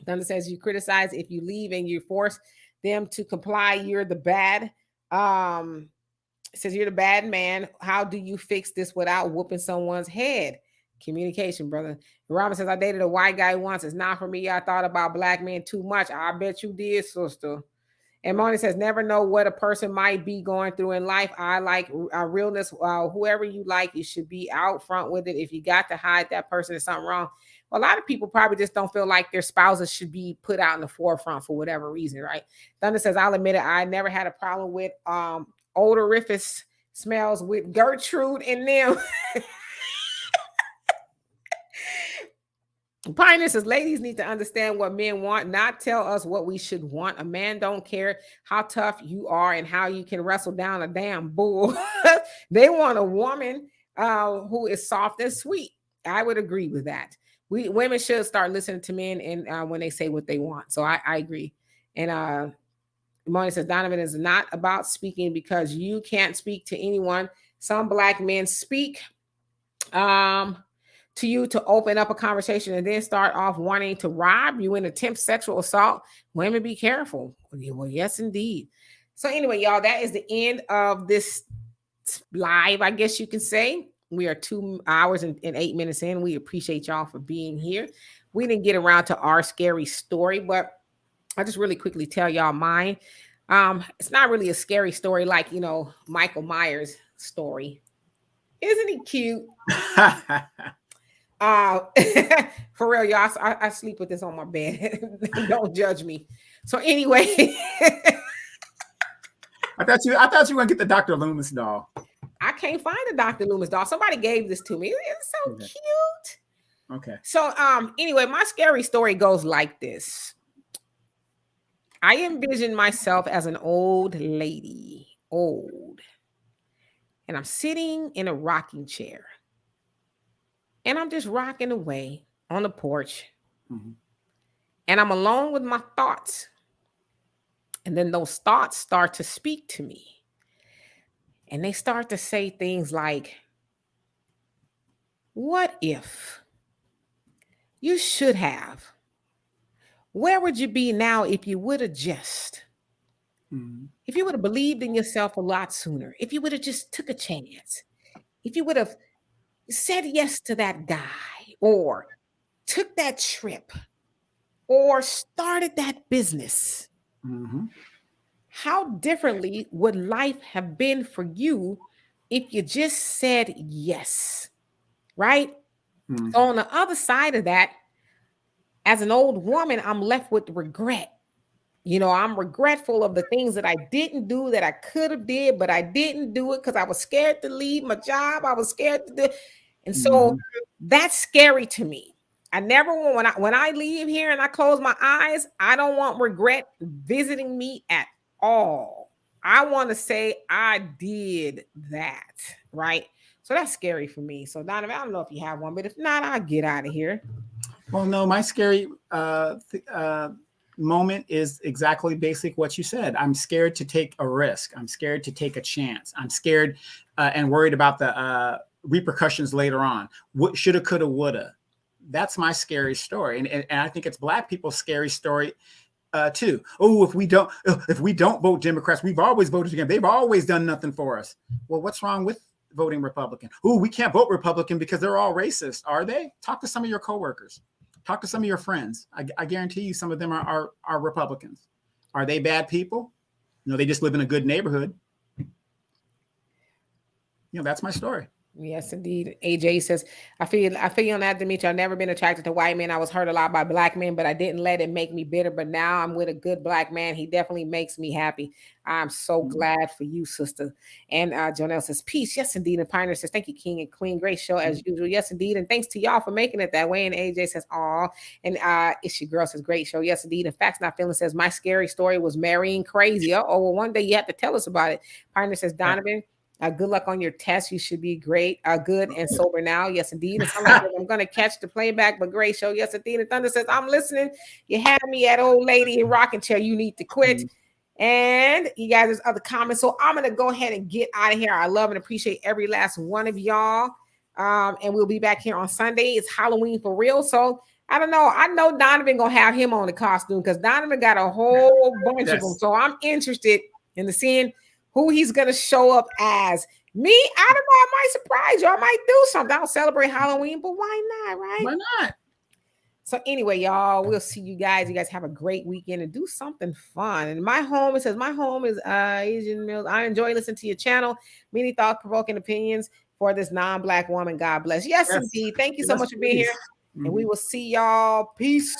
Thunder says, you criticize if you leave and you force them to comply, you're the bad. Says you're the bad man. How do you fix this without whooping someone's head? Communication, brother. Robin says, I dated a white guy once. It's not for me. I thought about black men too much. I bet you did, sister. And Moni says, never know what a person might be going through in life. I like realness. Whoever you like, you should be out front with it. If you got to hide that person, there's something wrong. Well, a lot of people probably just don't feel like their spouses should be put out in the forefront for whatever reason, right? Thunder says, I'll admit it. I never had a problem with odoriferous smells with Gertrude and them. Pioneer says, ladies need to understand what men want, not tell us what we should want. A man don't care how tough you are and how you can wrestle down a damn bull. They want a woman who is soft and sweet. I would agree with that. Women should start listening to men and when they say what they want. So I agree. And Moni says, Donovan is not about speaking because you can't speak to anyone. Some black men speak to you to open up a conversation and then start off wanting to rob you and attempt sexual assault. Women, be careful. Well, yes, indeed. So anyway, y'all, that is the end of this live, I guess you can say. We are 2 hours and 8 minutes in. We appreciate y'all for being here. We didn't get around to our scary story, but I'll just really quickly tell y'all mine. It's not really a scary story like, Michael Myers' story. Isn't he cute? For real, y'all. I sleep with this on my bed. Don't judge me. So anyway. I thought you were going to get the Dr. Loomis doll. I can't find a Dr. Loomis doll. Somebody gave this to me. It's so cute. Okay. So anyway, my scary story goes like this. I envision myself as an old lady, old, and I'm sitting in a rocking chair and I'm just rocking away on the porch Mm-hmm. and I'm alone with my thoughts. And then those thoughts start to speak to me and they start to say things like, what if you should have? Where would you be now if you would have just? Mm-hmm. If you would have believed in yourself a lot sooner, if you would have just took a chance, if you would have said yes to that guy or took that trip or started that business, Mm-hmm. how differently would life have been for you if you just said yes, right? So, Mm-hmm. on the other side of that, as an old woman, I'm left with regret. I'm regretful of the things that I didn't do that I could have did, but I didn't do it because I was scared to leave my job. I was scared to do, and so Mm-hmm. that's scary to me. I never want when I leave here and I close my eyes, I don't want regret visiting me at all. I want to say I did that, right? So that's scary for me. So Donovan, I don't know if you have one, but if not, I'll get out of here. Well, no, my scary moment is exactly basic what you said. I'm scared to take a risk. I'm scared to take a chance. I'm scared and worried about the repercussions later on. What shoulda, coulda, woulda. That's my scary story, and I think it's Black people's scary story too. Oh, if we don't vote Democrats, we've always voted again. They've always done nothing for us. Well, what's wrong with voting Republican? Oh, we can't vote Republican because they're all racist. Are they? Talk to some of your coworkers. Talk to some of your friends. I guarantee you, some of them are Republicans. Are they bad people? No, they just live in a good neighborhood. That's my story. Yes, indeed. AJ says, I feel on that, Dimitri. I've never been attracted to white men. I was hurt a lot by black men, but I didn't let it make me bitter. But now I'm with a good black man. He definitely makes me happy. I'm so glad for you, sister. And Jonelle says, peace. Yes, indeed. And Pioneer says, thank you, King and Queen. Great show as usual. Yes, indeed. And thanks to y'all for making it that way. And AJ says, aw. And it's your girl says, great show. Yes, indeed. And Facts Not Feeling says, my scary story was marrying crazy. Oh, well, one day you have to tell us about it. Pioneer says, Donovan, good luck on your test. You should be great, good and sober now. Yes, indeed. It sounds like I'm going to catch the playback, but great show. Yes, indeed. And Thunder says, I'm listening. You had me at old lady in rocking chair. You need to quit. And you guys, there's other comments. So I'm going to go ahead and get out of here. I love and appreciate every last one of y'all. And we'll be back here on Sunday. It's Halloween for real. So I don't know. I know Donovan going to have him on the costume because Donovan got a whole bunch of them. So I'm interested in the seeing who he's going to show up as. Me, I don't know. I might surprise you. I might do something. I don't celebrate Halloween, but why not, right? Why not? So anyway, y'all, we'll see you guys. You guys have a great weekend and do something fun. And my home, it says, my home is Asian Mills. I enjoy listening to your channel. Many thought-provoking opinions for this non-Black woman. God bless. Yes, indeed. Thank you so much for being here. And we will see y'all. Peace.